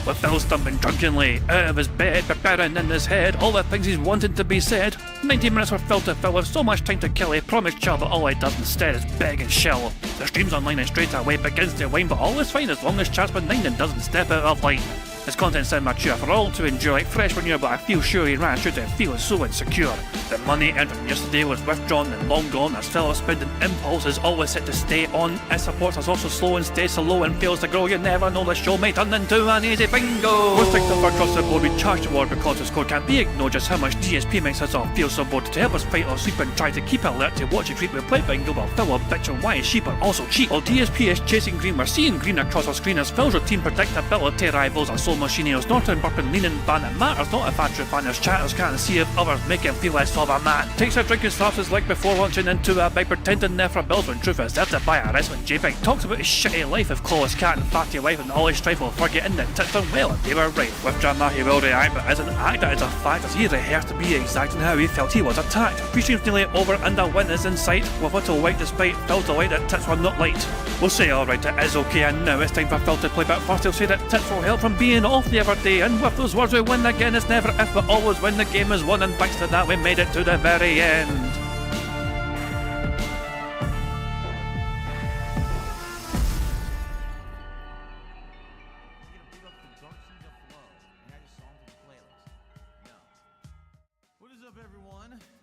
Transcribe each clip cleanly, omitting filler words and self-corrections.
with Phil stumbling drunkenly out of his bed, preparing in his head all the things he's wanted to be said. 90 minutes for Phil to fill with so much time to kill. He promised chill, but all he does instead is beg and shill. The stream's online and straight away begins to wane, but all is fine as long as chat's benign and doesn't step out of line. His content's sound mature for all to enjoy, like fresh when you're, but I feel sure he ran through to feel so insecure. The money earned from yesterday was withdrawn and long gone, as Phil's spending impulse is always set to stay on. His supports us also slow and stays so low and fails to grow. You never know, the show may turn into an easy bingo. We're ticked off across the board, we charge the war because the score can't be ignored. Just how much DSP makes us all feel so bored. To help us fight or sleep and try to keep alert to watch it creep, we play bingo while Phil will bitch on why his sheep are also cheap. While DSP is chasing green, we're seeing green across our screen as Phil's routine predictability rivals our soul machineers. Not burping, leaning, ban, it matters not if Andrew fanners chatters can't see if others make him feel less of a man. Takes a drink and slaps his leg before launching into a bike, pretending there for bills when truth is there to buy a wrestling JPEG. Talks about his shitty life of Claw's cat and fatty wife and all his strife while forgetting that tits done well and they were right. With drama he will react, but as an actor it's a fact as he rehearsed to be exact in how he felt he was attacked. Pre-stream's nearly over and a win is in sight, with little white despite Phil's delight that tits were not light. We'll say alright, it is okay, and now it's time for Phil to play, but first he'll say that tits will help from being off the other day. And with those words we win again, it's never if but always when the game is won, and thanks to that we made it to the very end.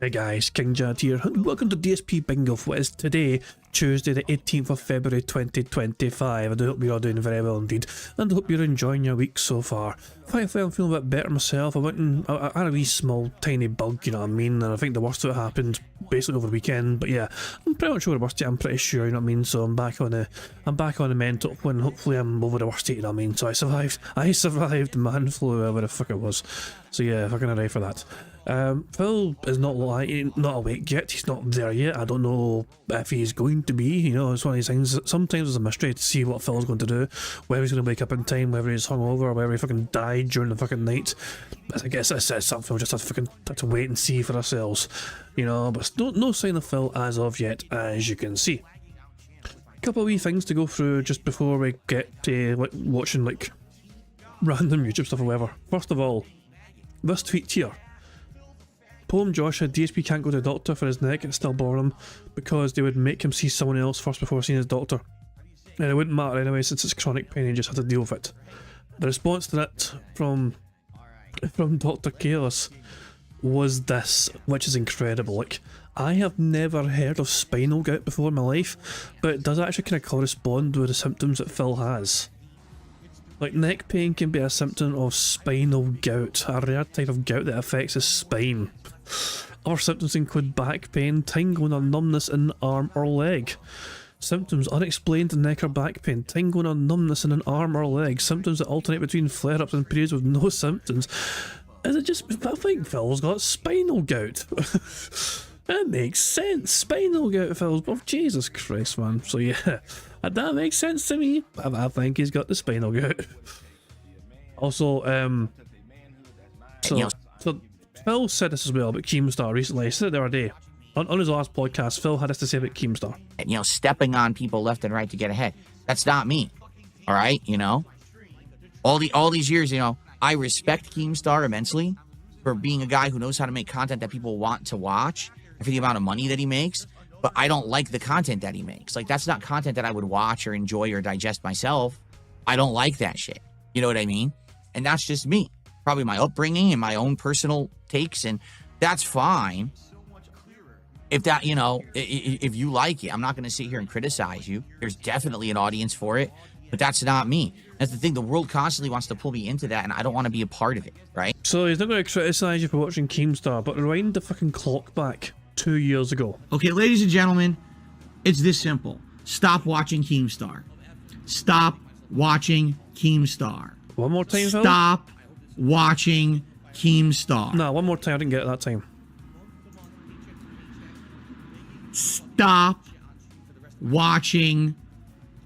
Hey guys, King Jad here, and welcome to DSP Bingo for what is today, Tuesday the 18th of February 2025. I do hope you're all doing very well indeed, and I hope you're enjoying your week so far. Thankfully I'm feeling a bit better myself. I had a wee small tiny bug, you know what I mean, and I think the worst of it happened basically over the weekend, but yeah, I'm pretty much over the worst of it, I'm pretty sure, you know what I mean, so I'm back on the mental when hopefully I'm over the worst of it, you know what I mean, so I survived the man flu, whatever the fuck it was, so yeah, fucking alright for that. Phil is not awake yet, he's not there yet. I don't know if he's going to be, you know, it's one of these things, sometimes it's a mystery to see what Phil's going to do, whether he's going to wake up in time, whether he's hungover, or whether he fucking died during the fucking night. I guess that says something, we'll just have to wait and see for ourselves, you know, but no sign of Phil as of yet, as you can see. A couple of wee things to go through just before we get to watching like random YouTube stuff or whatever. First of all, this tweet here. Poem Josh said DSP can't go to the doctor for his neck, it's still bothering him because they would make him see someone else first before seeing his doctor. And it wouldn't matter anyway since it's chronic pain, he just had to deal with it. The response to that from Dr. Chaos was this, which is incredible. Like, I have never heard of spinal gout before in my life, but it does actually kind of correspond with the symptoms that Phil has. Like, neck pain can be a symptom of spinal gout, a rare type of gout that affects the spine. Other symptoms include back pain, tingling or numbness in an arm or leg. Symptoms unexplained neck or back pain, tingling or numbness in an arm or leg. Symptoms that alternate between flare-ups and periods with no symptoms. Is it just, I think Phil's got spinal gout. That makes sense. Spinal gout, Phil's. Oh, Jesus Christ, man. So yeah, that makes sense to me. I think he's got the spinal gout. Also, so Phil said this as well about Keemstar recently. He said it the other day. On his last podcast, Phil had this to say about Keemstar. You know, stepping on people left and right to get ahead. That's not me. All right, you know? All these years, you know, I respect Keemstar immensely for being a guy who knows how to make content that people want to watch and for the amount of money that he makes, but I don't like the content that he makes. Like, that's not content that I would watch or enjoy or digest myself. I don't like that shit. You know what I mean? And that's just me. Probably my upbringing and my own personal takes, and that's fine. If that, you know, if you like it, I'm not going to sit here and criticize you. There's definitely an audience for it, but that's not me. That's the thing. The world constantly wants to pull me into that, and I don't want to be a part of it, right? So he's not going to criticize you for watching Keemstar, but rewind the fucking clock back 2 years ago. Okay, ladies and gentlemen, it's this simple. Stop watching Keemstar. Stop watching Keemstar. One more time, Phil? Stop watching Keemstar. No, one more time. I didn't get it that time. Stop watching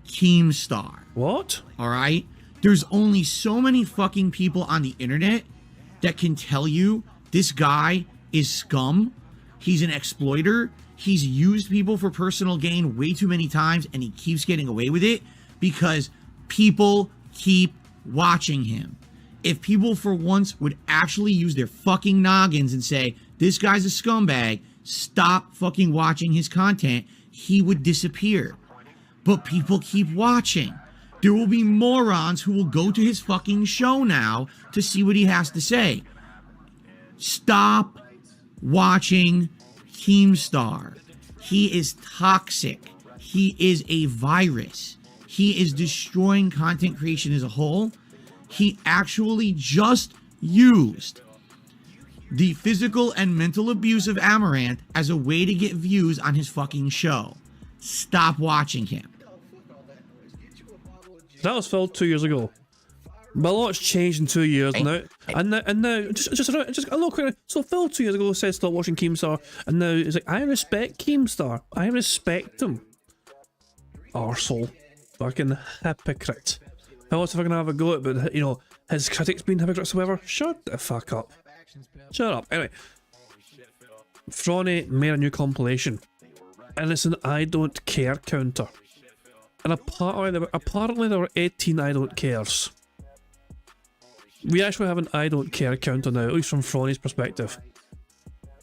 Keemstar. What? Alright? There's only so many fucking people on the internet that can tell you this guy is scum. He's an exploiter. He's used people for personal gain way too many times, and he keeps getting away with it because people keep watching him. If people for once would actually use their fucking noggins and say, this guy's a scumbag, stop fucking watching his content, he would disappear. But people keep watching. There will be morons who will go to his fucking show now to see what he has to say. Stop watching Keemstar. He is toxic. He is a virus. He is destroying content creation as a whole. He actually just used the physical and mental abuse of Amaranth as a way to get views on his fucking show. Stop watching him. That was Phil 2 years ago. But a lot's changed in 2 years now. And now, just a little quick. So Phil 2 years ago said stop watching Keemstar, and now he's like, I respect Keemstar. I respect him. Arsehole. Fucking hypocrite. How else if I can have a go at, but you know, his critics being hypocrites or whatever? Shut the fuck up. Shut up. Anyway. Fronny made a new compilation. And it's an I don't care counter. And apparently there were 18 I don't cares. We actually have an I don't care counter now, at least from Fronny's perspective.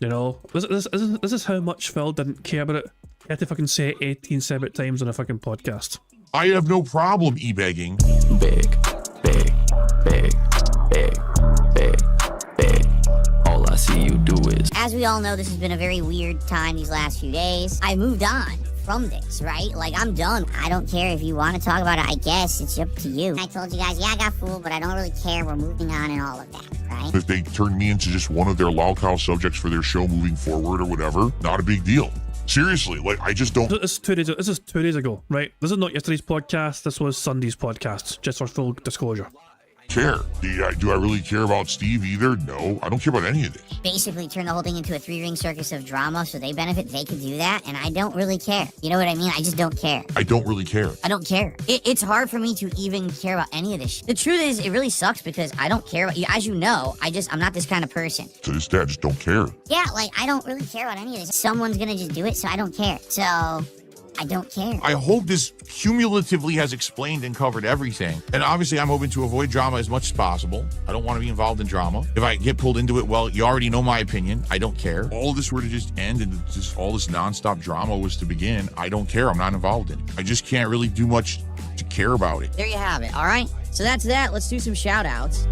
You know, this is how much Phil didn't care about it. He had to fucking say it 18 separate times on a fucking podcast. I have no problem e-begging. Big, big, big, big, big, big. All I see you do is. As we all know, this has been a very weird time these last few days. I moved on from this, right? Like, I'm done. I don't care if you want to talk about it. I guess it's up to you. I told you guys, yeah, I got fooled, but I don't really care. We're moving on and all of that, right? If they turn me into just one of their lolcow subjects for their show moving forward or whatever, not a big deal. Seriously, like, I just don't. This is 2 days ago, right? This is not yesterday's podcast. This was Sunday's podcast, just for full disclosure. care. Do I really care about Steve either? No, I don't care about any of this. Basically turn the whole thing into a three-ring circus of drama so they benefit, they could do that, and I don't really care. You know what I mean? I just don't care. I don't really care. I don't care. It's hard for me to even care about any of this shit. The truth is, it really sucks because I don't care about you. As you know, I'm not this kind of person. To this day, I just don't care. Yeah, like, I don't really care about any of this. Someone's gonna just do it, so I don't care. So, I don't care. I hope this cumulatively has explained and covered everything. And obviously, I'm hoping to avoid drama as much as possible. I don't want to be involved in drama. If I get pulled into it, well, you already know my opinion. I don't care. All this were to just end and just all this nonstop drama was to begin, I don't care. I'm not involved in it. I just can't really do much to care about it. There you have it, all right? So that's that. Let's do some shout-outs.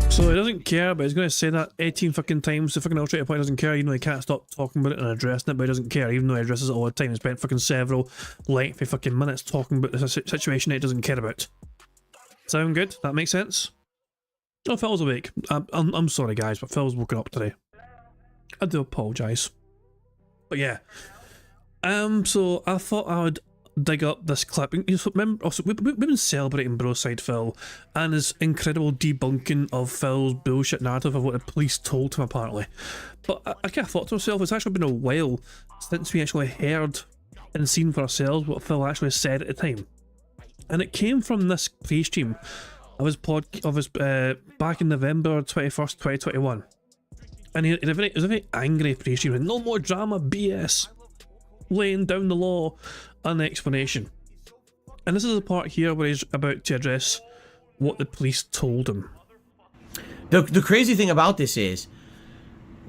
So he doesn't care, but he's going to say that 18 fucking times. The fucking illustrator point doesn't care, even though he can't stop talking about it and addressing it, but he doesn't care, even though he addresses it all the time. He spent fucking several lengthy fucking minutes talking about the situation that he doesn't care about. Sound good? That makes sense? Oh, Phil's awake. I'm sorry, guys, but Phil's woken up today. I do apologise. But yeah. So I thought I would dig up this clip. Remember, also, we've been celebrating Broside Phil and his incredible debunking of Phil's bullshit narrative of what the police told him, apparently. But I kind of thought to myself, it's actually been a while since we actually heard and seen for ourselves what Phil actually said at the time. And it came from this pre-stream of his back in November 21st, 2021. And it was a very angry pre-stream. No more drama, BS. Laying down the law and the explanation. And this is the part here where he's about to address what the police told him. The crazy thing about this is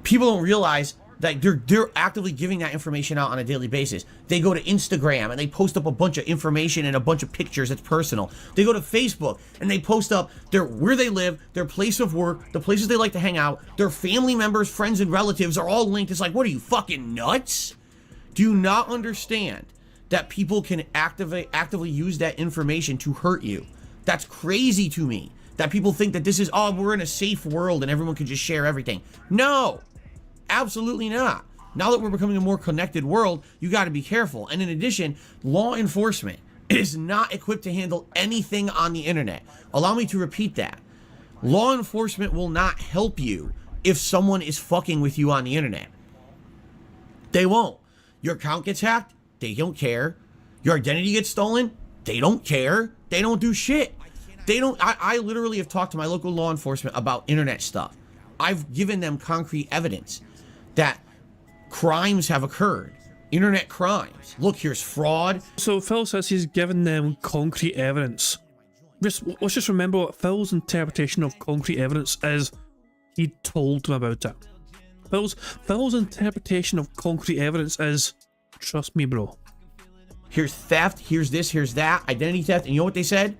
people don't realize that they're actively giving that information out on a daily basis. They go to Instagram and they post up a bunch of information and a bunch of pictures that's personal. They go to Facebook and they post up where they live, their place of work, the places they like to hang out, their family members, friends, and relatives are all linked. It's like, what are you, fucking nuts? Do you not understand that people can actively use that information to hurt you? That's crazy to me. That people think that this is, oh, we're in a safe world and everyone can just share everything. No, absolutely not. Now that we're becoming a more connected world, you got to be careful. And in addition, law enforcement is not equipped to handle anything on the internet. Allow me to repeat that. Law enforcement will not help you if someone is fucking with you on the internet. They won't. Your account gets hacked, they don't care. Your identity gets stolen, they don't care. They don't do shit. I literally have talked to my local law enforcement about internet stuff. I've given them concrete evidence that crimes have occurred. Internet crimes. Look, here's fraud. So Phil says he's given them concrete evidence. let's just remember what Phil's interpretation of concrete evidence is. He told him about it. Phil's interpretation of concrete evidence is, trust me, bro. Here's theft, here's this, here's that, identity theft. And you know what they said?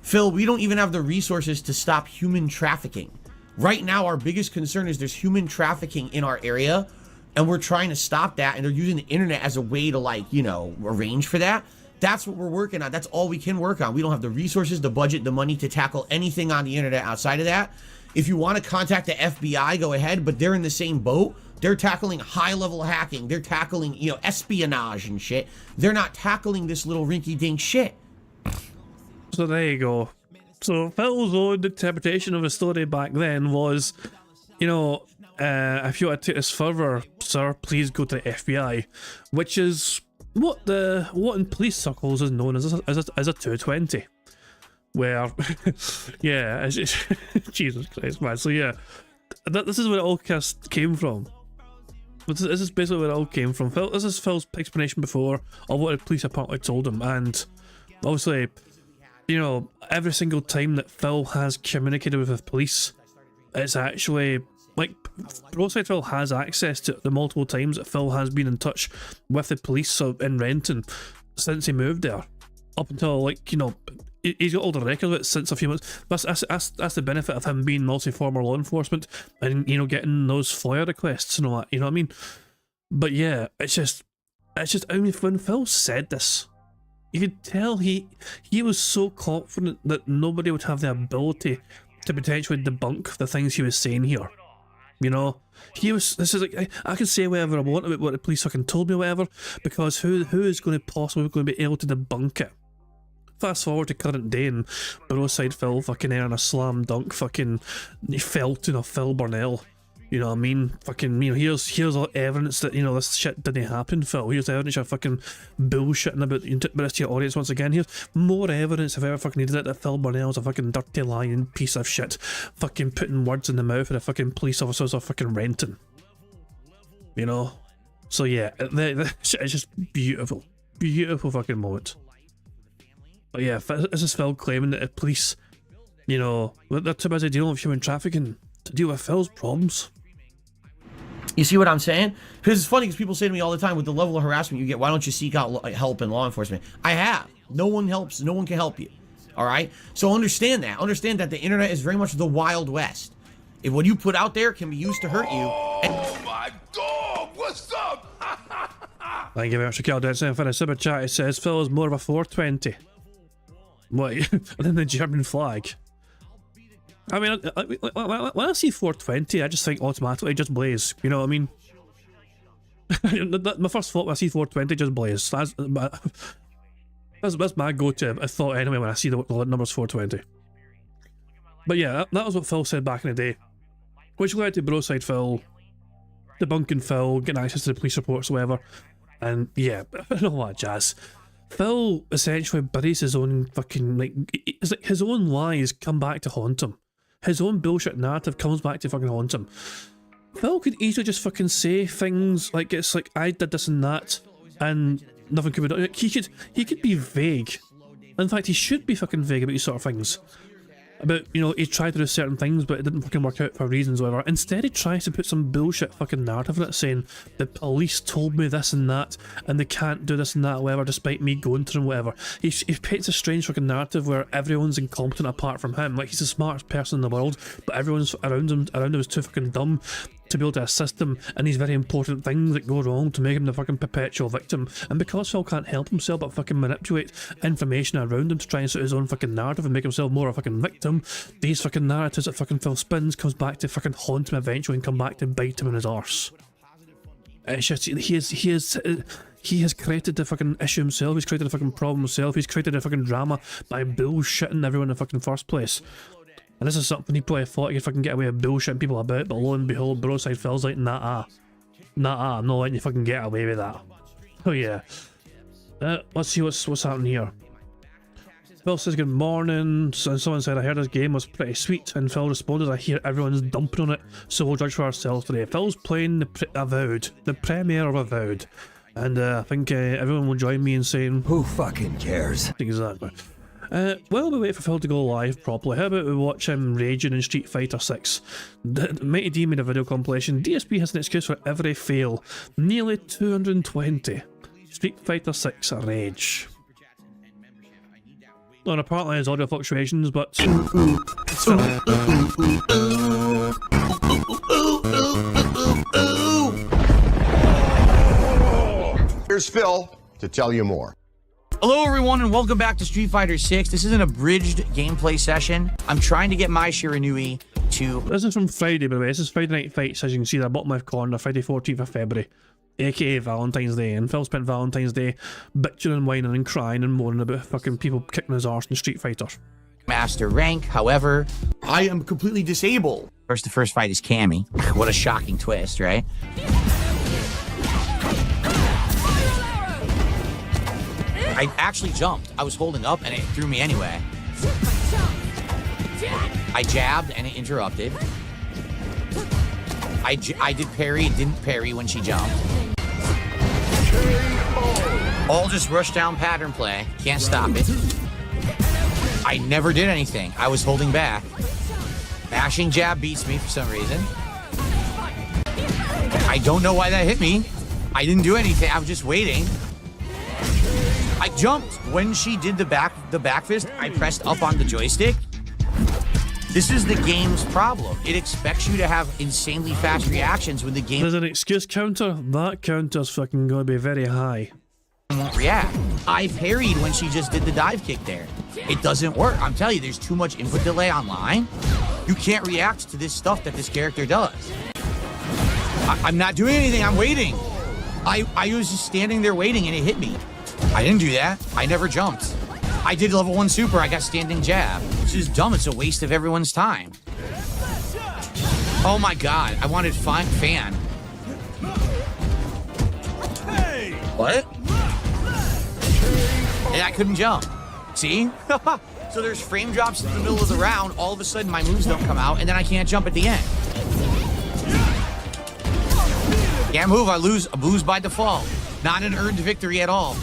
Phil, we don't even have the resources to stop human trafficking. Right now, our biggest concern is there's human trafficking in our area, and we're trying to stop that, and they're using the internet as a way to, like, you know, arrange for that. That's what we're working on. That's all we can work on. We don't have the resources, the budget, the money to tackle anything on the internet outside of that. If you want to contact the FBI, go ahead, but they're in the same boat. They're tackling high-level hacking. They're tackling, you know, espionage and shit. They're not tackling this little rinky-dink shit. So there you go. So Phil's own interpretation of the story back then was, you know, if you want to take this further, sir, please go to the FBI, which is what in police circles is known as a 220. Where, yeah, Jesus Christ, man. So yeah, this is where it all came from. This is basically where it all came from. This is Phil's explanation before of what the police apparently told him, and obviously, you know, every single time that Phil has communicated with the police, it's actually, like, Broadside Phil has access to the multiple times that Phil has been in touch with the police in Renton since he moved there. Up until, like, you know, he's got all the records of it since a few months. That's the benefit of him being multi-former law enforcement and, you know, getting those FOIA requests and all that, you know what I mean? But yeah, it's just, I mean, when Phil said this, you could tell he was so confident that nobody would have the ability to potentially debunk the things he was saying here. You know, this is like, I can say whatever I want about what the police fucking told me or whatever, because who is going to possibly going to be able to debunk it? Fast forward to current day and Broadside Phil fucking airing a slam dunk fucking felting of Phil Burnell. You know what I mean? Fucking, you know, here's all evidence that, you know, this shit didn't happen, Phil. Here's evidence you're fucking bullshitting about this to your audience once again. Here's more evidence if I ever fucking needed it that Phil Burnell's a fucking dirty lying piece of shit. Fucking putting words in the mouth of the fucking police officers of fucking Renton. You know? So yeah, it's just beautiful. Beautiful fucking moment. But yeah, this is Phil claiming that the police, you know, they're too busy dealing with human trafficking to deal with Phil's problems. You see what I'm saying? Because it's funny because people say to me all the time, with the level of harassment you get, why don't you seek out help in law enforcement? I have. No one helps. No one can help you. All right? So understand that. Understand that the internet is very much the Wild West. If what you put out there can be used to hurt you. Oh my dog! What's up? Thank you very much, Cal Denson. For the super chat, it says Phil is more of a 420. What? Than the German flag. I mean, when I see 420, I just think automatically just Blaze. You know what I mean? My first thought when I see 420, just Blaze. That's my go-to thought anyway when I see the numbers 420. But yeah, that was what Phil said back in the day, which led to Broadside Phil debunking Phil, getting access to the police reports or whatever. And yeah, all that jazz. Phil essentially buries his own fucking, like, it's like his own lies come back to haunt him. His own bullshit narrative comes back to fucking haunt him. Phil could easily just fucking say things like, it's like, I did this and that, and nothing could be done. Like, he could be vague. In fact, he should be fucking vague about these sort of things. About, you know, he tried to do certain things, but it didn't fucking work out for reasons or whatever. Instead, he tries to put some bullshit fucking narrative in it, saying, the police told me this and that, and they can't do this and that, whatever, despite me going to them, whatever. He paints a strange fucking narrative where everyone's incompetent apart from him. Like, he's the smartest person in the world, but everyone's around him is too fucking dumb to be able to assist him in these very important things that go wrong to make him the fucking perpetual victim. And because Phil can't help himself but fucking manipulate information around him to try and suit his own fucking narrative and make himself more a fucking victim, these fucking narratives that fucking Phil spins comes back to fucking haunt him eventually and come back to bite him in his arse. It's just, he has created the fucking issue himself, he's created the fucking problem himself, he's created the fucking drama by bullshitting everyone in the fucking first place. And this is something he probably thought he could fucking get away with bullshitting people about, but lo and behold, Broadside Phil's like, nah, I'm not letting you fucking get away with that. Oh yeah. Let's see what's happening here. Phil says good morning, and someone said I heard this game was pretty sweet, and Phil responded I hear everyone's dumping on it, so we'll judge for ourselves today. Phil's playing the premiere of Avowed, and I think everyone will join me in saying, Who fucking cares? exactly. While we wait for Phil to go live properly, how about we watch him raging in Street Fighter 6? The Mighty D made a video compilation. DSP has an excuse for every fail. Nearly 220. Street Fighter 6 rage. And apparently there's audio fluctuations, but... Here's Phil to tell you more. Hello everyone and welcome back to Street Fighter 6. This is an abridged gameplay session. I'm trying to get my Shiranui to... This is from Friday, by the way. This is Friday Night Fights, as you can see at the bottom left corner, Friday 14th of February, aka Valentine's Day. And Phil spent Valentine's Day bitching and whining and crying and moaning about fucking people kicking his arse in Street Fighter. Master rank, however... I am completely disabled. First, the first fight is Cammy. What a shocking twist, right? I actually jumped. I was holding up and it threw me anyway. I jabbed and it interrupted. I did parry, it didn't parry when she jumped. All just rush down pattern play. Can't stop it. I never did anything. I was holding back. Mashing jab beats me for some reason. I don't know why that hit me. I didn't do anything. I was just waiting. I jumped when she did the back fist. I pressed up on the joystick. This is the game's problem. It expects you to have insanely fast reactions when the game There's an excuse counter. That counter's fucking gonna be very high. won't react. I parried when she just did the dive kick there. It doesn't work. I'm telling you, there's too much input delay online. You can't react to this stuff that this character does. I'm not doing anything. I'm waiting. I was just standing there waiting and it hit me. I didn't do that. I never jumped. I did level 1 super. I got standing jab. Which is dumb. It's a waste of everyone's time. Oh my god. I wanted fan. What? And I couldn't jump. See? So there's frame drops in the middle of the round. All of a sudden my moves don't come out and then I can't jump at the end. Can't move. I lose by default. Not an earned victory at all.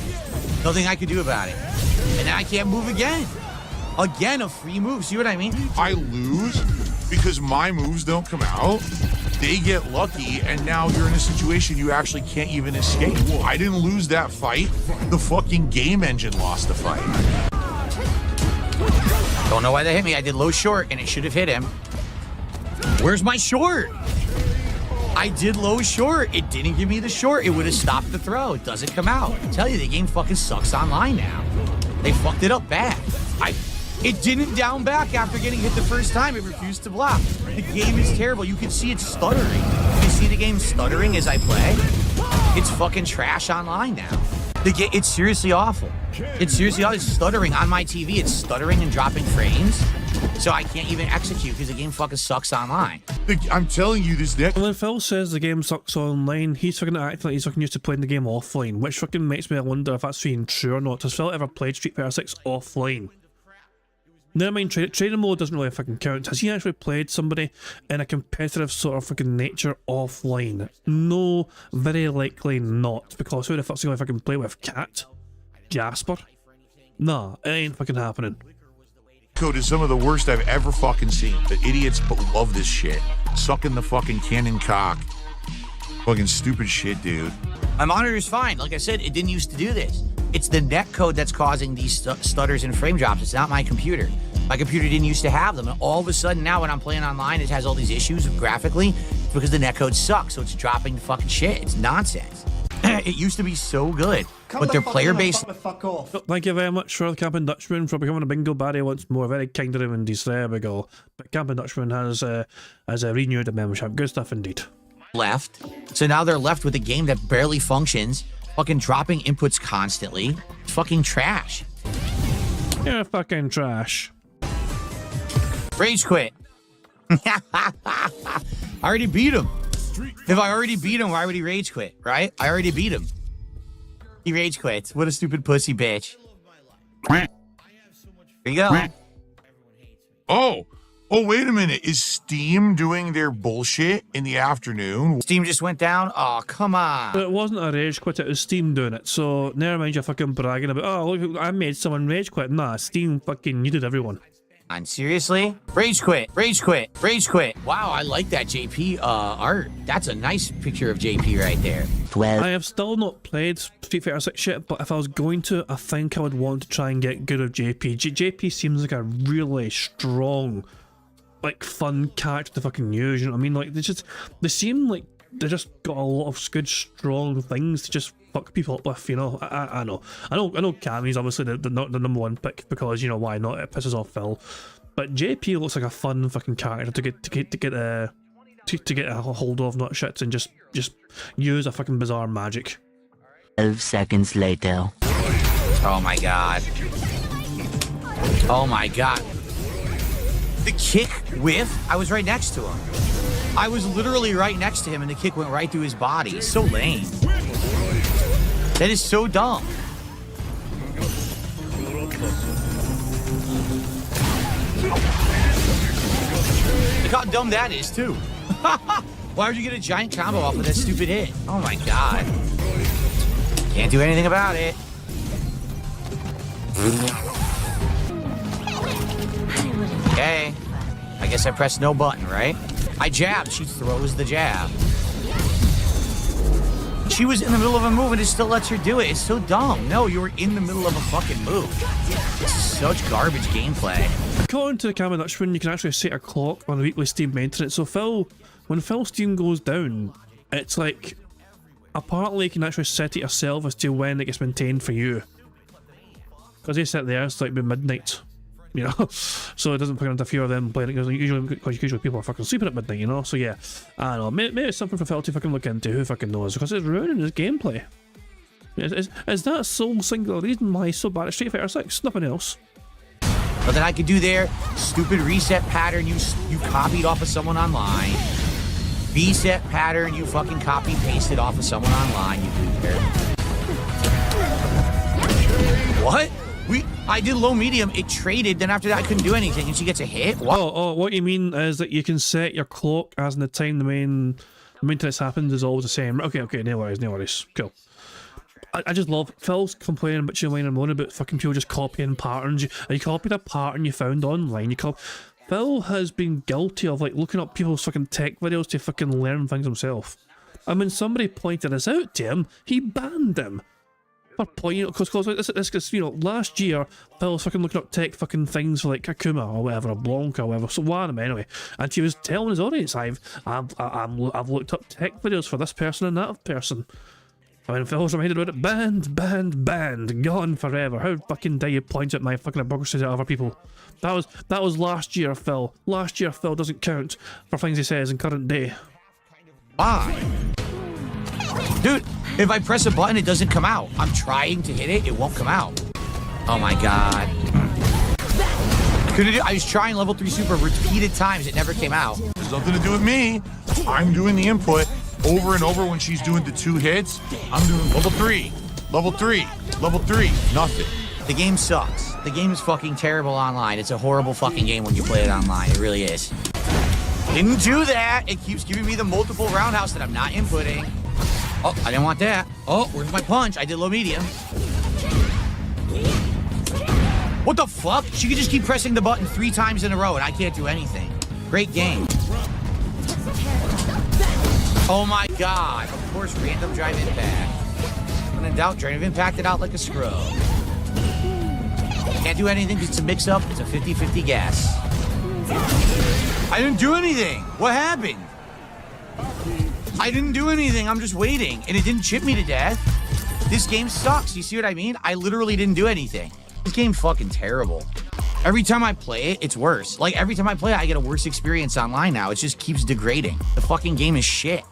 Nothing I could do about it. And then I can't move again. Again, a free move. See what I mean? I lose because my moves don't come out. They get lucky, and now you're in a situation you actually can't even escape. I didn't lose that fight. The fucking game engine lost the fight. Don't know why that hit me. I did low short, and it should have hit him. Where's my short? I did low short. It didn't give me the short. It would have stopped the throw. It doesn't come out. I tell you, the game fucking sucks online now. They fucked it up bad. It didn't down back after getting hit the first time. It refused to block. The game is terrible. You can see it stuttering. You can see the game stuttering as I play. It's fucking trash online now. It's seriously awful. It's seriously awful. It's stuttering on my TV. It's stuttering and dropping frames. So I can't even execute because the game fucking sucks online. I'm telling you, this next... When Phil says the game sucks online, he's fucking acting like he's fucking used to playing the game offline, which fucking makes me wonder if that's even true or not. Has Phil ever played Street Fighter 6 offline? Never mind, training mode doesn't really fucking count. Has he actually played somebody in a competitive sort of fucking nature offline? No, very likely not, because who the fuck's he gonna fucking play with? Cat? Jasper? Nah, it ain't fucking happening. Code is some of the worst I've ever fucking seen. The idiots love this shit. Sucking the fucking cannon cock. Fucking stupid shit, dude. My monitor is fine. Like I said, it didn't used to do this. It's the netcode that's causing these stutters and frame drops. It's not my computer. My computer didn't used to have them. And all of a sudden now when I'm playing online, it has all these issues graphically. It's because the netcode sucks, so it's dropping the fucking shit. It's nonsense. It used to be so good. But their player base... Thank you very much for the Camping Dutchman for becoming a bingo baddie once more. Very kind of him indeed. There we go. But Camping Dutchman has renewed the membership. Good stuff indeed. Left. So now they're left with a game that barely functions. Fucking dropping inputs constantly. It's fucking trash. You're fucking trash. Rage quit. I already beat him. If I already beat him, why would he rage quit, right? I already beat him. He rage quits. What a stupid pussy bitch. There you go. Oh, wait a minute. Is Steam doing their bullshit in the afternoon? Steam just went down? Oh, come on. But it wasn't a rage quit, it was Steam doing it. So never mind you fucking bragging about, oh, look, I made someone rage quit. Nah, Steam fucking yeeted everyone. And seriously? Rage quit, rage quit, rage quit. Wow, I like that JP art. That's a nice picture of JP right there. 12. I have still not played Street Fighter 6 yet, but if I was going to, I think I would want to try and get good at JP. JP seems like a really strong, like, fun character to fucking use, you know what I mean? Like, they seem like they just got a lot of good, strong things to just fuck people up with, you know? I know Cammy's obviously the number one pick because, you know, why not? It pisses off Phil. But JP looks like a fun fucking character to get a hold of, not shit, and just use a fucking bizarre magic. 12 seconds later. Oh my god. Oh my god. The kick whiff, I was right next to him. I was literally right next to him and the kick went right through his body. It's so lame. That is so dumb. Look how dumb that is, too. Why would you get a giant combo off of that stupid hit? Oh my god. Can't do anything about it. Okay. I guess I pressed no button, right? I jabbed. She throws the jab. She was in the middle of a move and it still lets her do it. It's so dumb. No, you were in the middle of a fucking move. This is such garbage gameplay. According to the camera, that's when you can actually set a clock on a weekly Steam maintenance. So when Phil's Steam goes down, it's like, apparently you can actually set it yourself as to when it gets maintained for you. Because they set there, it's like midnight. You know, so it doesn't fucking interfere with them playing it because usually people are fucking sleeping at midnight, you know. So yeah, I don't know. Maybe it's something for Phil to fucking look into. Who fucking knows? Because it's ruining his gameplay. Is that sole singular reason why he's so bad at Street Fighter 6? Nothing else. But then I could do their stupid reset pattern you copied off of someone online. Reset pattern you fucking copy pasted off of someone online. You do there. What? I did low medium, it traded, then after that I couldn't do anything and she gets a hit? What? Oh, what you mean is that you can set your clock as in the time the maintenance happens is always the same. Okay, no worries, cool. I just love Phil's complaining about you and moaning about fucking people just copying patterns. You copied a pattern you found online. Phil has been guilty of like looking up people's fucking tech videos to fucking learn things himself. And when somebody pointed this out to him, he banned them. For point, you know, because you know, last year Phil was fucking looking up tech fucking things for like Akuma or whatever, or Blanca or whatever. So one of them anyway, and he was telling his audience, I've looked up tech videos for this person and that person. I mean, Phil was reminded about it, banned, gone forever. How fucking dare you point at my fucking hypocrisy at other people? That was last year, Phil. Last year, Phil doesn't count for things he says in current day. Why? Dude, if I press a button, it doesn't come out. I'm trying to hit it, it won't come out. Oh my god. I was trying level 3 super repeated times, it never came out. There's nothing to do with me. I'm doing the input over and over when she's doing the 2 hits. I'm doing level 3, nothing. The game sucks. The game is fucking terrible online. It's a horrible fucking game when you play it online. It really is. Didn't do that. It keeps giving me the multiple roundhouse that I'm not inputting. Oh, I didn't want that. Oh, where's my punch? I did low medium. What the fuck? She could just keep pressing the button 3 times in a row and I can't do anything. Great game. Oh my god. Of course, random drive impact. When in doubt, drive impact it out like a scrub. Can't do anything because it's a mix-up. It's a 50-50 gas. I didn't do anything. What happened? I didn't do anything. I'm just waiting. And it didn't chip me to death. This game sucks. You see what I mean? I literally didn't do anything. This game's fucking terrible. Every time I play it, it's worse. Like, every time I play it, I get a worse experience online now. It just keeps degrading. The fucking game is shit.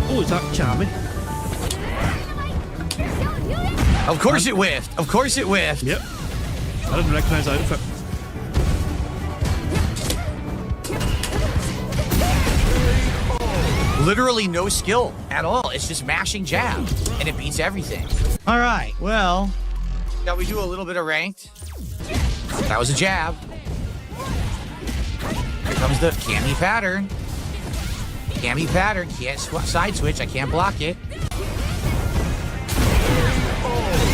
Oh, is that Cammy? Of course it whiffed. Of course it whiffed. Yep. I didn't recognise the outfit. literally no skill at all. It's just mashing jab, and it beats everything. All right, well, shall we do a little bit of ranked? That was a jab. Here comes the cami pattern. Cami pattern, can't side switch, I can't block it.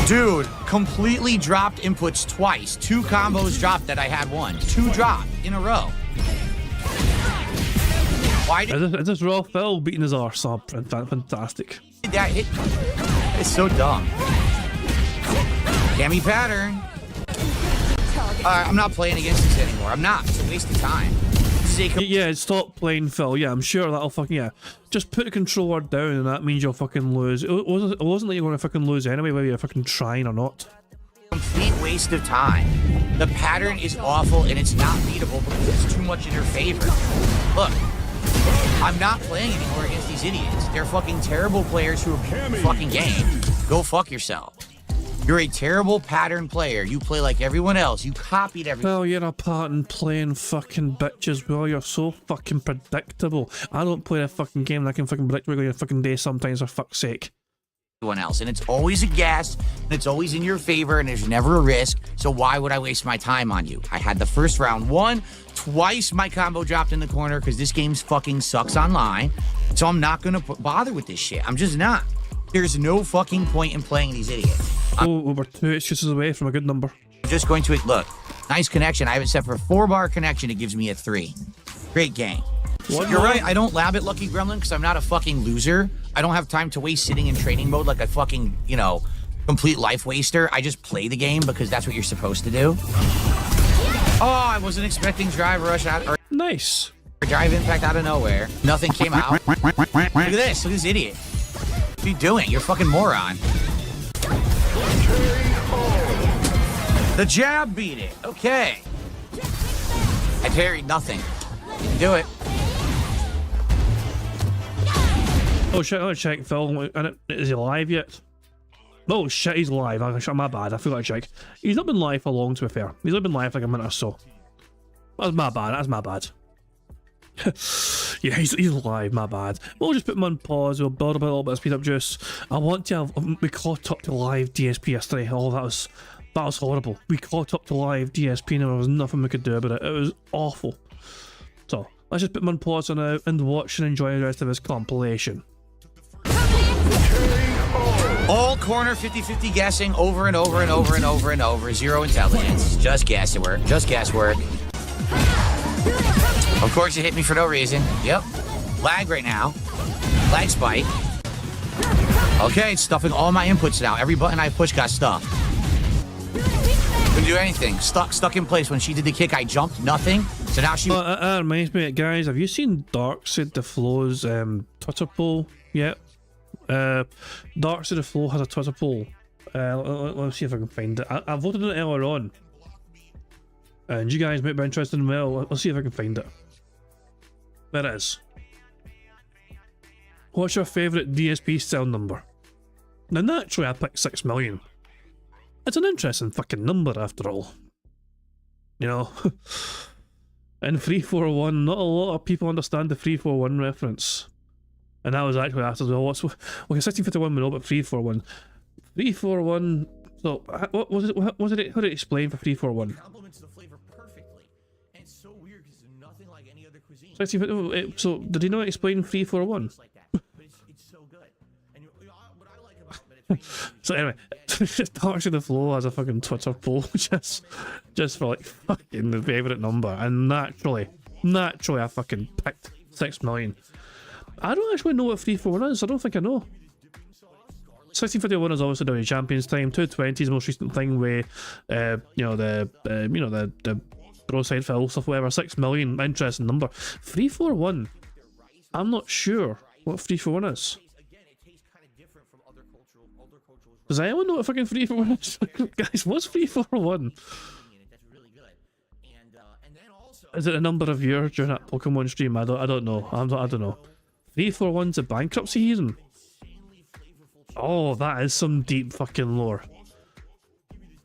Dude, completely dropped inputs twice. 2 combos dropped that I had one. 2 dropped in a row. Why did Is this Raw Phil beating his arse up? Fantastic. that hit? It's so dumb. Cami pattern. I'm not playing against this anymore. I'm not. It's a waste of time. This is a Yeah, stop playing Phil. Yeah, I'm sure that'll fucking, yeah. Just put the controller down and that means you'll fucking lose. It wasn't like you're going to fucking lose anyway, whether you're fucking trying or not. complete waste of time. The pattern is awful and it's not beatable because it's too much in your favor. Look, I'm not playing anymore against these idiots. They're fucking terrible players who are fucking game. Go fuck yourself. You're a terrible pattern player. You play like everyone else. You copied everything. Well, you're a pattern playing fucking bitches. Well, you're so fucking predictable. I don't play a fucking game that I can fucking predict your fucking day sometimes, for fuck's sake. Everyone else, and it's always a guess, and it's always in your favor, and there's never a risk. So why would I waste my time on you? I had the first round won. Twice my combo dropped in the corner because this game fucking sucks online. So I'm not gonna bother with this shit. I'm just not. There's no fucking point in playing these idiots. We're 2 excuses away from a good number. I'm just going to look. Nice connection. I have it set for 4-bar connection. It gives me a 3. Great game. You're right. I don't lab it, Lucky Gremlin, because I'm not a fucking loser. I don't have time to waste sitting in training mode like a fucking, you know, complete life waster. I just play the game because that's what you're supposed to do. Oh, I wasn't expecting drive rush out or Nice. drive impact out of nowhere. Nothing came out. Look at this. Look at this idiot. What are you doing? You're a fucking moron. The jab beat it. Okay. I parried nothing. Didn't do it. Oh shit, I gotta check Phil. Is he live yet? Oh shit, he's live. My bad, I forgot to check. He's not been live for long, to be fair. He's only been live for like a minute or so. That's my bad. Yeah, he's live, my bad. We'll just put him on pause, we'll build up a little bit of speed up juice. I want to have, we caught up to live DSP yesterday. Oh, that was horrible. We caught up to live DSP and there was nothing we could do about it. It was awful. So, let's just put him on pause now and watch and enjoy the rest of his compilation. All corner 50-50 guessing over and over and over and over and over. Zero intelligence. Just guesswork. Just guesswork. Of course, it hit me for no reason. Yep. Lag right now. Lag spike. Okay, it's stuffing all my inputs now. Every button I push got stuffed. Couldn't do anything. Stuck in place. When she did the kick, I jumped. Nothing. So now she... That reminds me, guys, have you seen Darkseid the Flow's Twitter poll yet? Darkseid the Flow has a Twitter poll. Let's see if I can find it. I voted on it earlier on. And you guys might be interested in well. Let's see if I can find it. There it is. What's your favourite DSP cell number? Now naturally I picked 6 million. It's an interesting fucking number after all. You know. And 341, not a lot of people understand the 341 reference. And that was actually asked as well. What's, okay, 1651 we know, but 341. 341. So what was it? What was it? How did it explain for 341? complements the flavor perfectly. And it's so weird because it's nothing like any other cuisine. 1651. So did he not explain 341? Like that. But it's so good. And what I like about it, So anyway, Darkseid the Flow has a fucking Twitter poll just for like fucking the favourite number, and naturally I fucking picked 6 million. I don't actually know what 341 is. I don't think I know. 1651 is obviously the Champions time. 220 is the most recent thing with, the Broside Phil stuff, whatever. 6 million, interesting number. 341. I'm not sure what 341 is. Does anyone know what fucking 341 is? Guys, what's 341? Is it a number of viewers during that Pokemon stream? I don't know. I don't know. 341's a bankruptcy season. Oh, that is some deep fucking lore.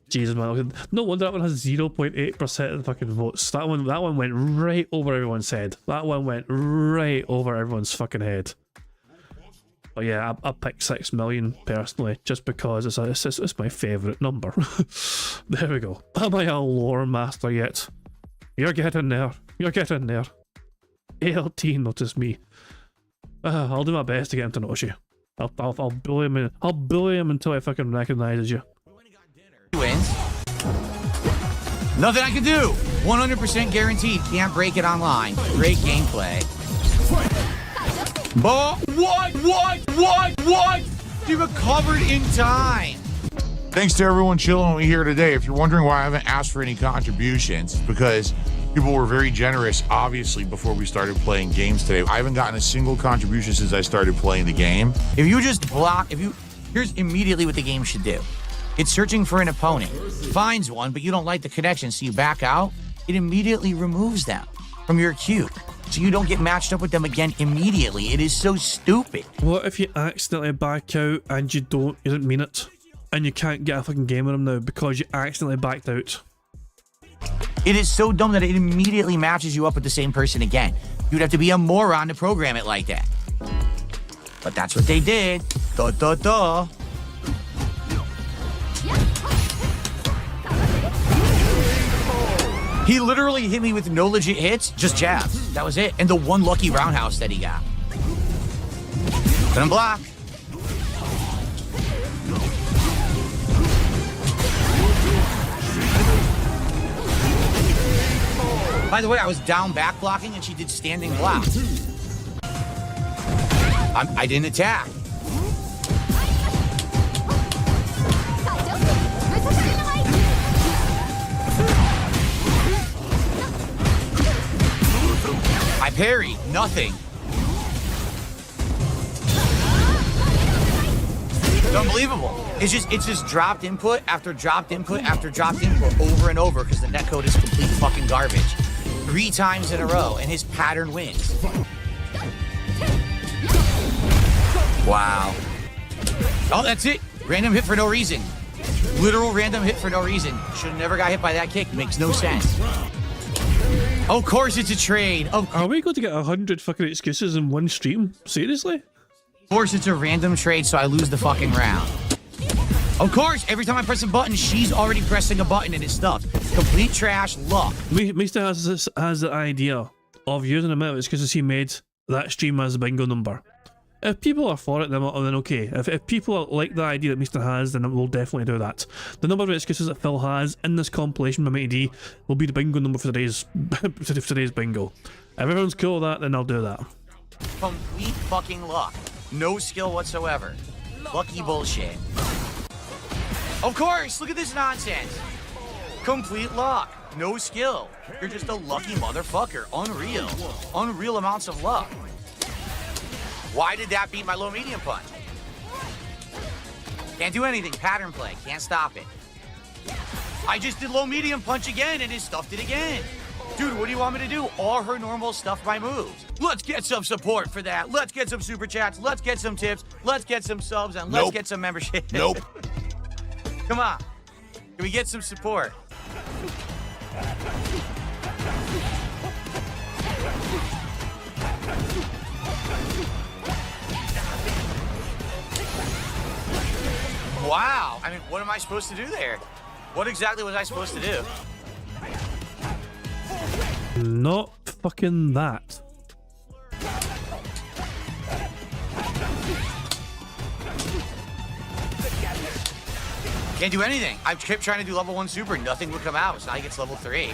Jesus, man. No wonder that one has 0.8% of the fucking votes. That one went right over everyone's head. That one went right over everyone's fucking head. But yeah, I picked 6 million personally, just because it's my favourite number. There we go. Am I a lore master yet? You're getting there. You're getting there. ALT notice me. I'll do my best to get him to notice you. I'll bully him. I'll bully him until he fucking recognizes you. Wins. Nothing I can do. 100% guaranteed. Can't break it online. Great gameplay. But what? He recovered in time. Thanks to everyone chilling with me here today. If you're wondering why I haven't asked for any contributions, it's because people were very generous, obviously, before we started playing games today. I haven't gotten a single contribution since I started playing the game. If you just block, here's immediately what the game should do. It's searching for an opponent, finds one, but you don't like the connection, so you back out. It immediately removes them from your queue, so you don't get matched up with them again immediately. It is so stupid. What if you accidentally back out and you didn't mean it? And you can't get a fucking game with him now because you accidentally backed out. It is so dumb that it immediately matches you up with the same person again. You'd have to be a moron to program it like that. But that's what they did. Duh. He literally hit me with no legit hits, just jabs. That was it. And the one lucky roundhouse that he got. Couldn't block. By the way, I was down back blocking and she did standing block. I didn't attack. I parried, nothing. It's unbelievable. It's just dropped input after dropped input after dropped input over and over because the netcode is complete fucking garbage. 3 times in a row, and his pattern wins. Wow. Oh, that's it. Random hit for no reason. Literal random hit for no reason. Should have never got hit by that kick. Makes no sense. Of course it's a trade. Are we going to get 100 fucking excuses in one stream? Seriously? Of course it's a random trade, so I lose the fucking round. Of course, every time I press a button, she's already pressing a button and it's stuck. Complete trash luck. Mister has the idea of using a mouse because he made that stream as a bingo number. If people are for it, then okay. If people like the idea that Mister has, then we'll definitely do that. The number of excuses that Phil has in this compilation by Mighty D will be the bingo number for today's bingo. If everyone's cool with that, then I'll do that. Complete fucking luck. No skill whatsoever. Lucky bullshit. Of course, look at this nonsense. Complete luck. No skill. You're just a lucky motherfucker. Unreal. Unreal amounts of luck. Why did that beat my low medium punch? Can't do anything. Pattern play. Can't stop it. I just did low medium punch again and it stuffed it again. Dude, what do you want me to do? All her normal stuff by moves. Let's get some support for that. Let's get some super chats. Let's get some tips. Let's get some subs and let's get some membership. Nope. Come on. Can we get some support? Wow. I mean, what am I supposed to do there? What exactly was I supposed to do? Not fucking that. Can't do anything. I kept trying to do level 1 super. Nothing would come out. So now he gets level 3.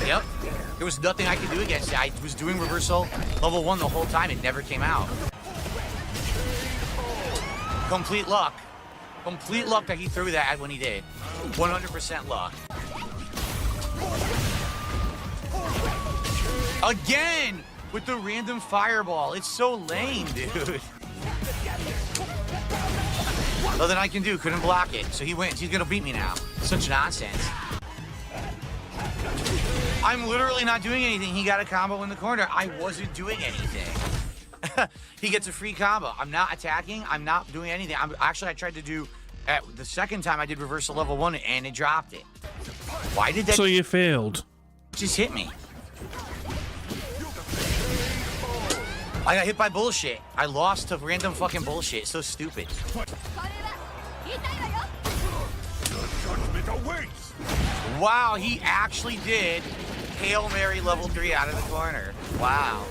Yep. There was nothing I could do against it. I was doing reversal level 1 the whole time. It never came out. Complete luck. Complete luck that he threw that when he did. 100% luck. Again! With the random fireball. It's so lame, dude. Nothing I can do. Couldn't block it. So he wins. He's gonna beat me now. Such nonsense. I'm literally not doing anything. He got a combo in the corner. I wasn't doing anything. He gets a free combo. I'm not attacking. I'm not doing anything. Actually, I tried to do... the second time I did reversal level 1 and it dropped it. Why did that... So you failed. Just hit me. I got hit by bullshit. I lost to random fucking bullshit. It's so stupid. Judgment awaits. Wow, he actually did Hail Mary level 3 out of the corner. Wow.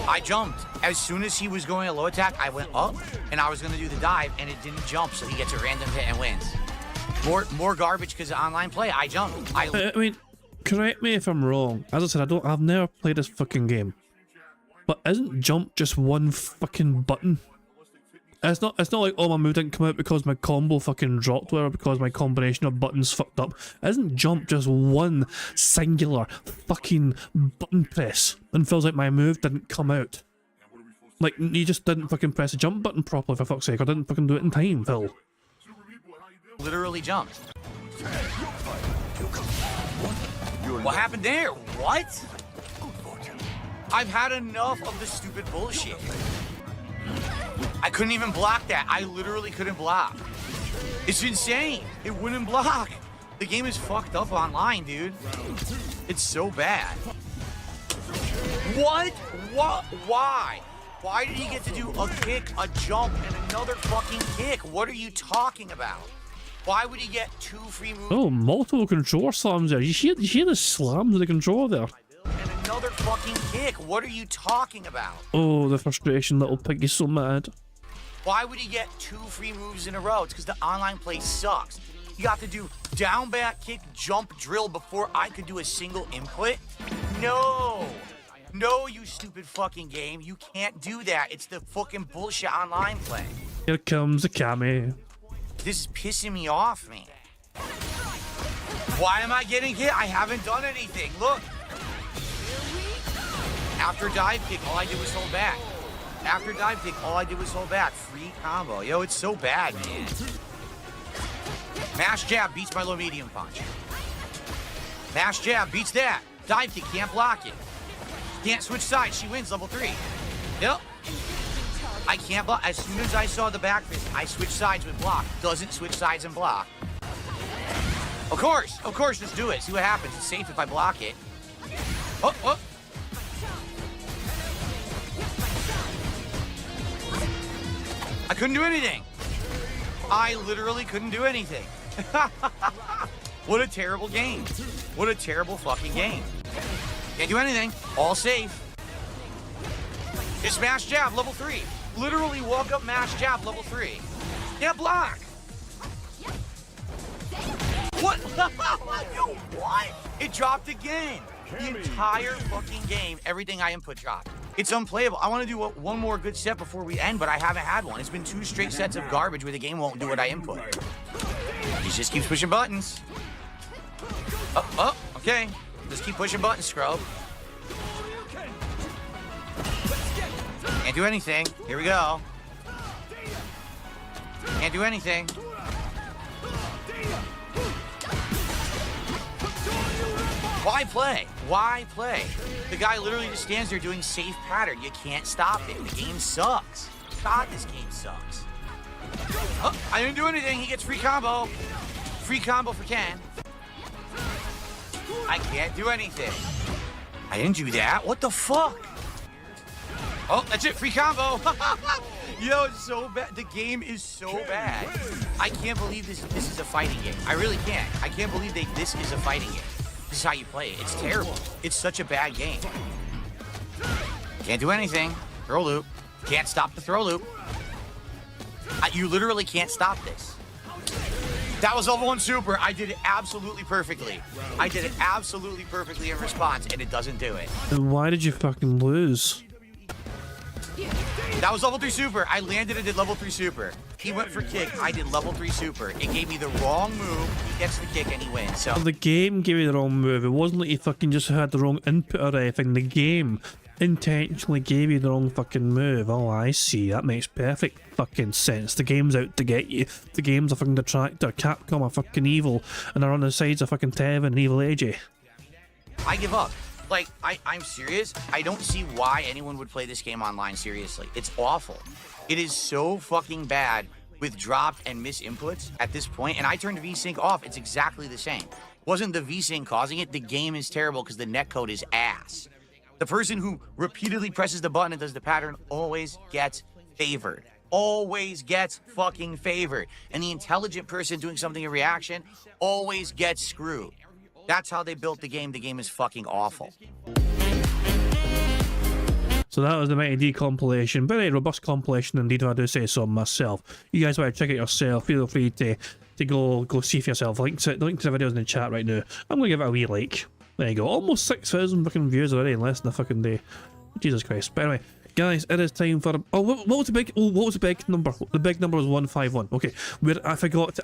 I jumped. As soon as he was going a low attack, I went up, and I was going to do the dive, and it didn't jump, so he gets a random hit and wins. More garbage because of online play. I jumped. I mean, correct me if I'm wrong. As I said, I've never played this fucking game. But isn't jump just one fucking button? It's not like, oh, my move didn't come out because my combo fucking dropped, or because my combination of buttons fucked up. Isn't jump just one singular fucking button press and feels like my move didn't come out? Like, you just didn't fucking press the jump button properly, for fuck's sake, or didn't fucking do it in time, Phil. Literally jumped. What happened there? What? I've had enough of this stupid bullshit. I couldn't even block that. I literally couldn't block. It's insane. It wouldn't block. The game is fucked up online, dude. It's so bad. What? What? Why? Why did he get to do a kick, a jump, and another fucking kick? What are you talking about? Why would he get 2 free moves? Oh, multiple controller slams there. You hear the slams of the controller there? And another fucking kick. What are you talking about? Oh, the frustration, little pig is so mad. Why would he get 2 free moves in a row? It's because the online play sucks. You got to do down, back, kick, jump, drill before I could do a single input? No. No, you stupid fucking game. You can't do that. It's the fucking bullshit online play. Here comes the Kami. This is pissing me off, man. Why am I getting hit? I haven't done anything. Look. After dive kick, all I did was hold back. After dive kick, all I did was hold back. Free combo. Yo, it's so bad, man. Mash jab beats my low medium punch. Mash jab beats that. Dive kick, can't block it. Can't switch sides. She wins level 3. Yep. I can't block. As soon as I saw the back fist, I switched sides with block. Doesn't switch sides and block. Of course, just do it. See what happens. It's safe if I block it. Oh, oh. I couldn't do anything. I literally couldn't do anything. What a terrible game. What a terrible fucking game. Can't do anything. All safe. It's mash jab, level 3. Literally walk up mash jab, level 3. Yeah, block. What? Yo, what? It dropped again. The entire fucking game, everything I input dropped. It's unplayable. I want to do one more good set before we end, but I haven't had one. It's been 2 straight sets of garbage where the game won't do what I input. He just keeps pushing buttons. Oh, okay. Just keep pushing buttons, scrub. Can't do anything. Here we go. Can't do anything. Why play? Why play? The guy literally just stands there doing safe pattern. You can't stop it. The game sucks. God, this game sucks. Oh, I didn't do anything. He gets free combo. Free combo for Ken. I can't do anything. I didn't do that. What the fuck? Oh, that's it. Free combo. Yo, it's so bad. The game is so bad. I can't believe this is a fighting game. I really can't. I can't believe this is a fighting game. This is how you play it. It's terrible. It's such a bad game. Can't do anything. Throw loop. Can't stop the throw loop. You literally can't stop this. That was level 1 super. I did it absolutely perfectly. I did it absolutely perfectly in response, and it doesn't do it. Then why did you fucking lose? That was level 3 super. I landed and did level 3 super. He went for kick. I did level 3 super. It gave me the wrong move. He gets the kick and he wins. So The game gave you the wrong move. It wasn't like you fucking just had the wrong input or anything. The game intentionally gave you the wrong fucking move. Oh, I see. That makes perfect fucking sense. The game's out to get you. The game's a fucking detractor. Capcom are fucking evil. And they're on the sides of fucking Tev and Evil AJ. I give up. Like, I'm serious. I don't see why anyone would play this game online seriously. It's awful. It is so fucking bad with dropped and miss inputs at this point. And I turned VSync off. It's exactly the same. Wasn't the VSync causing it? The game is terrible because the netcode is ass. The person who repeatedly presses the button and does the pattern always gets favored. Always gets fucking favored. And the intelligent person doing something in reaction always gets screwed. That's how they built the game. The game is fucking awful. So that was the Mighty D compilation. Very robust compilation indeed, if I do say so myself. You guys want to check it yourself, feel free to go see for yourself. Link to the videos in the chat right now. I'm going to give it a wee like. There you go. Almost 6,000 fucking views already in less than a fucking day. Jesus Christ. But anyway, guys, it is time for... Oh, what was the big... Oh, what was the big number? The big number was 151. Okay, I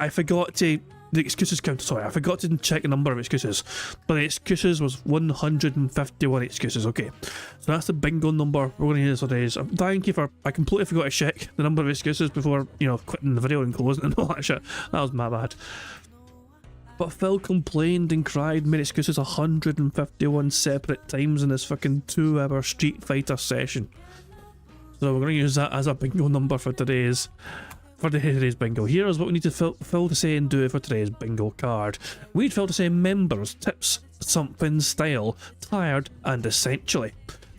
forgot to... The excuses count. Sorry, I forgot to check the number of excuses. But the excuses was 151 excuses. Okay, so that's the bingo number we're going to use today. Thank you for... I completely forgot to check the number of excuses before, you know, quitting the video and closing and all that shit. That was my bad. But Phil complained and cried, made excuses 151 separate times in this fucking 2-hour Street Fighter session. So we're going to use that as a bingo number for today's bingo. Here is what we need to Phil to say and do for today's bingo card. We need Phil to say members, tips, something, style, tired, and essentially.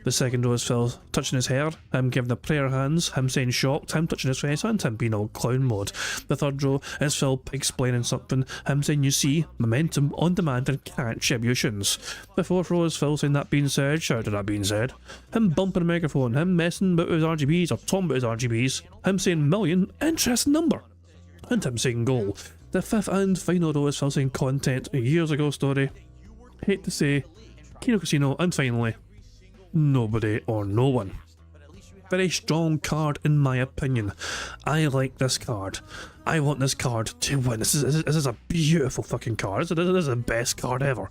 The second row is Phil touching his hair, him giving the prayer hands, him saying shocked, him touching his face, and him being all clown mode. The third row is Phil explaining something, him saying you see, momentum, on demand, and contributions. The fourth row is Phil saying that being said, shouted that being said, him bumping a microphone, him messing about his RGBs, or talking about his RGBs, him saying million, interesting number, and him saying goal. The fifth and final row is Phil saying content, a years ago story, hate to say, Kino Casino, and finally, nobody or no one. Very strong card in my opinion. I like this card. I want this card to win. This is a beautiful fucking card. This is the best card ever.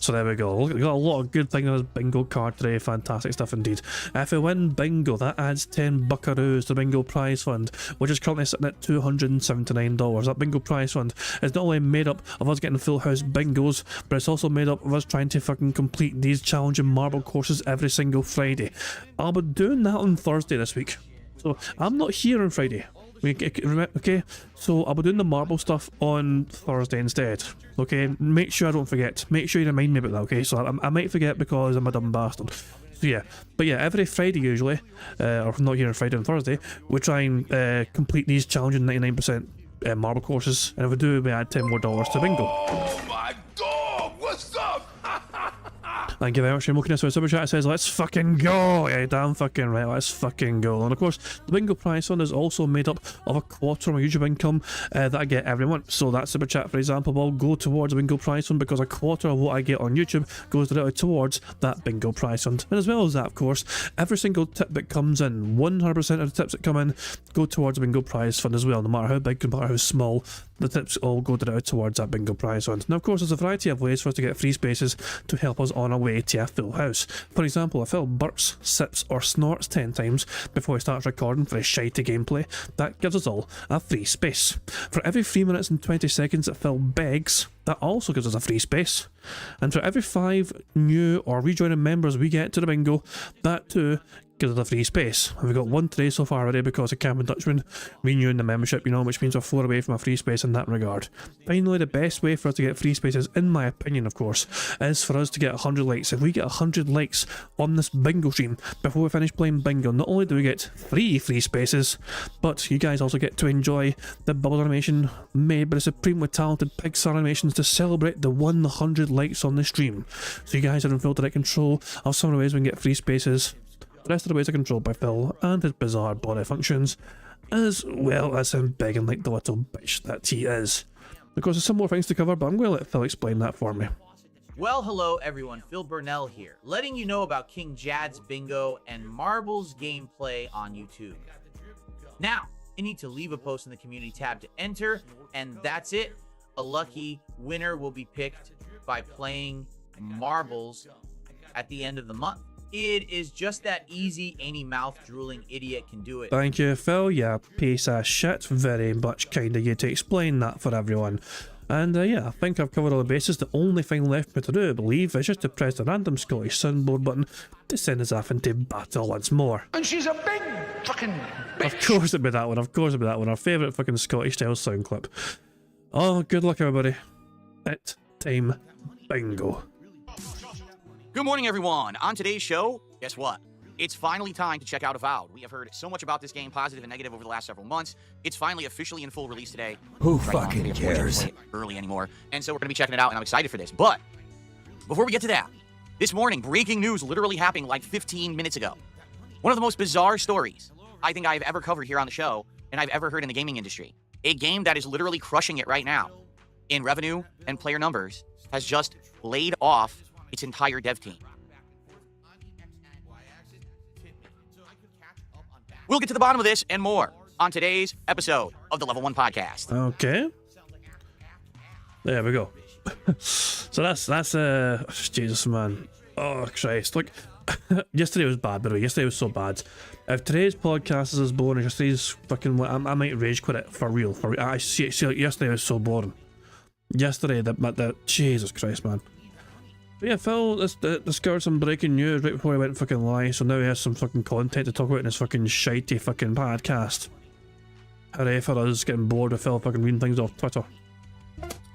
So there we go. We got a lot of good things on this bingo card today. Fantastic stuff indeed. If we win bingo, that adds 10 buckaroos to the bingo prize fund, which is currently sitting at $279. That bingo prize fund is not only made up of us getting full house bingos, but it's also made up of us trying to fucking complete these challenging marble courses every single Friday. I'll be doing that on Thursday this week. So I'm not here on Friday. Okay, so I'll be doing the marble stuff on Thursday instead. Okay, make sure I don't forget. Make sure you remind me about that. Okay, so I might forget because I'm a dumb bastard. So yeah, but yeah, every Friday usually, or if not here on Friday and Thursday, we try and complete these challenging 99% marble courses, and if we do, we add $10 more to bingo. Oh my dog! What's up? Thank you very much for looking at our super chat. It says, let's fucking go. Yeah, damn fucking right, let's fucking go. And of course, the bingo prize fund is also made up of a quarter of my YouTube income that I get every month. So that super chat, for example, will go towards the bingo prize fund because a quarter of what I get on YouTube goes directly towards that bingo prize fund. And as well as that, of course, every single tip that comes in, 100% of the tips that come in go towards the bingo prize fund as well. No matter how big, no matter how small, the tips all go directly towards that bingo prize fund. Now, of course, there's a variety of ways for us to get free spaces to help us on our way to a full house. For example, if Phil burps, sips, or snorts 10 times before he starts recording for his shitey gameplay, that gives us all a free space. For every 3 minutes and 20 seconds that Phil begs, that also gives us a free space. And for every 5 new or rejoining members we get to the bingo, that too gives us a free space. And we've got 1 today so far already because of Cameron Dutchman renewing the membership, you know, which means we're 4 away from a free space in that regard. Finally, the best way for us to get free spaces, in my opinion of course, is for us to get 100 likes. If we get 100 likes on this bingo stream before we finish playing bingo, not only do we get free spaces, but you guys also get to enjoy the bubble animation made by the supremely talented Pixar Animations to celebrate the 100 likes on the stream. So you guys are in full direct control of some of the ways we can get free spaces. The rest of the ways are controlled by Phil and his bizarre body functions, as well as him begging like the little bitch that he is. Of course, there's some more things to cover, but I'm going to let Phil explain that for me. Well, hello everyone, Phil Burnell here, letting you know about King Jad's Bingo and Marbles gameplay on YouTube. Now, you need to leave a post in the community tab to enter, and that's it. A lucky winner will be picked by playing Marbles at the end of the month. It is just that easy. Any mouth-drooling idiot can do it. Thank you, Phil. Yeah, piece of shit. Very much kind of you to explain that for everyone. And yeah, I think I've covered all the bases. The only thing left for me to do, I believe, is just to press the random Scottish soundboard button to send us off into battle once more. And she's a big fucking bitch. Of course it'd be that one. Of course it'd be that one. Our favourite fucking Scottish style sound clip. Oh, good luck, everybody. It's time Bingo. Good morning, everyone. On today's show, guess what? It's finally time to check out Avowed. We have heard so much about this game, positive and negative, over the last several months. It's finally officially in full release today. Who Right now, fucking we can't cares? play it early anymore, and so we're going to be checking it out, and I'm excited for this. But before we get to that, this morning, breaking news literally happened like 15 minutes ago. One of the most bizarre stories I think I've ever covered here on the show, and I've ever heard in the gaming industry. A game that is literally crushing it right now in revenue and player numbers has just laid off its entire dev team. We'll get to the bottom of this and more on today's episode of the Level 1 Podcast. Okay. There we go. So that's Jesus, man. Oh Christ! Look, yesterday was bad. By the way, yesterday was so bad. If today's podcast is as boring as yesterday's fucking, I might rage quit it for real. I see. Yesterday was so boring. Yesterday, the Jesus Christ, man. But yeah, Phil discovered some breaking news right before he went fucking live, so now he has some fucking content to talk about in his fucking shitey fucking podcast. Hooray for us getting bored with Phil fucking reading things off Twitter.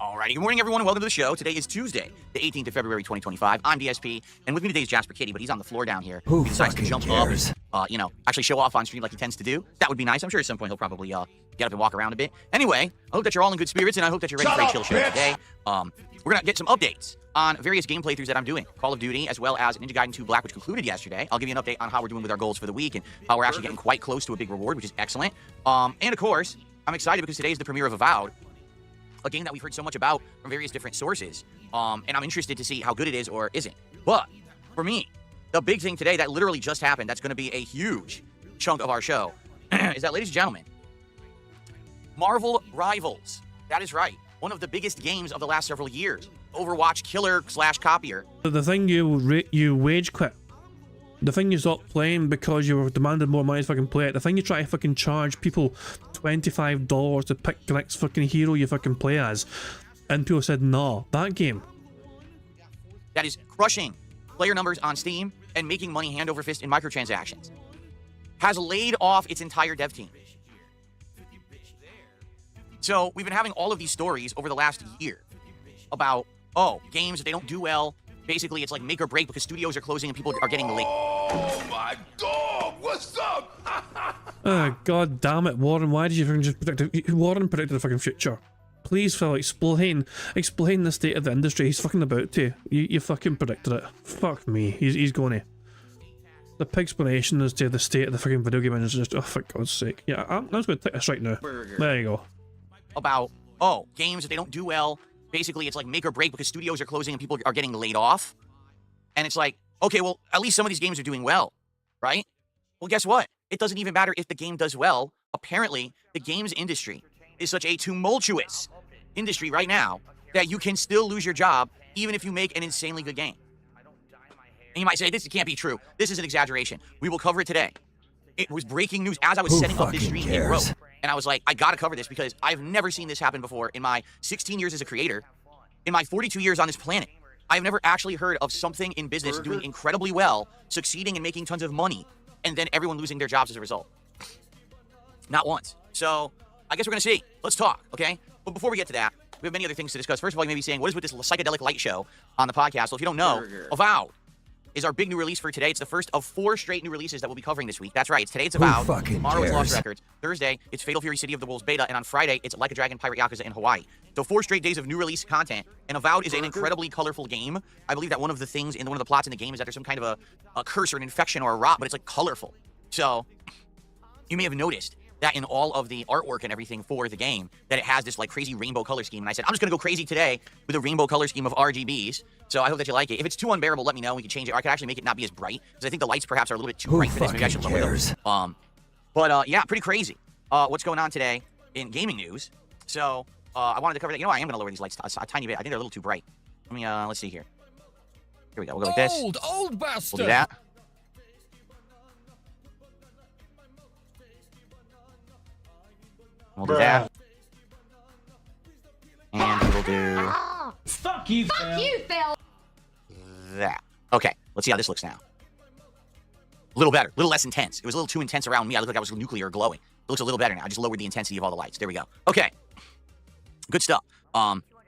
Alrighty, good morning, everyone, and welcome to the show. Today is Tuesday, the 18th of February, 2025. I'm DSP, and with me today is Jasper Kitty, but he's on the floor down here. Who He decides to fucking jump cares? up and, actually show off on stream like he tends to do. That would be nice. I'm sure at some point he'll probably get up and walk around a bit. Anyway, I hope that you're all in good spirits, and I hope that you're ready for a chill show today. We're going to get some updates on various game playthroughs that I'm doing. Call of Duty, as well as Ninja Gaiden 2 Black, which concluded yesterday. I'll give you an update on how we're doing with our goals for the week and how we're actually getting quite close to a big reward, which is excellent. And of course, I'm excited because today is the premiere of Avowed, a game that we've heard so much about from various different sources. And I'm interested to see how good it is or isn't. But for me, the big thing today that literally just happened, that's going to be a huge chunk of our show, is that, ladies and gentlemen, Marvel Rivals. That is right. One of the biggest games of the last several years. Overwatch killer / copier. The thing you wage quit. The thing you stopped playing because you were demanding more money to fucking play it. The thing you try to fucking charge people $25 to pick the next fucking hero you fucking play as. And people said, no, that game. That is crushing player numbers on Steam and making money hand over fist in microtransactions. Has laid off its entire dev team. So we've been having all of these stories over the last year about, games, if they don't do well, basically it's like make or break because studios are closing and people are getting late. Oh my dog, what's up? God damn it, Warren, why did you fucking just predict it? Warren predicted the fucking future. Please, Phil, explain the state of the industry. He's fucking about to. You fucking predicted it. Fuck me. He's going to. The explanation as to the state of the fucking video game industry is just, for God's sake. Yeah, I'm just going to take this right now. There you go. About, games, if they don't do well, basically it's like make or break because studios are closing and people are getting laid off. And it's like, okay, well, at least some of these games are doing well, right? Well, guess what? It doesn't even matter if the game does well. Apparently, the games industry is such a tumultuous industry right now that you can still lose your job even if you make an insanely good game. And you might say, this can't be true. This is an exaggeration. We will cover it today. It was breaking news as I was setting up this stream. It broke. And I was like, I gotta cover this because I've never seen this happen before in my 16 years as a creator, in my 42 years on this planet. I've never actually heard of something in business doing incredibly well, succeeding and making tons of money, and then everyone losing their jobs as a result. Not once. So I guess we're gonna see. Let's talk, okay? But before we get to that, we have many other things to discuss. First of all, you may be saying, what is with this psychedelic light show on the podcast? Well, if you don't know, Avowed is our big new release for today. It's the first of 4 straight new releases that we'll be covering this week. That's right. Today it's Avowed. Tomorrow it's Lost Records. Thursday it's Fatal Fury City of the Wolves beta. And on Friday it's Like a Dragon Pirate Yakuza in Hawaii. So 4 straight days of new release content. And Avowed is an incredibly colorful game. I believe that one of the things in one of the plots in the game is that there's some kind of a curse or an infection or a rot, but it's like colorful. So you may have noticed that in all of the artwork and everything for the game, that it has this like crazy rainbow color scheme. And I said, I'm just gonna go crazy today with a rainbow color scheme of RGBs. So I hope that you like it. If it's too unbearable, let me know. We can change it. Or I could actually make it not be as bright because I think the lights perhaps are a little bit too bright for this. Maybe I should lower them. Yeah, pretty crazy. What's going on today in gaming news? So I wanted to cover that. You know, I am gonna lower these lights a tiny bit. I think they're a little too bright. Let me let's see here. Here we go. We'll go like this. Old bastard. We'll do that. We'll do that. And we'll do Fuck you, Phil. that. Okay, let's see how this looks now. A little better, a little less intense. It was a little too intense around me. I looked like I was nuclear glowing. It looks a little better now. I just lowered the intensity of all the lights. There we go. Okay, good stuff.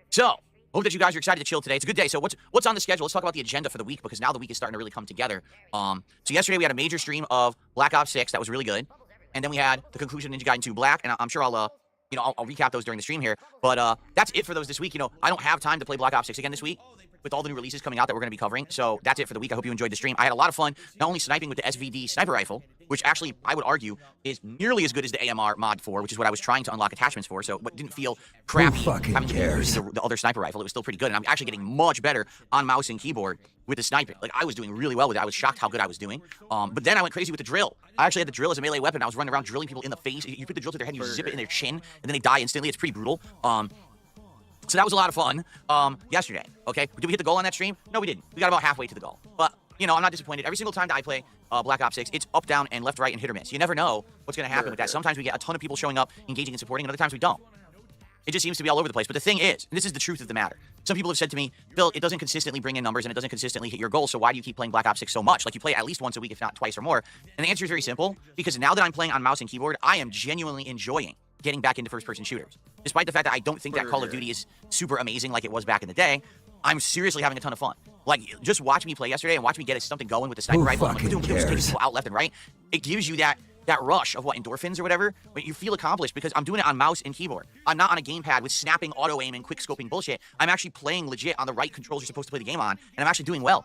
So Hope that you guys are excited to chill today. It's a good day. So what's on the schedule? Let's talk about the agenda for the week, because now the week is starting to really come together. So yesterday we had a major stream of Black Ops 6 that was really good, and then we had the conclusion of Ninja Gaiden 2 Black, and I'm sure I'll recap those during the stream here. But that's it for those this week. I don't have time to play Black Ops 6 again this week with all the new releases coming out that we're going to be covering. So that's it for the week. I hope you enjoyed the stream. I had a lot of fun, not only sniping with the SVD sniper rifle, which actually I would argue is nearly as good as the AMR mod 4, which is what I was trying to unlock attachments for. So it didn't feel crappy having to use the other sniper rifle. It was still pretty good, and I'm actually getting much better on mouse and keyboard with the sniping. Like, I was doing really well with it. I was shocked how good I was doing. But then I went crazy with the drill. I actually had the drill as a melee weapon. I was running around drilling people in the face. You put the drill to their head, you zip it in their chin, and then they die instantly. It's pretty brutal. So that was a lot of fun yesterday, okay? Did we hit the goal on that stream? No, we didn't. We got about halfway to the goal. But, I'm not disappointed. Every single time that I play Black Ops 6, it's up, down, and left, right, and hit or miss. You never know what's going to happen with that. Sometimes we get a ton of people showing up, engaging and supporting, and other times we don't. It just seems to be all over the place. But the thing is, and this is the truth of the matter, some people have said to me, Bill, it doesn't consistently bring in numbers, and it doesn't consistently hit your goals, so why do you keep playing Black Ops 6 so much? Like, you play at least once a week, if not twice or more. And the answer is very simple, because now that I'm playing on mouse and keyboard, I am genuinely enjoying getting back into first-person shooters. Despite the fact that I don't think that Call of Duty is super amazing like it was back in the day, I'm seriously having a ton of fun. Like, just watch me play yesterday and watch me get something going with the sniper rifle. I'm like, just taking people out left and right. It gives you that rush of endorphins or whatever, but you feel accomplished because I'm doing it on mouse and keyboard. I'm not on a gamepad with snapping auto aim and quick scoping bullshit. I'm actually playing legit on the right controls you're supposed to play the game on, and I'm actually doing well.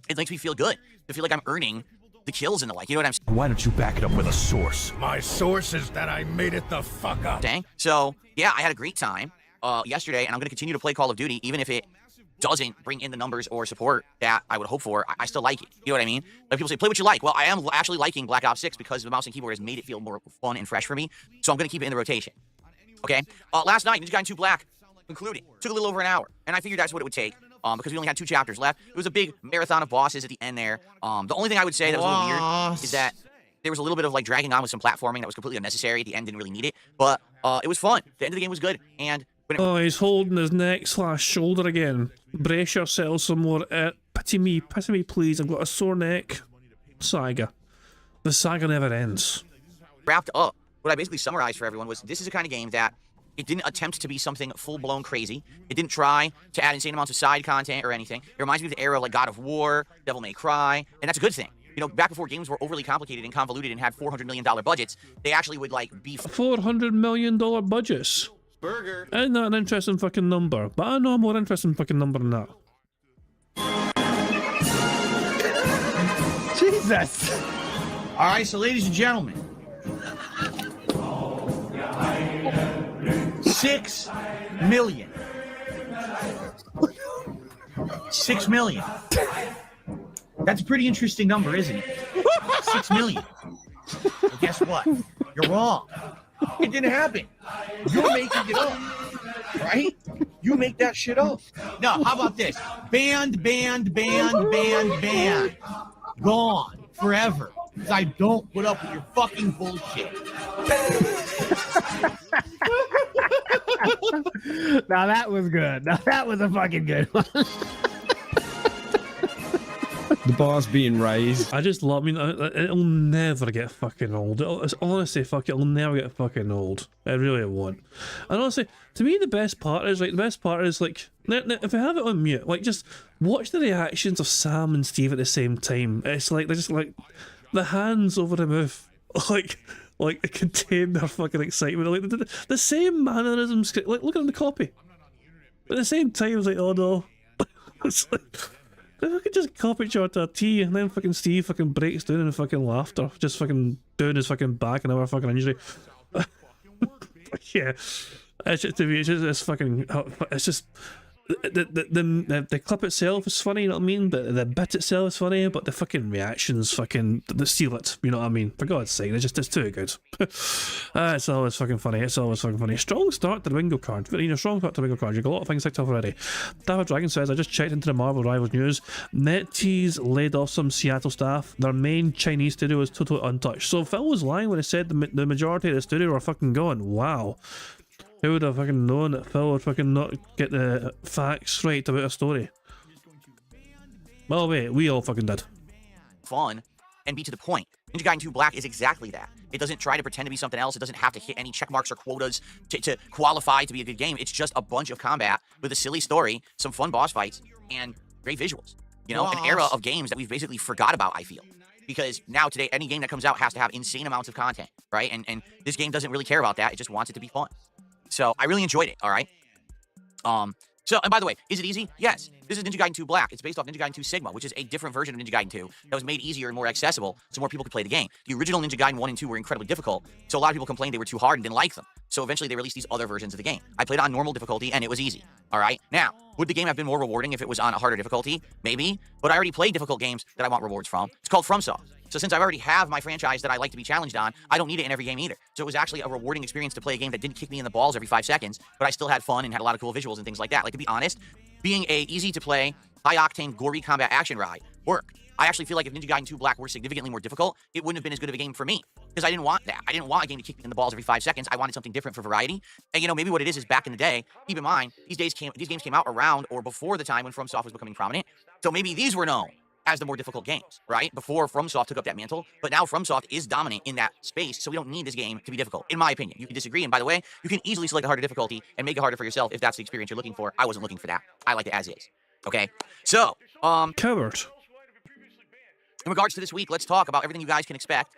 It makes me feel good to feel like I'm earning the kills and the like. You know what I'm saying? Why don't you back it up with a source? My source is that I made it the fuck up. Dang. So, yeah, I had a great time yesterday, and I'm going to continue to play Call of Duty, even if it doesn't bring in the numbers or support that I would hope for. I still like it. You know what I mean? Like, people say, play what you like. Well, I am actually liking Black Ops 6 because the mouse and keyboard has made it feel more fun and fresh for me, so I'm going to keep it in the rotation. Okay? Last night, Ninja Gaiden 2 Black concluded. Took a little over an hour, and I figured that's what it would take. Because we only had 2 chapters left. It was a big marathon of bosses at the end there. The only thing I would say that was a little weird is that there was a little bit of dragging on with some platforming that was completely unnecessary. At the end, didn't really need it, but it was fun. The end of the game was good, and he's holding his neck/shoulder again. Brace yourself some more. Pity me, please. I've got a sore neck. Saga. The saga never ends. Wrapped up. What I basically summarized for everyone was this is a kind of game that it didn't attempt to be something full-blown crazy. It didn't try to add insane amounts of side content or anything. It reminds me of the era like God of War, Devil May Cry, and that's a good thing. Back before games were overly complicated and convoluted and had $400 million budgets, they actually would be $400 million budgets. Burger. Isn't that an interesting fucking number? But I know a more interesting fucking number than that. Jesus. All right, so ladies and gentlemen, 6 million. 6 million. That's a pretty interesting number, isn't it? 6 million. Well, guess what? You're wrong. It didn't happen. You're making it up, right? You make that shit up. No, how about this? Banned. Gone forever. Because I don't put up with your fucking bullshit. Now that was good. Now that was a fucking good one. The bar's being raised. I just love, it'll never get fucking old. It's honestly, it'll never get fucking old. It really won't. And honestly, to me, the best part is, if I have it on mute, just watch the reactions of Sam and Steve at the same time. It's they're just the hands over the mouth, contain their fucking excitement. The same mannerisms, look at the copy. But at the same time, it's oh no. It's if I could just copy each other to a T, and then fucking Steve fucking breaks down in fucking laughter, just fucking doing his fucking back and our fucking injury. Yeah, it's just, to me, it's just the clip itself is funny, you know what I mean? The bit itself is funny, but the fucking reactions they steal it, you know what I mean? For God's sake, it's too good. It's always fucking funny, Strong start to the bingo card. Strong start to the bingo card. You've got a lot of things ticked off already. David Dragon says, I just checked into the Marvel Rivals news. NetEase laid off some Seattle staff. Their main Chinese studio is totally untouched. So Phil was lying when he said the majority of the studio are fucking gone. Wow. Who would have fucking known that Phil would fucking not get the facts right about a story? Well, wait, we all fucking did. Fun and be to the point. Ninja Gaiden 2 Black is exactly that. It doesn't try to pretend to be something else. It doesn't have to hit any check marks or quotas to qualify to be a good game. It's just a bunch of combat with a silly story, some fun boss fights, and great visuals. You know, an era of games that we've basically forgot about, I feel. Because now today, any game that comes out has to have insane amounts of content, right? And this game doesn't really care about that. It just wants it to be fun. So I really enjoyed it, all right? So, and by the way, is it easy? Yes. This is Ninja Gaiden 2 Black. It's based off Ninja Gaiden 2 Sigma, which is a different version of Ninja Gaiden 2 that was made easier and more accessible so more people could play the game. The original Ninja Gaiden 1 and 2 were incredibly difficult, so a lot of people complained they were too hard and didn't like them. So eventually they released these other versions of the game. I played on normal difficulty, and it was easy. All right? Now, would the game have been more rewarding if it was on a harder difficulty? Maybe. But I already played difficult games that I want rewards from. It's called FromSoft. So since I already have my franchise that I like to be challenged on, I don't need it in every game either. So it was actually a rewarding experience to play a game that didn't kick me in the balls every 5 seconds, but I still had fun and had a lot of cool visuals and things like that. Like, to be honest, being a easy-to-play, high-octane, gory combat action ride worked. I actually feel like if Ninja Gaiden 2 Black were significantly more difficult, it wouldn't have been as good of a game for me, because I didn't want that. I didn't want a game to kick me in the balls every 5 seconds. I wanted something different for variety. And, you know, maybe what it is back in the day, keep in mind, these games came out around or before the time when FromSoft was becoming prominent. So maybe these were known as the more difficult games, right? Before FromSoft took up that mantle. But now FromSoft is dominant in that space, so we don't need this game to be difficult, in my opinion. You can disagree, and by the way, you can easily select a harder difficulty and make it harder for yourself if that's the experience you're looking for. I wasn't looking for that. I like it as is. Okay? So, Coward. in regards to this week, let's talk about everything you guys can expect.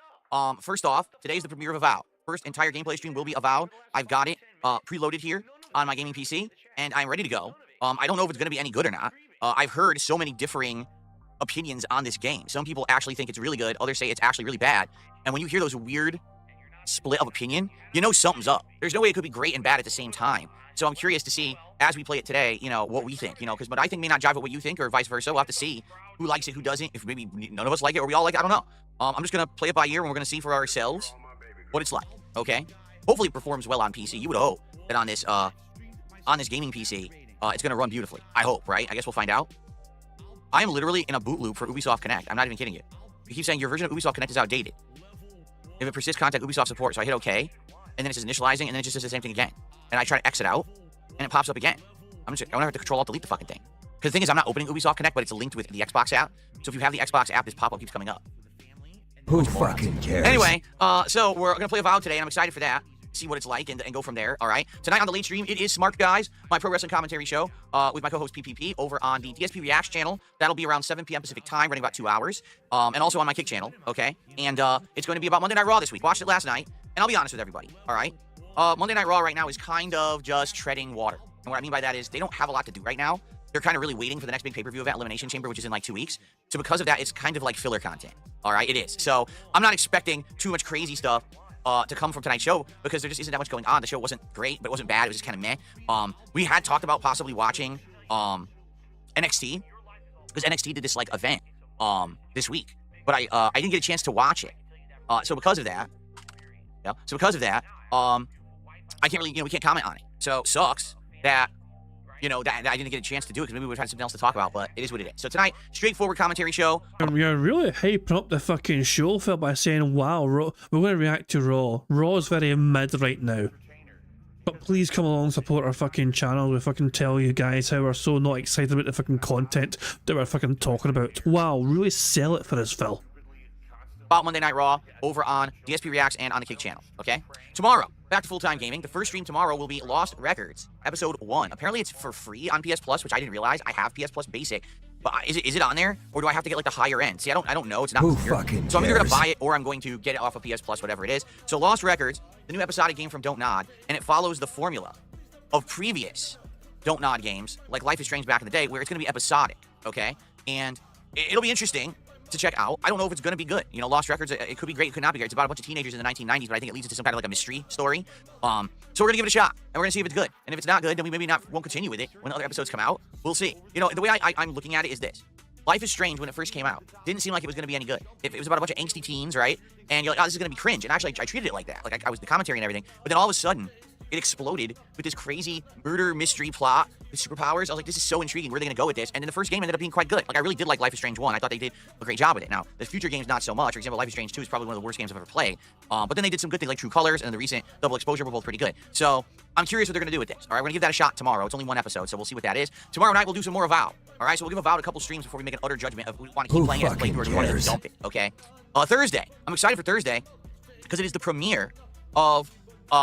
First off, today's the premiere of Avowed. First entire gameplay stream will be Avowed. I've got it preloaded here on my gaming PC, and I'm ready to go. I don't know if it's going to be any good or not. I've heard so many differing opinions on this game. Some people actually think it's really good. Others say it's actually really bad. And when you hear those weird split of opinion, you know something's up. There's no way it could be great and bad at the same time. So I'm curious to see, as we play it today, you know, what we think, you know, because what I think may not jive with what you think or vice versa. We'll have to see who likes it, who doesn't, if maybe none of us like it or we all like it. I don't know. I'm just going to play it by ear, and we're going to see for ourselves what it's like, okay? Hopefully it performs well on PC. You would hope that on this gaming PC, it's going to run beautifully. I hope, right? I guess we'll find out. I am literally in a boot loop for Ubisoft Connect. I'm not even kidding you. You keep saying your version of Ubisoft Connect is outdated. If it persists, contact Ubisoft support. So I hit OK, and then it says initializing, and then it just does the same thing again. And I try to exit out, and it pops up again. I'm gonna have to Control-Alt-Delete the fucking thing. Because the thing is, I'm not opening Ubisoft Connect, but it's linked with the Xbox app. So if you have the Xbox app, this pop-up keeps coming up. Who fucking cares? Anyway, so we're gonna play Avowed today, and I'm excited for that. See what it's like and go from there. All right. Tonight on the late stream, it is Smart Guys, my pro wrestling commentary show with my co-host PPP over on the DSP Reacts channel. That'll be around 7 p.m. Pacific time, running about 2 hours. And also on my Kick channel. Okay. And it's going to be about Monday Night Raw this week. Watched it last night, and I'll be honest with everybody. All right. Monday Night Raw right now is kind of just treading water. And what I mean by that is they don't have a lot to do right now. They're kind of really waiting for the next big pay-per-view event, Elimination Chamber, which is in like 2 weeks. So because of that, it's kind of like filler content. All right. It is. So I'm not expecting too much crazy stuff to come from tonight's show, because there just isn't that much going on. The show wasn't great, but it wasn't bad. It was just kind of meh. We had talked about possibly watching NXT, because NXT did this like event this week, but I didn't get a chance to watch it. So because of that, I can't really, we can't comment on it. So sucks that that I didn't get a chance to do it, because maybe we would have had something else to talk about, but it is what it is. So tonight, straightforward commentary show. You're really hyping up the fucking show, Phil, by saying, wow, Raw, we're going to react to Raw. Raw is very mid right now. But please come along and support our fucking channel. We fucking tell you guys how we're so not excited about the fucking content that we're fucking talking about. Wow, really sell it for us, Phil. About Monday Night Raw over on DSP Reacts and on the Kick channel, okay? Tomorrow, back to full-time gaming. The first stream tomorrow will be Lost Records, Episode 1. Apparently it's for free on PS Plus, which I didn't realize. I have PS Plus Basic, but is it on there? Or do I have to get like the higher end? See, I don't know. It's not clear. So I'm either going to buy it or I'm going to get it off of PS Plus, whatever it is. So Lost Records, the new episodic game from Don't Nod, and it follows the formula of previous Don't Nod games, like Life is Strange back in the day, where it's going to be episodic, okay? And it'll be interesting to check out. I don't know if it's going to be good. Lost Records, it could be great, it could not be great. It's about a bunch of teenagers in the 1990s, but I think it leads into some kind of like a mystery story. So we're going to give it a shot, and we're going to see if it's good. And if it's not good, then we maybe won't continue with it when other episodes come out. We'll see. The way I'm looking at it is this. Life is Strange, when it first came out, didn't seem like it was going to be any good. It was about a bunch of angsty teens, right? And you're like, oh, this is going to be cringe. And actually, I treated it like that. Like, I was the commentary and everything. But then all of a sudden, it exploded with this crazy murder mystery plot with superpowers. I was like, this is so intriguing. Where are they going to go with this? And then the first game ended up being quite good. Like, I really did like Life is Strange 1. I thought they did a great job with it. Now, the future games, not so much. For example, Life is Strange 2 is probably one of the worst games I've ever played. But then they did some good things like True Colors, and the recent Double Exposure were both pretty good. So I'm curious what they're going to do with this. All right, we're going to give that a shot tomorrow. It's only one episode, so we'll see what that is. Tomorrow night, we'll do some more Avowed. All right, so we'll give Avowed a couple streams before we make an utter judgment of we want to keep playing it as a playthrough or do we want to dump it, okay? Thursday. I'm excited for Thursday because it is the premiere of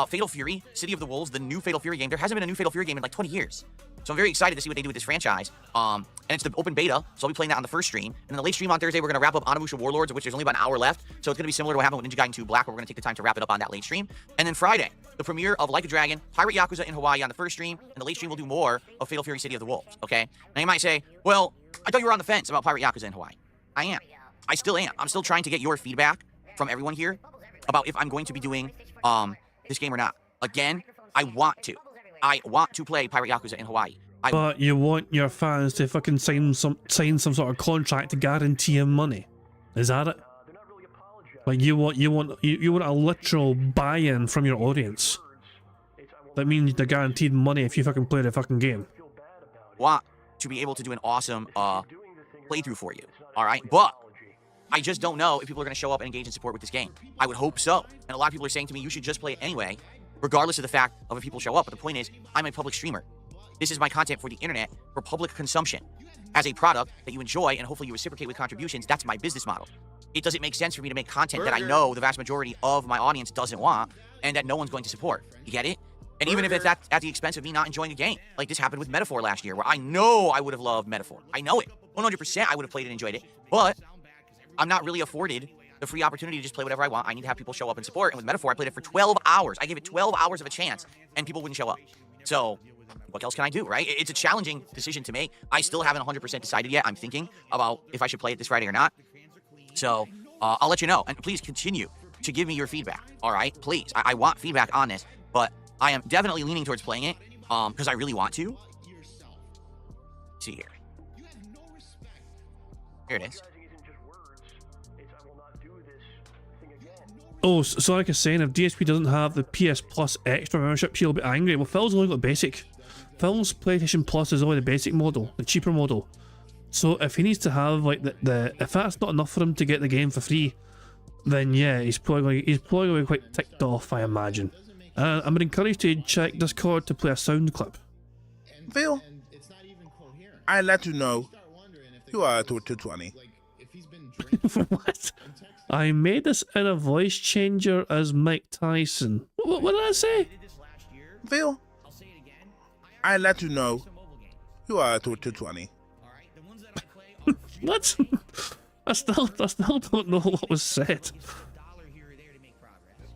Fatal Fury, City of the Wolves, the new Fatal Fury game. There hasn't been a new Fatal Fury game in like 20 years. So I'm very excited to see what they do with this franchise. And it's the open beta, so I'll be playing that on the first stream. And then the late stream on Thursday, we're going to wrap up Onimusha Warlords, of which there's only about an hour left. So it's going to be similar to what happened with Ninja Gaiden 2 Black, where we're going to take the time to wrap it up on that late stream. And then Friday, the premiere of Like a Dragon, Pirate Yakuza in Hawaii on the first stream. And the late stream will do more of Fatal Fury, City of the Wolves, okay? Now you might say, well, I thought you were on the fence about Pirate Yakuza in Hawaii. I am. I still am. I'm still trying to get your feedback from everyone here about if I'm going to be doing this game or not. Again, I want to play Pirate Yakuza in Hawaii. But you want your fans to fucking sign some sort of contract to guarantee him money. Is that it? Like you want a literal buy-in from your audience. That means they're guaranteed money if you fucking play the fucking game. Want to be able to do an awesome playthrough for you. Alright? But I just don't know if people are going to show up and engage in support with this game. I would hope so. And a lot of people are saying to me, you should just play it anyway, regardless of the fact of if people show up. But the point is, I'm a public streamer. This is my content for the internet, for public consumption. As a product that you enjoy and hopefully you reciprocate with contributions, that's my business model. It doesn't make sense for me to make content that I know the vast majority of my audience doesn't want and that no one's going to support. You get it? And even if it's at the expense of me not enjoying a game. Like this happened with Metaphor last year, where I know I would have loved Metaphor. I know it. 100% I would have played and enjoyed it. But I'm not really afforded the free opportunity to just play whatever I want. I need to have people show up and support. And with Metaphor, I played it for 12 hours. I gave it 12 hours of a chance, and people wouldn't show up. So what else can I do, right? It's a challenging decision to make. I still haven't 100% decided yet. I'm thinking about if I should play it this Friday or not. So I'll let you know. And please continue to give me your feedback, all right? Please. I want feedback on this, but I am definitely leaning towards playing it because I really want to. Let's see here. Here it is. Oh, so like I was saying, if DSP doesn't have the PS Plus extra membership, she'll be angry. Well, Phil's only got basic. Phil's PlayStation Plus is only the basic model, the cheaper model. So if he needs to have like if that's not enough for him to get the game for free, then yeah, he's probably going to be quite ticked off, I imagine. I'm encouraged to check Discord to play a sound clip. Phil, I let you know you are 220. What? I made this in a voice changer as Mike Tyson. What did I say? Phil, I let you know you are 220. What? I still don't know what was said.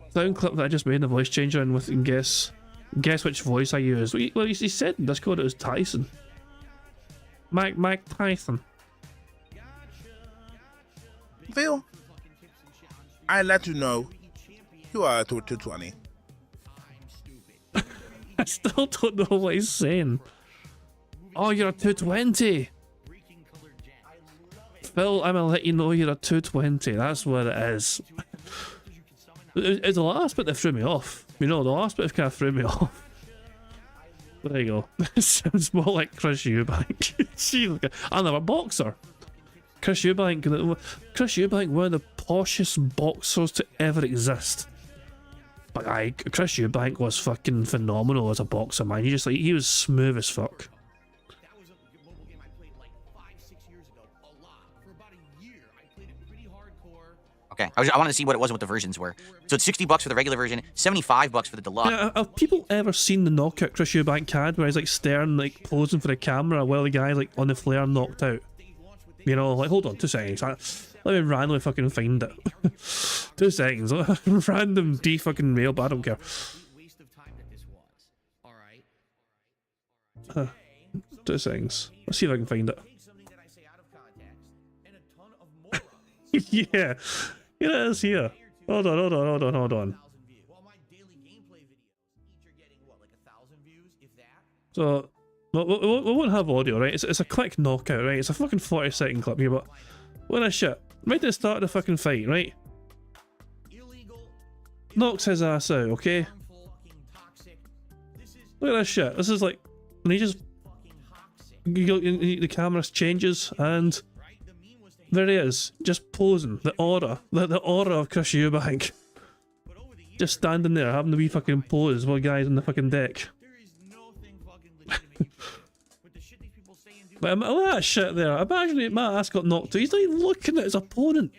Sound clip that I just made in a voice changer and guess which voice I used. Well, he said in Discord it was Tyson. Mike Tyson. Phil, I let you know you are 220. I still don't know what he's saying. Oh, you're a 220. Phil, I'm gonna let you know you're a 220. That's what it is. It's the last bit that threw me off. You know, the last bit kind of threw me off. There you go. It sounds more like Chris Eubank. I'm a boxer. Chris Eubank, one of the poshest boxers to ever exist. But Chris Eubank was fucking phenomenal as a boxer, man. He was smooth as fuck. Okay, I wanted to see what it was and what the versions were. So it's $60 for the regular version, $75 for the deluxe. Yeah, have people ever seen the knockout Chris Eubank had, where he's like staring, like posing for the camera while the guy's like on the flare knocked out? You know, like, hold on, 2 seconds. Let me randomly fucking find it. 2 seconds. Random fucking mail, but I don't care. 2 seconds. Let's see if I can find it. Yeah. It is here. Hold on. So, we won't have audio, right? It's a quick knockout, right? It's a fucking 40-second clip here, but what a shit. Right at the start of the fucking fight, right? Knocks his ass out, okay? Look at this shit. This is like, and he just, the camera changes and there he is, just posing. The aura of Chris Eubank. Just standing there having the wee fucking pose while guys on the fucking deck. But look at that shit there. Imagine if my ass got knocked out. He's not even looking at his opponent.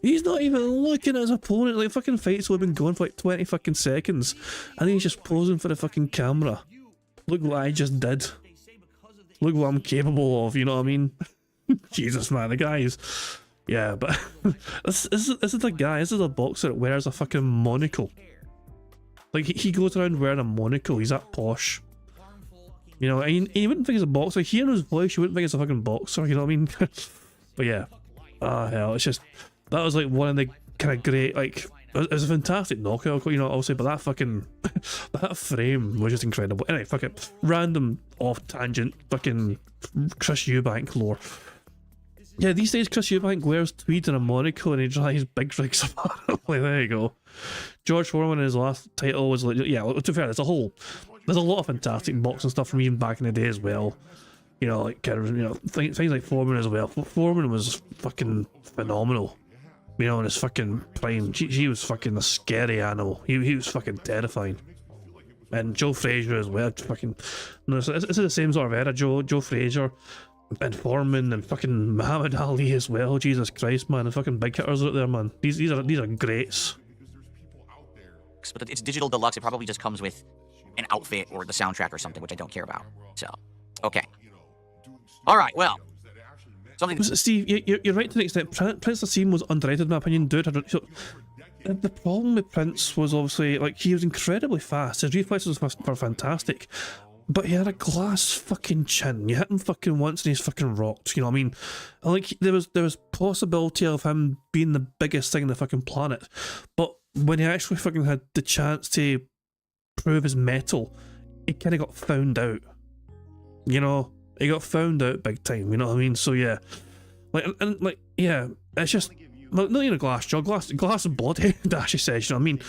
He's not even looking at his opponent. Like, fucking fights will have been going for like 20 fucking seconds. And he's just posing for the fucking camera. Look what I just did. Look what I'm capable of, you know what I mean? Jesus, man, the guys. Yeah, but this is the guy, this is a boxer that wears a fucking monocle. Like, he goes around wearing a monocle. He's that posh. You know, and you wouldn't think he's a boxer. Hearing his voice, you wouldn't think he's a fucking boxer, you know what I mean? But yeah. Ah, hell, it's just, that was like one of the kind of great, like, it was a fantastic knockout, you know, obviously, but that fucking, that frame was just incredible. Anyway, fuck it. Random off tangent, fucking Chris Eubank lore. Yeah, these days Chris Eubank wears tweed and a monocle and he drives big rigs apparently. There you go. George Foreman in his last title was like, yeah, to be fair, there's a lot of fantastic boxing stuff from even back in the day as well. You know, like, you know, things like Foreman as well. Foreman was fucking phenomenal. You know, in his fucking prime. He was fucking a scary animal. He was fucking terrifying. And Joe Frazier as well. Fucking, no, it's the same sort of era. Joe Frazier and Foreman and fucking Muhammad Ali as well. Jesus Christ, man. The fucking big hitters out there, man. These are greats. But it's digital deluxe. It probably just comes with an outfit or the soundtrack or something, which I don't care about. So, okay. All right, well. Steve, you're right to an extent. Prince Nassim was underrated in my opinion. Dude, the problem with Prince was obviously, like, he was incredibly fast. His reflexes were fantastic. But he had a glass fucking chin. You hit him fucking once and he's fucking rocked, you know what I mean? Like, there was possibility of him being the biggest thing on the fucking planet. But when he actually fucking had the chance to prove his mettle, he kind of got found out. You know? He got found out big time, you know what I mean? So yeah. Like, and like, yeah, it's just, not even a glass jaw, glass of blood, Dashy says, you know what I mean?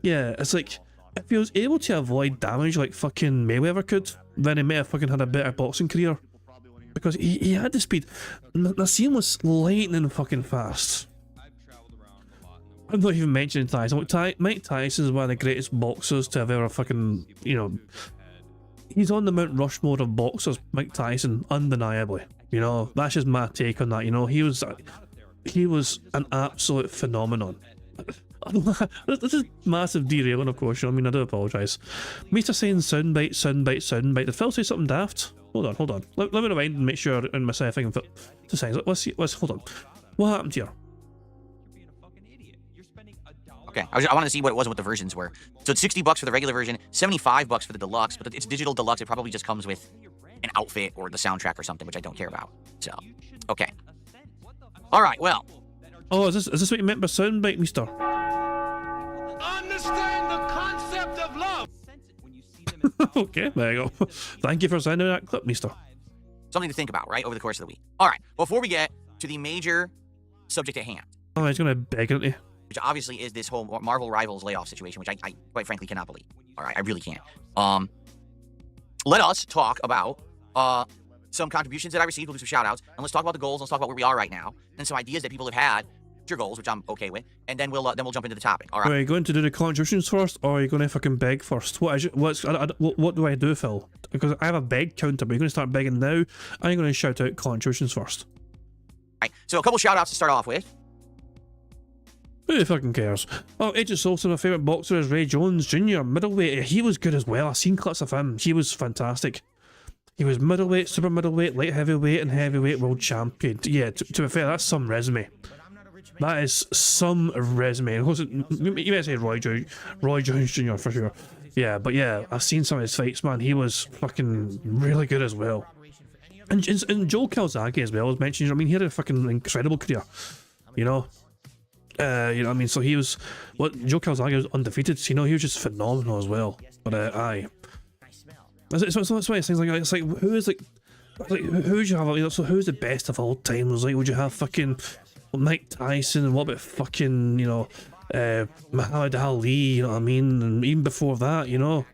Yeah, it's like, if he was able to avoid damage like fucking Mayweather could, then he may have fucking had a better boxing career. Because he had the speed. Nassim was lightning fucking fast. I'm not even mentioning Tyson. Mike Tyson is one of the greatest boxers to have ever fucking, you know, he's on the Mount Rushmore of boxers, Mike Tyson, undeniably. You know, that's just my take on that, you know. He was an absolute phenomenon. This is massive derailing, of course, you know, I mean, I do apologise. Mr. saying soundbite. Did Phil say something daft? Hold on. Let me rewind and make sure in my second thing. Let's hold on. What happened here? Okay, I wanted to see what it was and what the versions were. So it's $60 for the regular version, $75 for the deluxe, but it's digital deluxe. It probably just comes with an outfit or the soundtrack or something, which I don't care about. So, okay. All right, well. Oh, is this what you meant by soundbite, mister? Understand the concept of love. Okay, there you go. Thank you for sending that clip, mister. Something to think about, right, over the course of the week. All right, before we get to the major subject at hand. Oh, he's going to beg, isn't he? Which obviously is this whole Marvel Rivals layoff situation, which I quite frankly cannot believe. All right, I really can't. Let us talk about some contributions that I received. We'll do some shout outs, and let's talk about the goals. Let's talk about where we are right now, and some ideas that people have had, your goals, which I'm okay with, and then we'll jump into the topic. All right. Are you going to do the contributions first, or are you going to fucking beg first? What do I do, Phil? Because I have a beg counter, but you're going to start begging now. I'm going to shout out contributions first. All right. So a couple shout outs to start off with. Who fucking cares? Oh, Agent Solson, my favourite boxer is Ray Jones Jr., middleweight. He was good as well. I've seen clips of him. He was fantastic. He was middleweight, super middleweight, light heavyweight, and heavyweight world champion. Yeah, to be fair, that's some resume. That is some resume. You might say Roy Jones Jr. for sure. Yeah, but yeah, I've seen some of his fights, man. He was fucking really good as well. And Joe Calzaghe as well was mentioned. I mean, he had a fucking incredible career. You know? You know what I mean? So he was, Joe Calzaghe was undefeated. You know, he was just phenomenal as well. But aye, it's one of things like, it's like who is like who would you have? You know, so who's the best of all time? Like, would you have fucking Mike Tyson, and what about fucking, you know, Muhammad Ali? You know what I mean? And even before that, you know,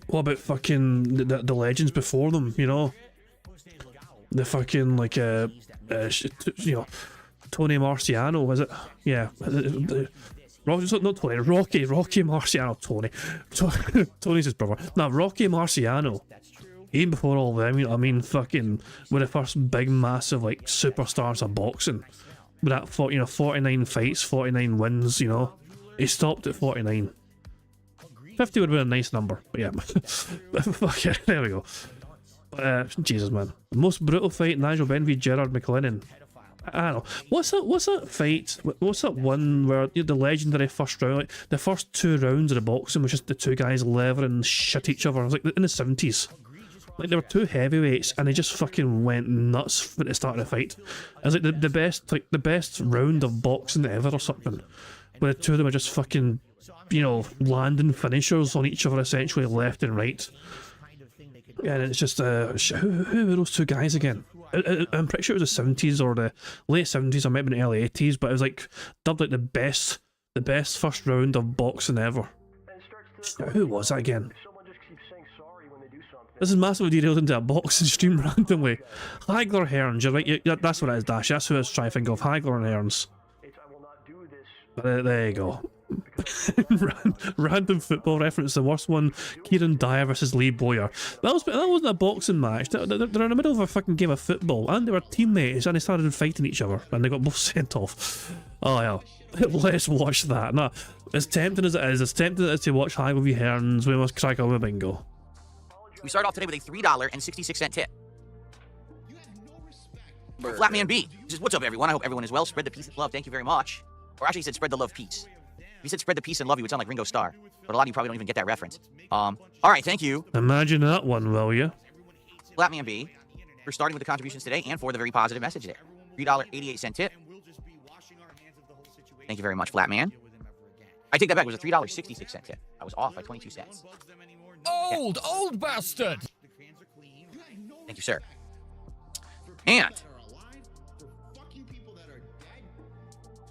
What about fucking the legends before them, you know? The fucking, like, you know, Tony Marciano, was it? Yeah. Not Tony, Rocky Marciano, Tony's his brother. No, Rocky Marciano. Even before all them, you know what I mean? Fucking, one of the first big, massive, like, superstars of boxing. With that, 49 fights, 49 wins, you know? He stopped at 49. 50 would have been a nice number, but yeah. Fuck yeah, there we go. Jesus, man. Most brutal fight, Nigel Benn v Gerard McLennan. I don't know. What's that fight? What's that one where the legendary first round, like the first 2 rounds of the boxing was just the 2 guys levering shit each other? It was like in the 70s. Like there were 2 heavyweights and they just fucking went nuts at the start of the fight. It was like the best round of boxing ever or something. Where the 2 of them were just fucking, you know, landing finishers on each other essentially left and right. Yeah, and it's just who were those 2 guys again? I'm pretty sure it was the 70s or the late 70s, or maybe in the early 80s, but it was like dubbed like the best first round of boxing ever. Who was that again? This is massively derailed into a boxing stream randomly. Hagler Hearns, you're right, that's what it is, Dash. That's who I was trying to think of, Hagler and Hearns. There you go. Random football reference, the worst one, Kieran Dyer versus Lee Boyer. That wasn't a boxing match. They're in the middle of a fucking game of football, and they were teammates, and they started fighting each other, and they got both sent off. Oh hell, let's watch that. No, as tempting as it is to watch Hagler v Hearns, we must crack on with bingo. We start off today with a $3.66 tip. Flatman B says, "What's up, everyone? I hope everyone is well. Spread the peace and love. Thank you very much." Or actually, he said, "Spread the love, peace." If you said spread the peace and love, you would sound like Ringo Starr. But a lot of you probably don't even get that reference. All right, thank you. Imagine that one, will you? Flatman B, for starting with the contributions today and for the very positive message there. $3.88 tip. Thank you very much, Flatman. I take that back. It was a $3.66 tip. I was off by 22 cents. Old bastard! Thank you, sir. And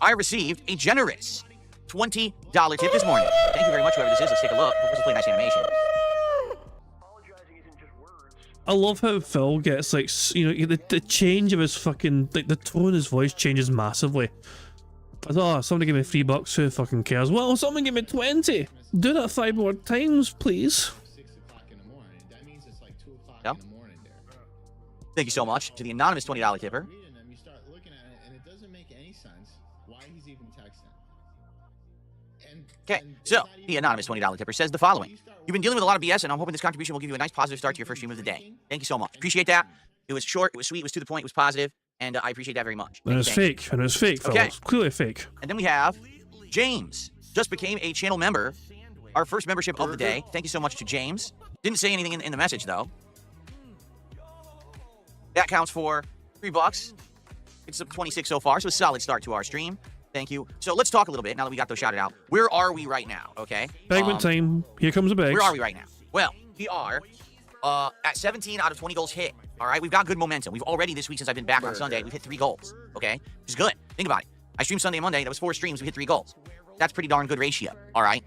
I received a generous $20 tip this morning. Thank you very much, whoever this is. Let's take a look. Let's play a nice animation. I love how Phil gets, like, you know, the change of his fucking, like, the tone of his voice changes massively. Oh, somebody give me $3, who fucking cares? Well, someone give me 20. Do that 5 more times, please. Yeah. Thank you so much to the anonymous $20 tipper. You start looking at it, and it doesn't make any sense why he's even texting. Okay, so the anonymous $20 tipper says the following: "You've been dealing with a lot of BS, and I'm hoping this contribution will give you a nice positive start to your first stream of the day. Thank you so much. Appreciate that. It was short, it was sweet, it was to the point, it was positive, and I appreciate that very much." And it was fake, Phil. Okay. It's clearly fake. And then we have James, just became a channel member, our first membership of the day. Thank you so much to James. Didn't say anything in the message, though. That counts for $3. It's up 26 so far, so a solid start to our stream. Thank you. So let's talk a little bit now that we got those shouted out. Where are we right now? Okay. Bagman time. Here comes the bags. Where are we right now? Well, we are at 17 out of 20 goals hit. All right. We've got good momentum. We've already this week, since I've been back on Sunday, we've hit 3 goals. Okay. Which is good. Think about it. I streamed Sunday and Monday. That was 4 streams. We hit 3 goals. That's pretty darn good ratio. All right.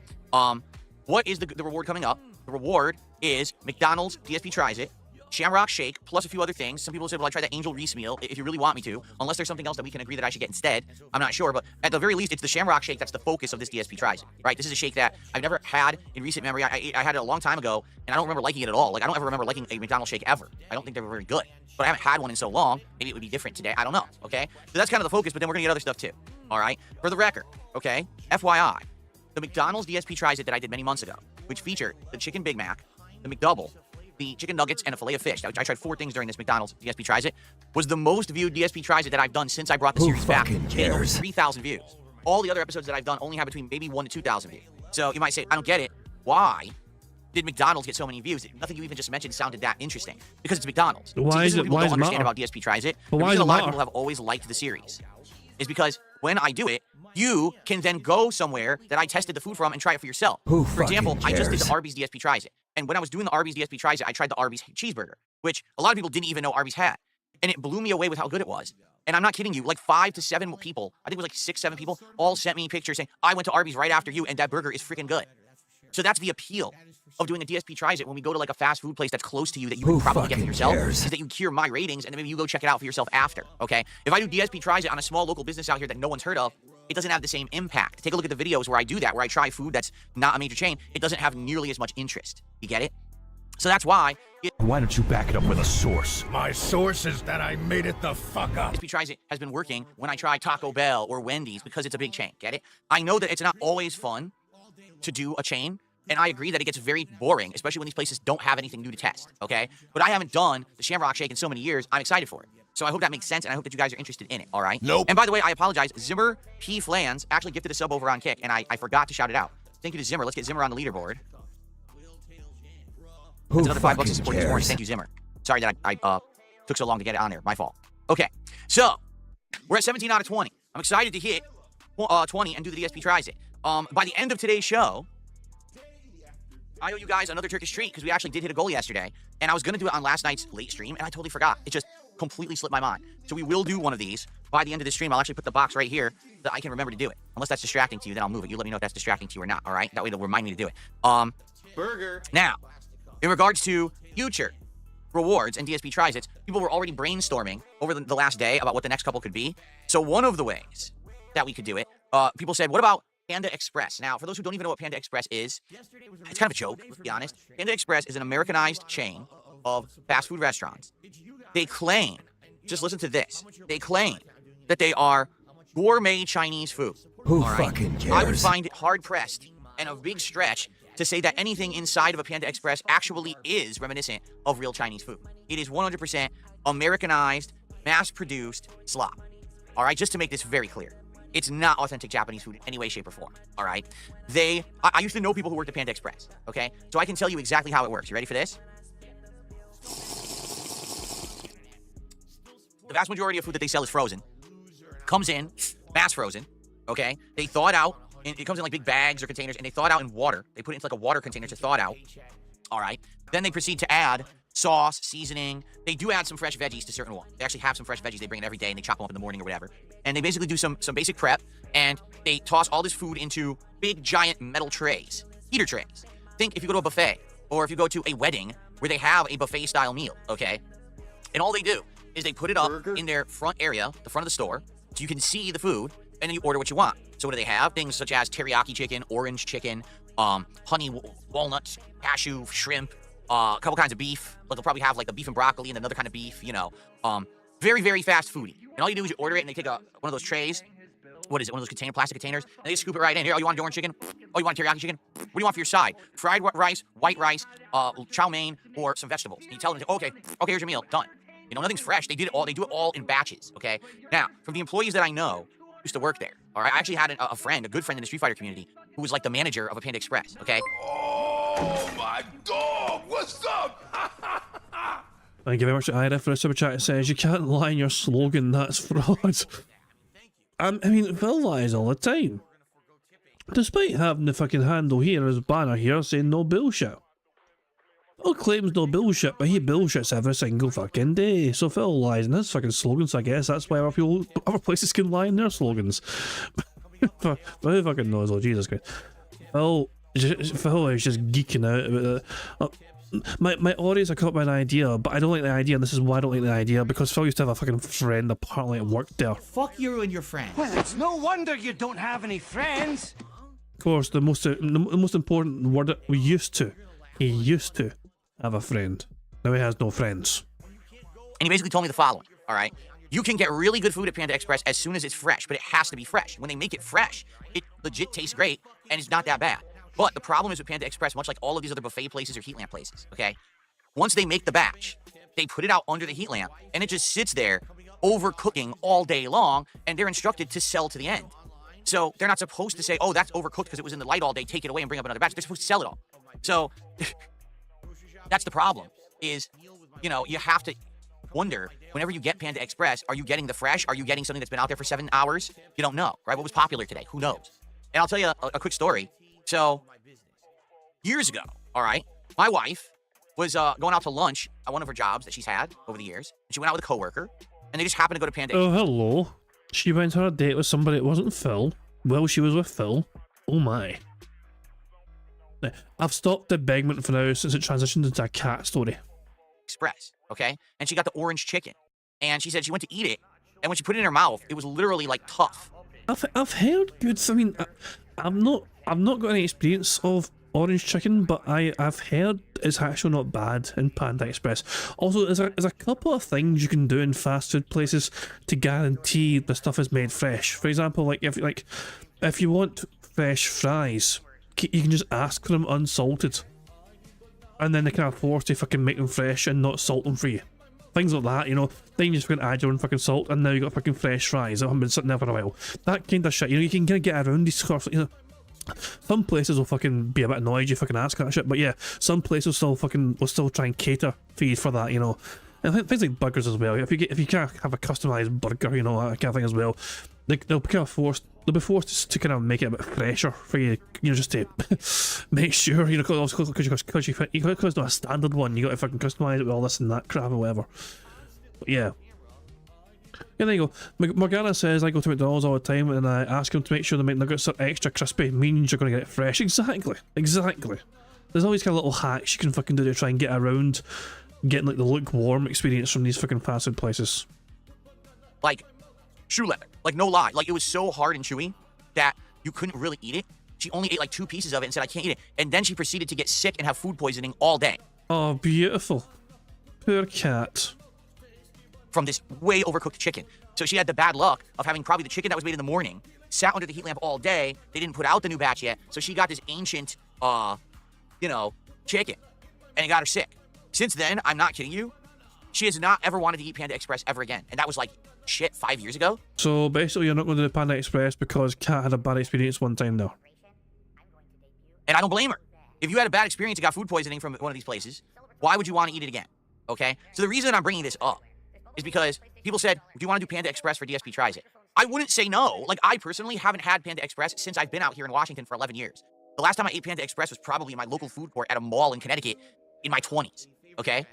What is the reward coming up? The reward is McDonald's DSP Tries It, Shamrock Shake, plus a few other things. Some people say, well, I tried that Angel Reese meal, if you really want me to, unless there's something else that we can agree that I should get instead. I'm not sure, but at the very least, it's the Shamrock Shake that's the focus of this DSP Tries It, right? This is a shake that I've never had in recent memory. I had it a long time ago, and I don't remember liking it at all. Like, I don't ever remember liking a McDonald's shake ever. I don't think they were very good, but I haven't had one in so long. Maybe it would be different today. I don't know, okay? So that's kind of the focus, but then we're gonna get other stuff too, all right? For the record, okay? FYI, the McDonald's DSP Tries It that I did many months ago, which featured the Chicken Big Mac, the McDouble, the chicken nuggets, and a fillet of fish. I tried 4 things during this McDonald's DSP Tries It. Was the most viewed DSP Tries It that I've done since I brought the series back. Getting over 3,000 views. All the other episodes that I've done only have between maybe 1,000 to 2,000 views. So you might say, I don't get it. Why did McDonald's get so many views? Nothing you even just mentioned sounded that interesting. Because it's McDonald's. Why is it? People Why don't does it understand matter? about DSP Tries It. But The why reason does a it lot of matter? people have always liked the series is because when I do it, you can then go somewhere that I tested the food from and try it for yourself. For example, I just did the Arby's DSP Tries It. And when I was doing the Arby's DSP Tries It, I tried the Arby's cheeseburger, which a lot of people didn't even know Arby's had. And it blew me away with how good it was. And I'm not kidding you, like 5 to 7 people, I think it was like 6, 7 people, all sent me pictures saying, I went to Arby's right after you, and that burger is freaking good. So that's the appeal of doing a DSP Tries It when we go to like a fast food place that's close to you that you can probably get for yourself, is that you cure my ratings and then maybe you go check it out for yourself after, okay? If I do DSP Tries It on a small local business out here that no one's heard of, it doesn't have the same impact. Take a look at the videos where I do that, where I try food that's not a major chain. It doesn't have nearly as much interest. You get it? So that's why. Why don't you back it up with a source? My source is that I made it the fuck up. DSP Tries It has been working when I try Taco Bell or Wendy's because it's a big chain. Get it? I know that it's not always fun to do a chain. And I agree that it gets very boring, especially when these places don't have anything new to test, okay? But I haven't done the Shamrock Shake in so many years, I'm excited for it. So I hope that makes sense, and I hope that you guys are interested in it, all right? Nope. And by the way, I apologize. Zimmer P. Flans actually gifted a sub over on Kick, and I forgot to shout it out. Thank you to Zimmer. Let's get Zimmer on the leaderboard. That's another $5 to support this morning. Thank you, Zimmer. Sorry that I took so long to get it on there. My fault. Okay, so we're at 17 out of 20. I'm excited to hit 20 and do the DSP Tries It. By the end of today's show, I owe you guys another Turkish treat because we actually did hit a goal yesterday, and I was going to do it on last night's late stream, and I totally forgot. It just completely slipped my mind. So we will do one of these by the end of the stream. I'll actually put the box right here so that I can remember to do it. Unless that's distracting to you, then I'll move it. You let me know if that's distracting to you or not, all right? That way it'll remind me to do it. Burger. Now, in regards to future rewards and DSP Tries It, people were already brainstorming over the last day about what the next couple could be. So one of the ways that we could do it, people said, what about Panda Express? Now, for those who don't even know what Panda Express is, it's kind of a joke, let's be honest. Panda Express is an Americanized chain of fast food restaurants. They claim, just listen to this, they claim that they are gourmet Chinese food. Who fucking cares? I would find it hard-pressed and a big stretch to say that anything inside of a Panda Express actually is reminiscent of real Chinese food. It is 100% Americanized, mass-produced slop. All right, just to make this very clear. It's not authentic Japanese food in any way, shape, or form, all right? I used to know people who worked at Panda Express, okay? So I can tell you exactly how it works. You ready for this? The vast majority of food that they sell is frozen. Comes in, mass frozen, okay? They thaw it out. It comes in like big bags or containers, and they thaw it out in water. They put it into like a water container to thaw it out, all right? Then they proceed to add sauce, seasoning. They do add some fresh veggies to certain ones. They actually have some fresh veggies. They bring it every day, and they chop them up in the morning or whatever. And they basically do some basic prep, and they toss all this food into big, giant metal trays, heater trays. Think if you go to a buffet, or if you go to a wedding where they have a buffet-style meal, okay? And all they do is they put it up in their front area, the front of the store, so you can see the food, and then you order what you want. So what do they have? Things such as teriyaki chicken, orange chicken, honey walnuts, cashew, shrimp, a couple kinds of beef. Like they'll probably have like the beef and broccoli and another kind of beef, you know. Very, very fast foodie. And all you do is you order it, and they take one of those trays. What is it? One of those plastic containers, and they scoop it right in. Here, oh, you want orange chicken? Oh, you want teriyaki chicken? What do you want for your side? Fried rice, white rice, chow mein, or some vegetables. And you tell them, okay, here's your meal, done. You know, nothing's fresh. They do it all in batches, okay? Now, from the employees that I know who used to work there, all right, I actually had a friend, a good friend in the Street Fighter community, who was like the manager of a Panda Express, okay? Oh my dog! What's up? Thank you very much, Ira, for a super chat. It says, you can't lie in your slogan, that's fraud. I mean, Phil lies all the time. Despite having the fucking handle here, his banner here, saying no bullshit. Phil claims no bullshit, but he bullshits every single fucking day. So Phil lies in his fucking slogans, I guess. That's why other places can lie in their slogans. But who fucking knows? Oh, Jesus Christ. Phil is just geeking out about my audience are caught by an idea, but I don't like the idea, and this is why I don't like the idea, because Phil used to have a fucking friend apparently at work there. Fuck you and your friends. Well, it's no wonder you don't have any friends. Of course, the most important word, he used to have a friend. Now he has no friends. And he basically told me the following, all right? You can get really good food at Panda Express as soon as it's fresh, but it has to be fresh. When they make it fresh, it legit tastes great, and it's not that bad. But the problem is with Panda Express, much like all of these other buffet places or heat lamp places, okay? Once they make the batch, they put it out under the heat lamp, and it just sits there overcooking all day long, and they're instructed to sell to the end. So they're not supposed to say, oh, that's overcooked because it was in the light all day, take it away and bring up another batch. They're supposed to sell it all. So that's the problem, is, you know, you have to wonder, whenever you get Panda Express, are you getting the fresh? Are you getting something that's been out there for 7 hours? You don't know, right? What was popular today? Who knows? And I'll tell you a quick story. So, years ago, all right, my wife was going out to lunch at one of her jobs that she's had over the years. And she went out with a coworker, and they just happened to go to Panda. Oh, hello. She went on a date with somebody that wasn't Phil. Well, she was with Phil. Oh my. I've stopped the begment for now since it transitioned into a cat story. Express, okay? And she got the orange chicken. And she said she went to eat it, and when she put it in her mouth, it was literally like tough. I've heard good. I mean, I've not got any experience of orange chicken, but I've heard it's actually not bad in Panda Express. Also, there's a couple of things you can do in fast food places to guarantee the stuff is made fresh. For example, if you want fresh fries, you can just ask for them unsalted, and then they can afford to fucking make them fresh and not salt them for you. Things like that, you know. Then you just fucking add your own fucking salt, and now you got fucking fresh fries that haven't been sitting there for a while. That kind of shit, you know. You can kind of get around these sorts. You know, some places will fucking be a bit annoyed you fucking ask that shit, but yeah, some places will still try and cater for you for that, you know. And things like burgers as well. If you can't have a customized burger, you know, that kind of thing as well, they'll be forced to kind of make it a bit fresher for you, you know, just to make sure, you know, because it's not a standard one, you got to fucking customize it with all this and that crap or whatever. But yeah. Yeah, there you go. Morgana says, I go to McDonald's all the time and I ask them to make sure the McNuggets are extra crispy. Means you're going to get it fresh. Exactly. There's always kind of little hacks you can fucking do to try and get around getting like the lukewarm experience from these fucking fast food places. Like shoe leather. Like, no lie. Like, it was so hard and chewy that you couldn't really eat it. She only ate like 2 pieces of it and said, I can't eat it. And then she proceeded to get sick and have food poisoning all day. Oh, beautiful. Poor cat. From this way overcooked chicken. So she had the bad luck of having probably the chicken that was made in the morning, sat under the heat lamp all day. They didn't put out the new batch yet. So she got this ancient, you know, chicken. And it got her sick. Since then, I'm not kidding you, she has not ever wanted to eat Panda Express ever again. And that was like, shit, 5 years ago? So basically you're not going to do Panda Express because Kat had a bad experience one time now. And I don't blame her. If you had a bad experience and got food poisoning from one of these places, why would you want to eat it again? Okay? So the reason I'm bringing this up is because people said, do you want to do Panda Express for DSP Tries It? I wouldn't say no. Like, I personally haven't had Panda Express since I've been out here in Washington for 11 years. The last time I ate Panda Express was probably in my local food court at a mall in Connecticut in my 20s. Okay?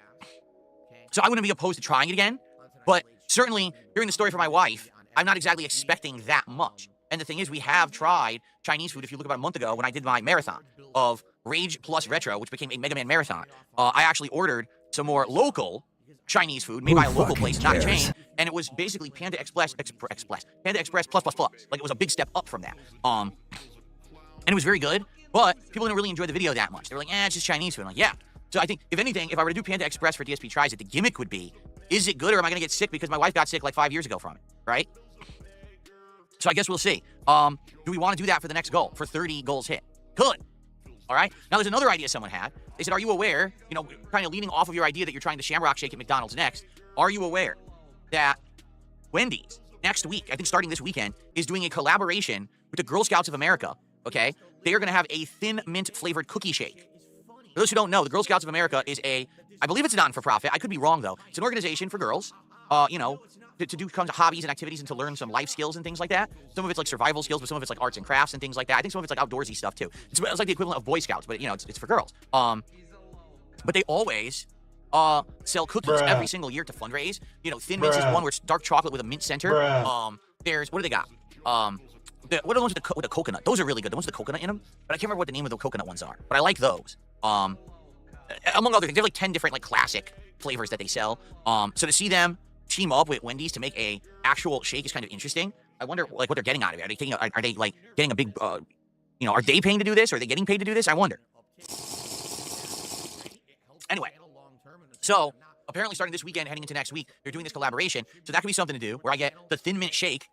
So I wouldn't be opposed to trying it again. But certainly, hearing the story from my wife, I'm not exactly expecting that much. And the thing is, we have tried Chinese food. If you look about a month ago when I did my marathon of Rage plus Retro, which became a Mega Man marathon, I actually ordered some more local Chinese food made by a local place, not a chain, and it was basically Panda Express plus. Like, it was a big step up from that. And it was very good, but people didn't really enjoy the video that much. They were like, it's just Chinese food. I'm like, yeah. So I think, if anything, if I were to do Panda Express for DSP Tries It, the gimmick would be, is it good or am I going to get sick because my wife got sick like 5 years ago from it, right? So I guess we'll see. Do we want to do that for the next goal, for 30 goals hit? Good. All right? Now, there's another idea someone had. They said, are you aware, you know, kind of leaning off of your idea that you're trying to shamrock shake at McDonald's next, are you aware that Wendy's, next week, I think starting this weekend, is doing a collaboration with the Girl Scouts of America, okay? They are going to have a thin mint flavored cookie shake. For those who don't know, the Girl Scouts of America is I believe it's a non-for-profit. I could be wrong, though. It's an organization for girls, you know, to do kinds of hobbies and activities and to learn some life skills and things like that. Some of it's like survival skills, but some of it's like arts and crafts and things like that. I think some of it's like outdoorsy stuff, too. It's like the equivalent of Boy Scouts, but, you know, it's for girls. But they always sell cookies every single year to fundraise. You know, Thin Mints is one where it's dark chocolate with a mint center. There's, what do they got? What are the ones with the coconut? Those are really good. The ones with the coconut in them. But I can't remember what the name of the coconut ones are. But I like those. Among other things, they have like 10 different like classic flavors that they sell. So to see them team up with Wendy's to make a actual shake is kind of interesting. I wonder like what they're getting out of it. Are they like getting a big, you know, are they paying to do this? Or are they getting paid to do this? I wonder. Anyway, so apparently starting this weekend, heading into next week, they're doing this collaboration. So that could be something to do where I get the Thin Mint shake,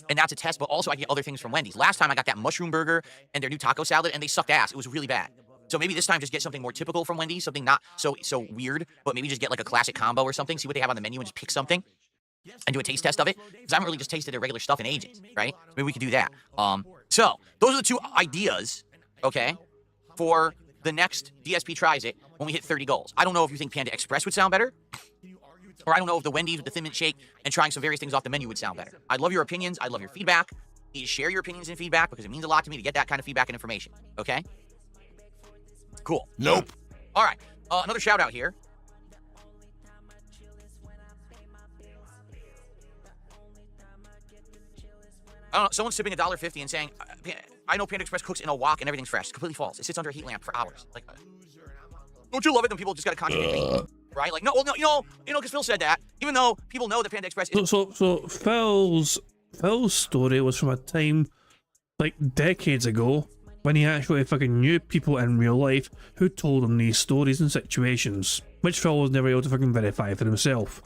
and that's a test, but also I get other things from Wendy's. Last time I got that mushroom burger and their new taco salad, and they sucked ass. It was really bad. So maybe this time just get something more typical from Wendy's, something not so weird, but maybe just get like a classic combo or something, see what they have on the menu and just pick something and do a taste test of it. Because I haven't really just tasted their regular stuff in ages, right? So maybe we could do that. So those are the 2 ideas, okay, for the next DSP Tries It when we hit 30 goals. I don't know if you think Panda Express would sound better, or I don't know if the Wendy's with the Thin Mint shake and trying some various things off the menu would sound better. I'd love your opinions. I'd love your feedback. Please share your opinions and feedback because it means a lot to me to get that kind of feedback and information, okay? Cool. Nope. All right. Another shout out here. I don't know. Someone's tipping $1.50 and saying, I know Panda Express cooks in a wok and everything's fresh. It's completely false. It sits under a heat lamp for hours. Like, don't you love it when people just gotta contradict me? Right? Like, no, well, no, because Phil said that. Even though people know that Panda Express is... So Phil's story was from a time, like, decades ago, when he actually fucking knew people in real life who told him these stories and situations, which Phil was never able to fucking verify for himself.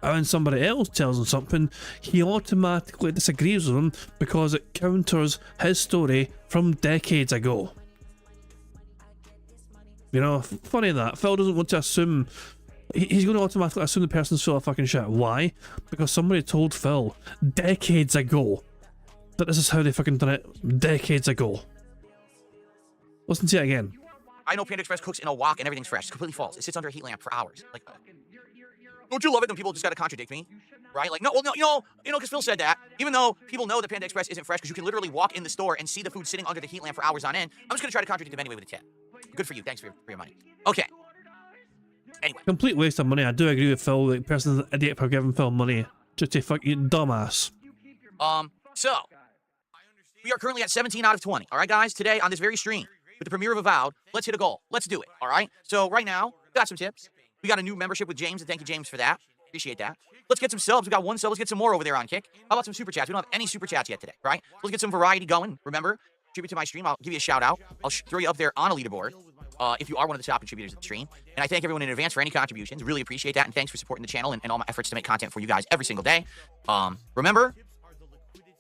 And when somebody else tells him something, he automatically disagrees with them because it counters his story from decades ago. You know, funny that. Phil doesn't want to assume... He's going to automatically assume the person's full of fucking shit. Why? Because somebody told Phil decades ago that this is how they fucking done it decades ago. Listen to it again. I know Panda Express cooks in a wok and everything's fresh. It's completely false. It sits under a heat lamp for hours. Like, don't you love it when people just gotta contradict me? Right? Like, no, well, no, because Phil said that. Even though people know that Panda Express isn't fresh because you can literally walk in the store and see the food sitting under the heat lamp for hours on end, I'm just gonna try to contradict him anyway with a tip. Good for you. Thanks for your money. Okay. Anyway. Complete waste of money. I do agree with Phil. The person's an idiot for giving Phil money. Just a fucking dumbass. So, we are currently at 17 out of 20. All right, guys? Today, on this very stream, with the premiere of Avowed, let's hit a goal. Let's do it, all right? So, right now, got some tips. We got a new membership with James, and thank you, James, for that. Appreciate that. Let's get some subs. We got 1 sub. Let's get some more over there on Kick. How about some super chats? We don't have any super chats yet today, right? Let's get some variety going. Remember, contribute to my stream. I'll give you a shout out. I'll throw you up there on a leaderboard if you are one of the top contributors of the stream. And I thank everyone in advance for any contributions. Really appreciate that. And thanks for supporting the channel and all my efforts to make content for you guys every single day. Remember,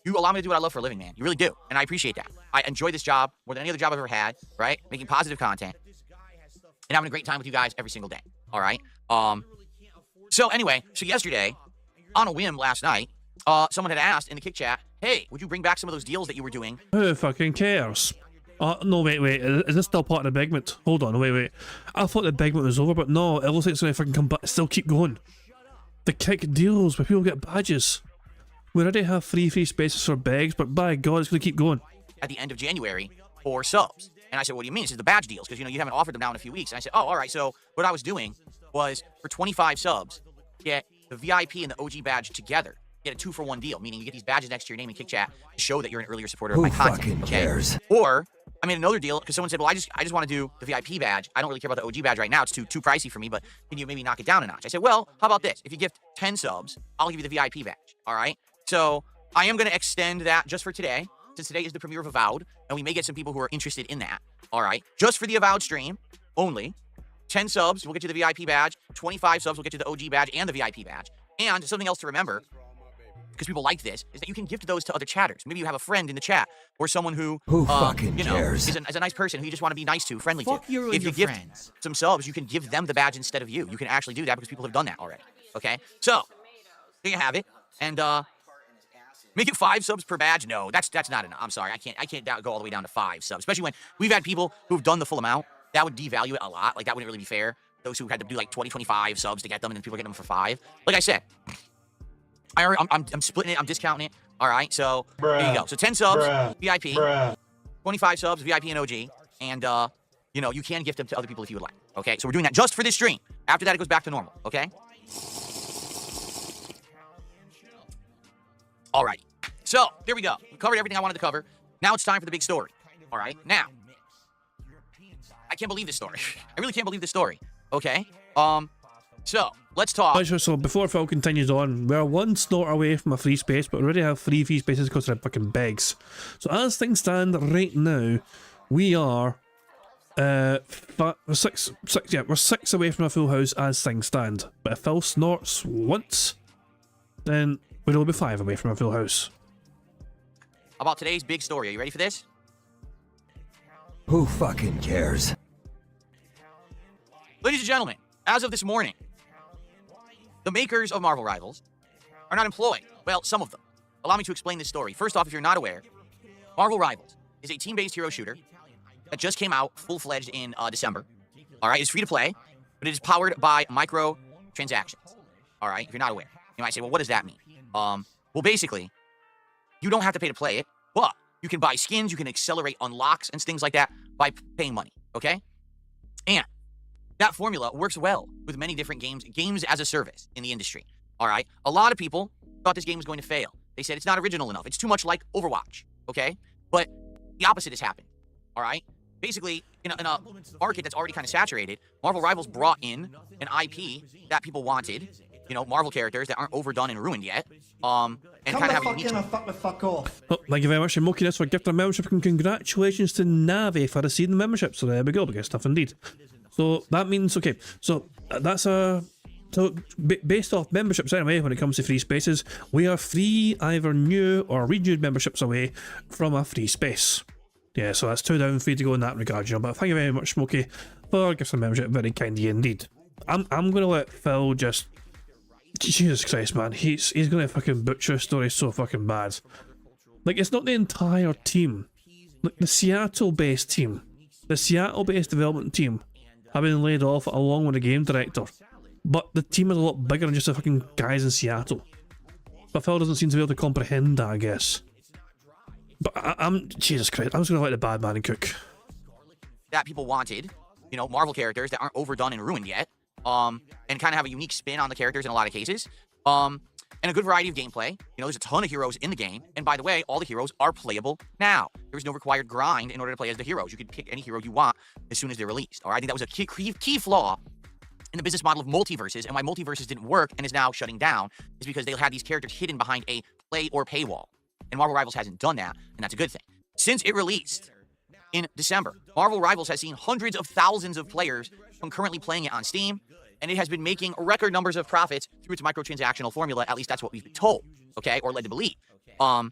you allow me to do what I love for a living, man. You really do. And I appreciate that. I enjoy this job more than any other job I've ever had, right? Making positive content and having a great time with you guys every single day. All right. So anyway, so yesterday, on a whim last night, someone had asked in the Kick chat, hey, would you bring back some of those deals that you were doing? Who fucking cares? No, wait. Is this still part of the Bigment? Hold on, wait. I thought the Bigment was over, but no, it looks like it's going to fucking come back. Still keep going. The Kick deals where people get badges. We already have free spaces for begs, but by God, it's going to keep going. At the end of January for subs. And I said, what do you mean? This is the badge deals, because, you haven't offered them now in a few weeks. And I said, oh, all right. So what I was doing was for 25 subs, get the VIP and the OG badge together. Get a 2-for-1 deal, meaning you get these badges next to your name in Kick Chat to show that you're an earlier supporter of my content. Okay? Cares? Or I made another deal because someone said, well, I just want to do the VIP badge. I don't really care about the OG badge right now. It's too pricey for me, but can you maybe knock it down a notch? I said, well, how about this? If you gift 10 subs, I'll give you the VIP badge. All right. So I am going to extend that just for today, since today is the premiere of Avowed, and we may get some people who are interested in that. All right. Just for the Avowed stream only. 10 subs will get you the VIP badge. 25 subs will get you the OG badge and the VIP badge. And something else to remember, because people like this, is that you can gift those to other chatters. Maybe you have a friend in the chat, or someone who fucking cares? Is a nice person who you just want to be nice to, friendly to. If you gift some subs, you can give them the badge instead of you. You can actually do that because people have done that already. Okay? So, there you have it. And, make it 5 subs per badge? No, that's not enough. I'm sorry. I can't go all the way down to 5 subs, especially when we've had people who've done the full amount. That would devalue it a lot. Like, that wouldn't really be fair. Those who had to do like 20, 25 subs to get them, and then people are getting them for 5. Like I said, I'm splitting it. I'm discounting it. All right, so there you go. So 10 subs, VIP, 25 subs, VIP and OG, and you can gift them to other people if you would like. Okay, so we're doing that just for this stream. After that, it goes back to normal. Okay. Alrighty. So there we go. We covered everything I wanted to cover. Now it's time for the big story. All right. Now, I can't believe this story. I really can't believe this story. Okay. So let's talk. So before Phil continues on, we're 1 snort away from a free space, but we already have 3 free spaces because they're fucking begs. So as things stand right now, we are we're 6 away from a full house as things stand. But if Phil snorts once, then we'll only be 5 away from a full house. About today's big story. Are you ready for this? Who fucking cares? Ladies and gentlemen, as of this morning, the makers of Marvel Rivals are not employed. Well, some of them. Allow me to explain this story. First off, if you're not aware, Marvel Rivals is a team-based hero shooter that just came out full-fledged in December. All right, it's free to play, but it is powered by microtransactions. All right, if you're not aware. You might say, well, what does that mean? Well, basically, you don't have to pay to play it, but you can buy skins, you can accelerate unlocks and things like that by paying money, okay? And that formula works well with many different games as a service in the industry, all right? A lot of people thought this game was going to fail. They said it's not original enough. It's too much like Overwatch, okay? But the opposite has happened. All right? Basically, in a market that's already kind of saturated, Marvel Rivals brought in an IP that people wanted, you know, Marvel characters that aren't overdone and ruined yet, and kind of have a unique... Fuck off. Oh, thank you very much, Mokiness, for gifting a membership, and congratulations to Navi for receiving the membership. So there we go, good stuff indeed. So that means, okay, so that's a... So, based off memberships anyway, when it comes to free spaces, we are free either new or renewed memberships away from a free space. Yeah, so that's 2 down for you to go in that regard, you know, but thank you very much, Smokey, for gifting a membership, very kind of you indeed. I'm going to let Phil just... Jesus Christ, man, he's going to fucking butcher a story so fucking bad. Like, it's not the entire team. Like, the Seattle-based team, the Seattle-based development team have been laid off along with the game director. But the team is a lot bigger than just the fucking guys in Seattle. But Phil doesn't seem to be able to comprehend that, I guess. But I'm... Jesus Christ, I'm just going to let the bad man cook. That people wanted, you know, Marvel characters that aren't overdone and ruined yet, and kind of have a unique spin on the characters in a lot of cases, and a good variety of gameplay. You know, there's a ton of heroes in the game, and by the way, all the heroes are playable now. There's no required grind in order to play as the heroes. You can pick any hero you want as soon as they're released. All right, I think that was a key flaw in the business model of multiverses, and why multiverses didn't work and is now shutting down is because they had these characters hidden behind a play or paywall. And Marvel Rivals hasn't done that, and that's a good thing. Since it released in December, Marvel Rivals has seen hundreds of thousands of players concurrently playing it on Steam, and it has been making record numbers of profits through its microtransactional formula. At least that's what we've been told, okay, or led to believe. And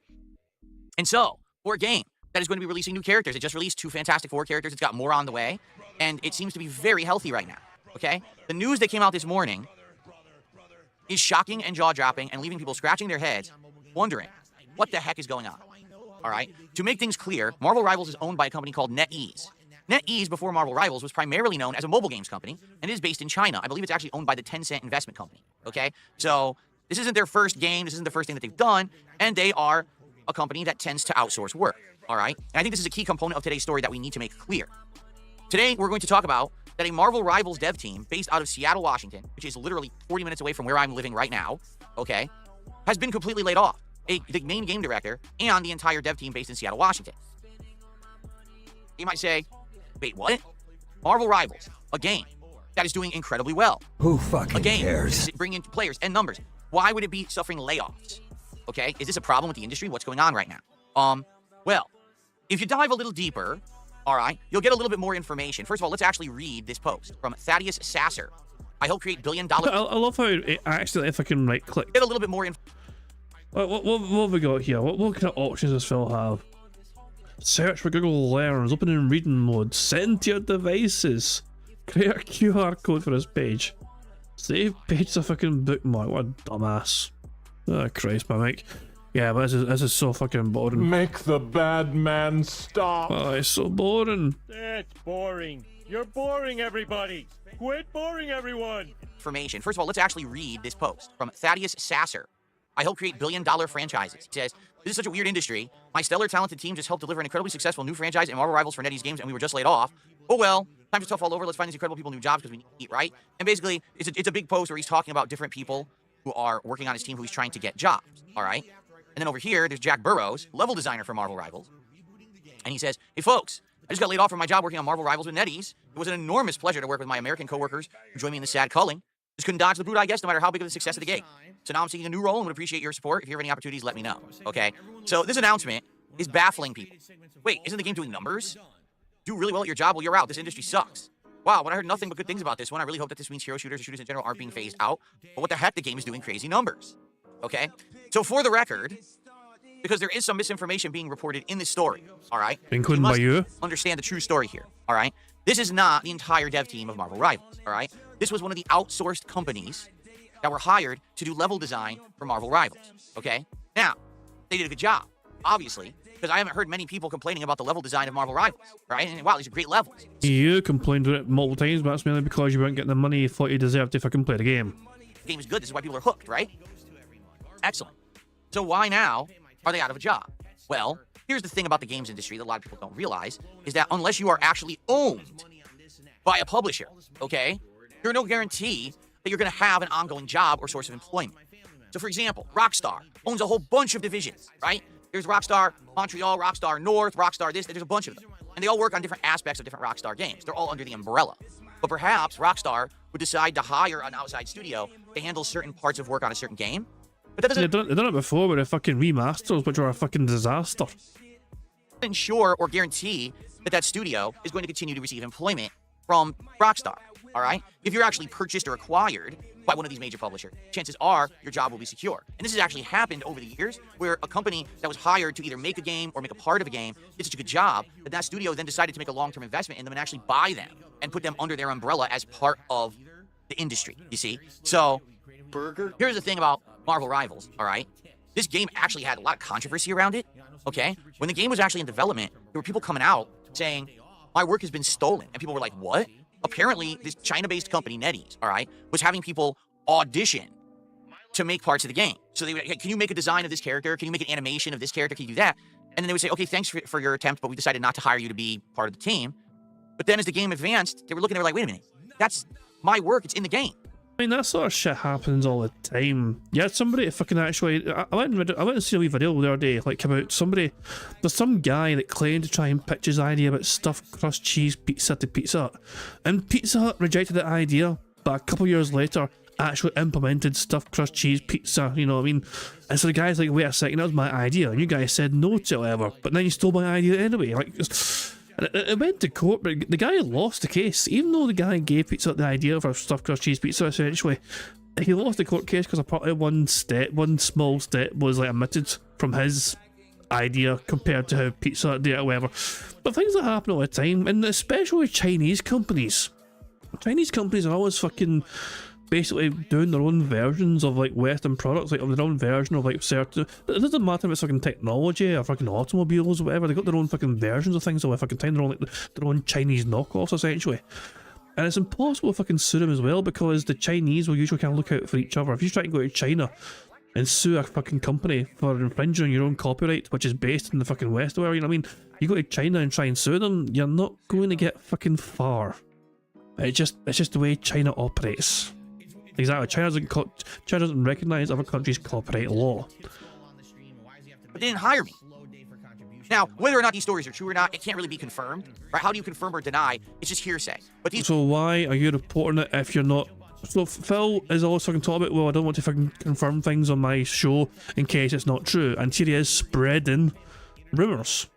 so, for a game that is going to be releasing new characters, it just released 2 Fantastic Four characters. It's got more on the way, and it seems to be very healthy right now. Okay? The news that came out this morning is shocking and jaw-dropping and leaving people scratching their heads, wondering what the heck is going on. All right? To make things clear, Marvel Rivals is owned by a company called NetEase. NetEase, before Marvel Rivals, was primarily known as a mobile games company, and it is based in China. I believe it's actually owned by the Tencent investment company. Okay? So, this isn't their first game. This isn't the first thing that they've done, and they are a company that tends to outsource work. All right? And I think this is a key component of today's story that we need to make clear. Today, we're going to talk about that a Marvel Rivals dev team based out of Seattle, Washington, which is literally 40 minutes away from where I'm living right now, okay, has been completely laid off. The main game director and the entire dev team based in Seattle, Washington. You might say, wait, what? Marvel Rivals, a game that is doing incredibly well. Who fucking a game cares? Bringing players and numbers. Why would it be suffering layoffs? Okay, is this a problem with the industry? What's going on right now? Well, if you dive a little deeper, all right, you'll get a little bit more information. First of all, let's actually read this post from Thaddeus Sasser. I help create billion-dollar... I love how it actually, if I can right-click. Get a little bit more info. What have we got here? What kind of options does Phil have? Search for Google Learns, open in reading mode, send to your devices, create a QR code for this page, save page to fucking bookmark. What a dumbass. Oh Christ, my mic. Yeah, but this is so fucking boring. Make the bad man stop. Oh, it's so boring. That's boring. You're boring, everybody. Quit boring everyone. Information. First of all, let's actually read this post from Thaddeus Sasser. I help create billion-dollar franchises. He says, this is such a weird industry. My stellar, talented team just helped deliver an incredibly successful new franchise in Marvel Rivals for NetEase Games, and we were just laid off. Oh well, times are tough all over. Let's find these incredible people new jobs because we need to eat, right? And basically, it's a big post where he's talking about different people who are working on his team who he's trying to get jobs, all right? And then over here, there's Jack Burrows, level designer for Marvel Rivals. And he says, hey folks, I just got laid off from my job working on Marvel Rivals with NetEase. It was an enormous pleasure to work with my American coworkers who joined me in the sad culling. Just couldn't dodge the brute, I guess, no matter how big of the success of the game. So now I'm seeking a new role and would appreciate your support. If you have any opportunities, let me know. Okay? So this announcement is baffling people. Wait, isn't the game doing numbers? Do really well at your job? Well, you're out. This industry sucks. Wow, when I heard nothing but good things about this one, I really hope that this means hero shooters or shooters in general aren't being phased out. But what the heck? The game is doing crazy numbers. Okay? So for the record, because there is some misinformation being reported in this story, all right? Including by you? Understand the true story here, all right? This is not the entire dev team of Marvel Rivals, all right? This was one of the outsourced companies that were hired to do level design for Marvel Rivals, okay? Now, they did a good job, obviously, because I haven't heard many people complaining about the level design of Marvel Rivals, right? And wow, these are great levels. You complained about it multiple times, but that's mainly because you weren't getting the money you thought you deserved to fucking play the game. The game is good. This is why people are hooked, right? Excellent. So why now are they out of a job? Well, here's the thing about the games industry that a lot of people don't realize, is that unless you are actually owned by a publisher, okay, there's no guarantee that you're going to have an ongoing job or source of employment. So for example, Rockstar owns a whole bunch of divisions, right? There's Rockstar Montreal, Rockstar North, Rockstar this. There's a bunch of them. And they all work on different aspects of different Rockstar games. They're all under the umbrella. But perhaps Rockstar would decide to hire an outside studio to handle certain parts of work on a certain game. But that doesn't... They've done it before with the fucking remasters, which are a fucking disaster. ensure or guarantee that that studio is going to continue to receive employment from Rockstar, all right? If you're actually purchased or acquired by one of these major publishers, chances are your job will be secure. And this has actually happened over the years where a company that was hired to either make a game or make a part of a game did such a good job that that studio then decided to make a long-term investment in them and actually buy them and put them under their umbrella as part of the industry, you see? So, here's the thing about Marvel Rivals, all right? This game actually had a lot of controversy around it, okay? When the game was actually in development, there were people coming out saying, my work has been stolen. And people were like, what? Apparently, this China-based company, NetEase, all right, was having people audition to make parts of the game. So they would, hey, can you make a design of this character? Can you make an animation of this character? Can you do that? And then they would say, okay, thanks for your attempt, but we decided not to hire you to be part of the team. But then as the game advanced, they were looking, they were like, wait a minute, that's my work, it's in the game. I mean, that sort of shit happens all the time. Yeah, somebody fucking actually... I went and see a wee video the other day, like, come out. There's some guy that claimed to try and pitch his idea about stuffed crust cheese pizza to Pizza Hut. And Pizza Hut rejected that idea, but a couple years later, actually implemented stuffed crust cheese pizza, you know what I mean? And so the guy's like, wait a second, that was my idea. And you guys said no to it, whatever. But then you stole my idea anyway. Like... And it went to court, but the guy lost the case. Even though the guy gave Pizza Hut the idea for stuffed crust cheese pizza, essentially, he lost the court case because apparently one small step was like omitted from his idea compared to how Pizza Hut did it or whatever. But things that happen all the time, and especially Chinese companies. Chinese companies are always fucking basically doing their own versions of like Western products, like of their own version of like certain. It doesn't matter if it's fucking technology or fucking automobiles or whatever. They got their own fucking versions of things all the fucking time. They're all like their own Chinese knockoffs essentially. And it's impossible to fucking sue them as well because the Chinese will usually kind of look out for each other. If you try to go to China and sue a fucking company for infringing on your own copyright, which is based in the fucking West, or whatever, you know what I mean? You go to China and try and sue them, you're not going to get fucking far. It's just the way China operates. Exactly. China doesn't recognize other countries' copyright law. But they didn't hire me. Now, whether or not these stories are true or not, it can't really be confirmed. Right? How do you confirm or deny? It's just hearsay. But so why are you reporting it if you're not? So Phil is always fucking talking about, well, I don't want to fucking confirm things on my show in case it's not true. And here he is spreading rumours.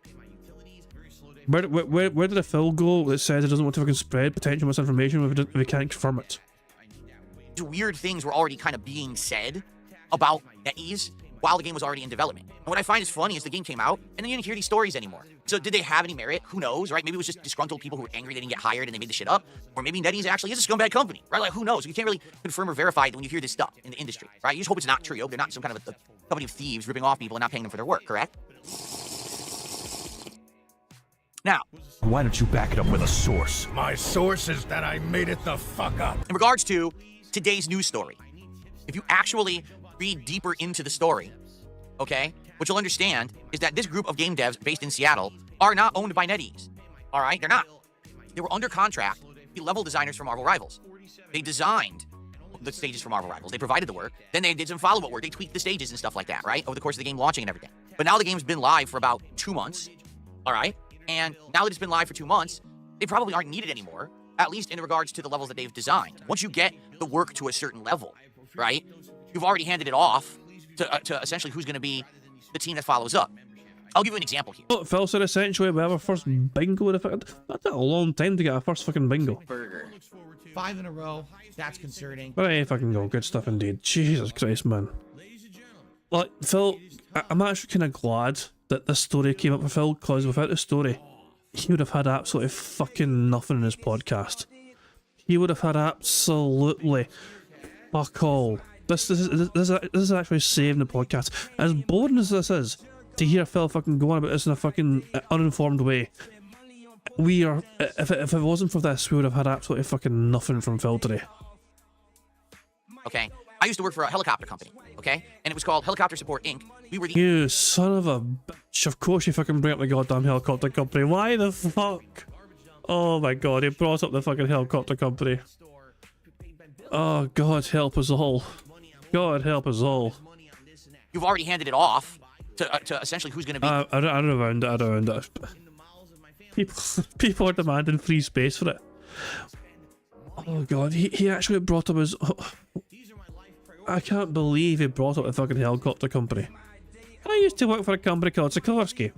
Where did the Phil go that says it doesn't want to fucking spread potential misinformation if we can't confirm it? Weird things were already kind of being said about NetEase while the game was already in development. And what I find is funny is the game came out and then you didn't hear these stories anymore. So did they have any merit? Who knows, right? Maybe it was just disgruntled people who were angry they didn't get hired and they made the shit up. Or maybe NetEase actually is a scumbag company, right? Like, who knows? You can't really confirm or verify it when you hear this stuff in the industry, right? You just hope it's not true. They're not some kind of a company of thieves ripping off people and not paying them for their work, correct? Now, why don't you back it up with a source? My source is that I made it the fuck up. In regards to today's news story, if you actually read deeper into the story, okay, what you'll understand is that this group of game devs based in Seattle are not owned by NetEase. All right, they're not. They were under contract to be level designers for Marvel Rivals. They designed the stages for Marvel Rivals. They provided the work. Then they did some follow-up work. They tweaked the stages and stuff like that, right, over the course of the game launching and everything. But now the game's been live for about 2 months, all right? And now that it's been live for 2 months, they probably aren't needed anymore, at least in regards to the levels that they've designed. Once you get the work to a certain level, right, you've already handed it off to essentially who's going to be the team that follows up. I'll give you an example here. What Phil said essentially, we have our first bingo. That took a long time to get our first fucking bingo. Burger. 5 in a row. That's concerning. But hey, fucking go. Good stuff indeed. Jesus Christ, man. Like, Phil, I'm actually kind of glad that this story came up with Phil, because without the story, he would have had absolutely fucking nothing in his podcast. He would have had absolutely fuck all. This is actually saving the podcast. As boring as this is, to hear Phil fucking go on about this in a fucking uninformed way, we are, if it wasn't for this, we would have had absolutely fucking nothing from Phil today. Okay, I used to work for a helicopter company, okay? And it was called Helicopter Support Inc. We were the... You son of a bitch. Of course you fucking bring up the goddamn helicopter company. Why the fuck? Oh my god, he brought up the fucking helicopter company. Oh, God help us all. God help us all. You've already handed it off to essentially who's going to be. I don't around it. People are demanding free space for it. Oh god, he actually brought up his. I can't believe he brought up a fucking helicopter company. I used to work for a company called Sikorsky.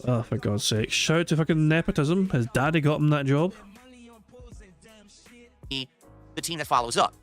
Oh, for God's sake! Shout out to fucking nepotism. His daddy got him that job. The team that follows up.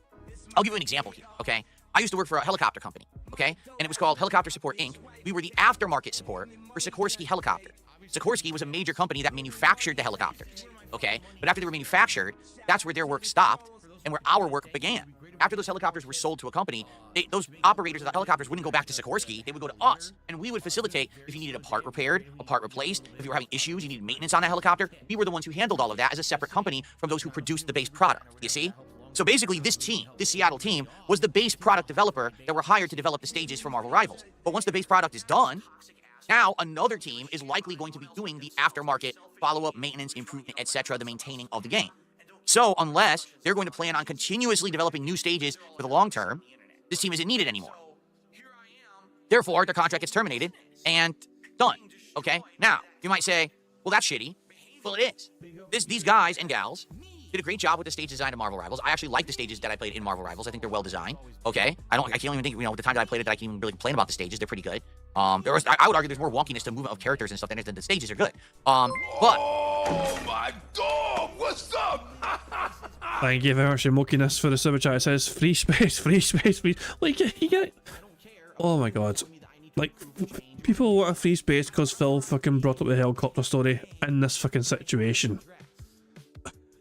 I'll give you an example here, okay? I used to work for a helicopter company, okay? And it was called Helicopter Support Inc. We were the aftermarket support for Sikorsky helicopters. Sikorsky was a major company that manufactured the helicopters, okay? But after they were manufactured, that's where their work stopped and where our work began. After those helicopters were sold to a company, those operators of the helicopters wouldn't go back to Sikorsky, they would go to us. And we would facilitate if you needed a part repaired, a part replaced, if you were having issues, you needed maintenance on a helicopter. We were the ones who handled all of that as a separate company from those who produced the base product, you see? So basically, this team, this Seattle team, was the base product developer that were hired to develop the stages for Marvel Rivals. But once the base product is done, now another team is likely going to be doing the aftermarket, follow-up, maintenance, improvement, etc., the maintaining of the game. So unless they're going to plan on continuously developing new stages for the long term, this team isn't needed anymore. Therefore, their contract gets terminated and done. Okay? Now, you might say, well, that's shitty. Well, it is. These guys and gals did a great job with the stage design of Marvel Rivals. I actually like the stages that I played in Marvel Rivals. I think they're well designed. Okay, I can't even think, the time that I played it, that I can even really complain about the stages. They're pretty good. I would argue there's more wonkiness to movement of characters and stuff than the stages are good. But oh my god, what's up? Thank you very much, Mokiness, for the super chat. It says free space, free space, free. Like you get. Oh my god, like people want a free space because Phil fucking brought up the helicopter story in this fucking situation.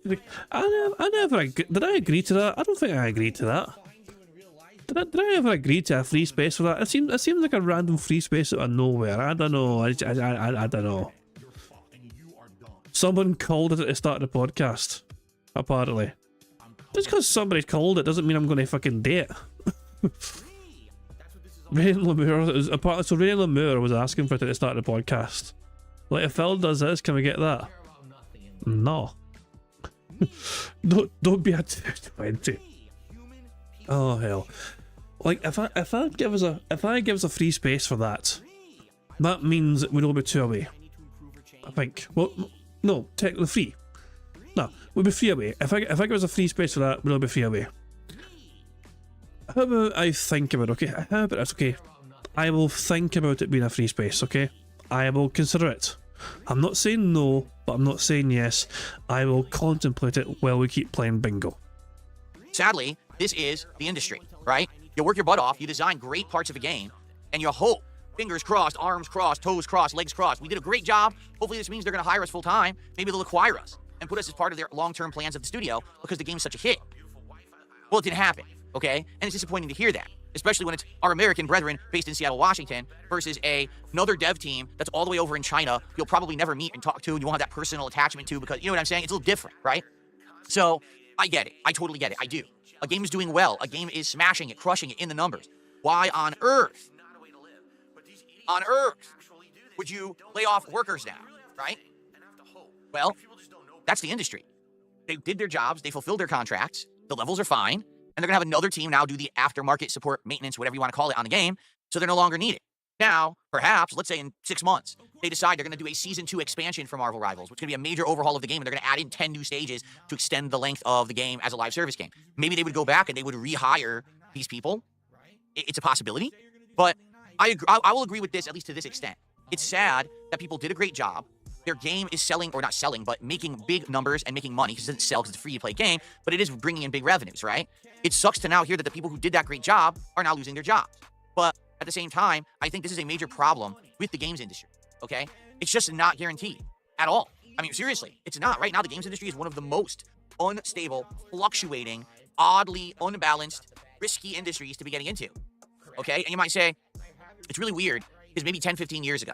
Like, I never did I agree to that? I don't think I agreed to that. Did I ever agree to a free space for that? It seems like a random free space out of nowhere. I don't know. I don't know. Someone called it at the start of the podcast. Apparently, just because somebody called it doesn't mean I'm going to fucking do it. Rain Lemure apparently, so Rain Lemure was asking for it at the start of the podcast. Like, if Phil does this, can we get that? No. Don't be a 220. Oh hell! Like if I give us a free space for that, that means we'll be 2 away. I think. Well, no, technically free. No, we'll be 3 away. If I give us a free space for that, we'll be 3 away. How about I think about it? Okay, how about that's okay? I will think about it being a free space. Okay, I will consider it. I'm not saying no, but I'm not saying yes. I will contemplate it while we keep playing bingo. sadly, this is the industry, right? You work your butt off, you design great parts of a game, and you hope, fingers crossed, arms crossed, toes crossed, legs crossed. We did a great job. Hopefully this means they're going to hire us full time. Maybe they'll acquire us and put us as part of their long-term plans of the studio because the game's such a hit. Well, it didn't happen, okay? And it's disappointing to hear that, especially when it's our American brethren based in Seattle, Washington, versus another dev team that's all the way over in China you'll probably never meet and talk to, and you won't have that personal attachment to because, you know what I'm saying? It's a little different, right? So, I get it. I totally get it. I do. A game is doing well. A game is smashing it, crushing it in the numbers. Why on earth would you lay off workers now, right? Well, that's the industry. They did their jobs. They fulfilled their contracts. The levels are fine. And they're going to have another team now do the aftermarket support, maintenance, whatever you want to call it on the game. So they're no longer needed. Now, perhaps, let's say in 6 months, they decide they're going to do a Season 2 expansion for Marvel Rivals, which is going to be a major overhaul of the game, and they're going to add in 10 new stages to extend the length of the game as a live service game. Maybe they would go back and they would rehire these people. It's a possibility. But I will agree with this, at least to this extent. It's sad that people did a great job. Their game is selling, or not selling, but making big numbers and making money, because it doesn't sell because it's a free-to-play game, but it is bringing in big revenues, right? It sucks to now hear that the people who did that great job are now losing their jobs. But at the same time, I think this is a major problem with the games industry, okay? It's just not guaranteed at all. I mean, seriously, it's not. Right now, the games industry is one of the most unstable, fluctuating, oddly unbalanced, risky industries to be getting into, okay? And you might say, it's really weird, because maybe 10, 15 years ago,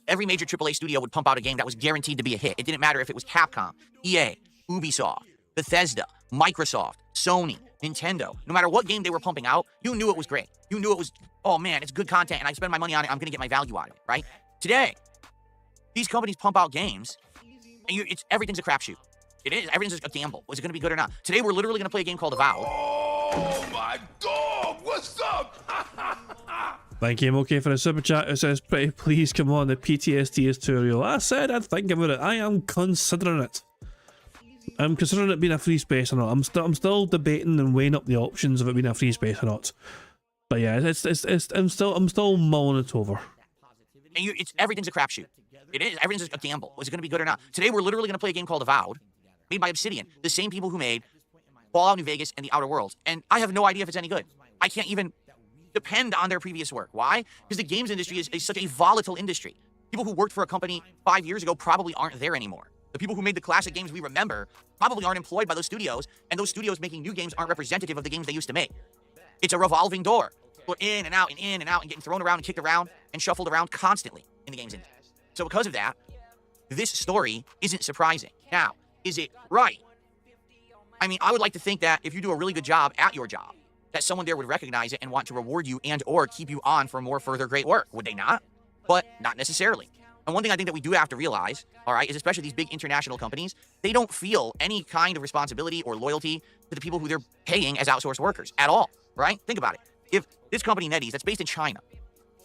every major AAA studio would pump out a game that was guaranteed to be a hit. It didn't matter if it was Capcom, EA, Ubisoft, Bethesda, Microsoft, Sony, Nintendo. No matter what game they were pumping out, you knew it was great. You knew it was, oh man, it's good content and I spend my money on it, I'm going to get my value out of it, right? Today, these companies pump out games and everything's a crapshoot. It is. Everything's a gamble. Was it going to be good or not? Today, we're literally going to play a game called Avowed. Oh my God, what's up? Thank you, okay, for a super chat. It says, pretty please come on, the PTSD is too real. I said I'd think about it. I am considering it. I'm considering it being a free space or not. I'm still debating and weighing up the options of it being a free space or not. But yeah, I'm still mulling it over. And everything's a crapshoot. It is. Everything's a gamble. Was it going to be good or not? Today we're literally going to play a game called Avowed, made by Obsidian, the same people who made Fallout New Vegas and The Outer Worlds. And I have no idea if it's any good. I can't even depend on their previous work. Why? Because the games industry is such a volatile industry. People who worked for a company 5 years ago probably aren't there anymore. The people who made the classic games we remember probably aren't employed by those studios, and those studios making new games aren't representative of the games they used to make. It's a revolving door. We're in and out and in and out and getting thrown around and kicked around and shuffled around constantly in the games industry. So because of that, this story isn't surprising. Now, is it right? I mean, I would like to think that if you do a really good job at your job, that someone there would recognize it and want to reward you and or keep you on for more further great work. Would they not? But not necessarily. And one thing I think that we do have to realize, all right, is especially these big international companies, they don't feel any kind of responsibility or loyalty to the people who they're paying as outsourced workers at all, right? Think about it. If this company, NetEase, that's based in China,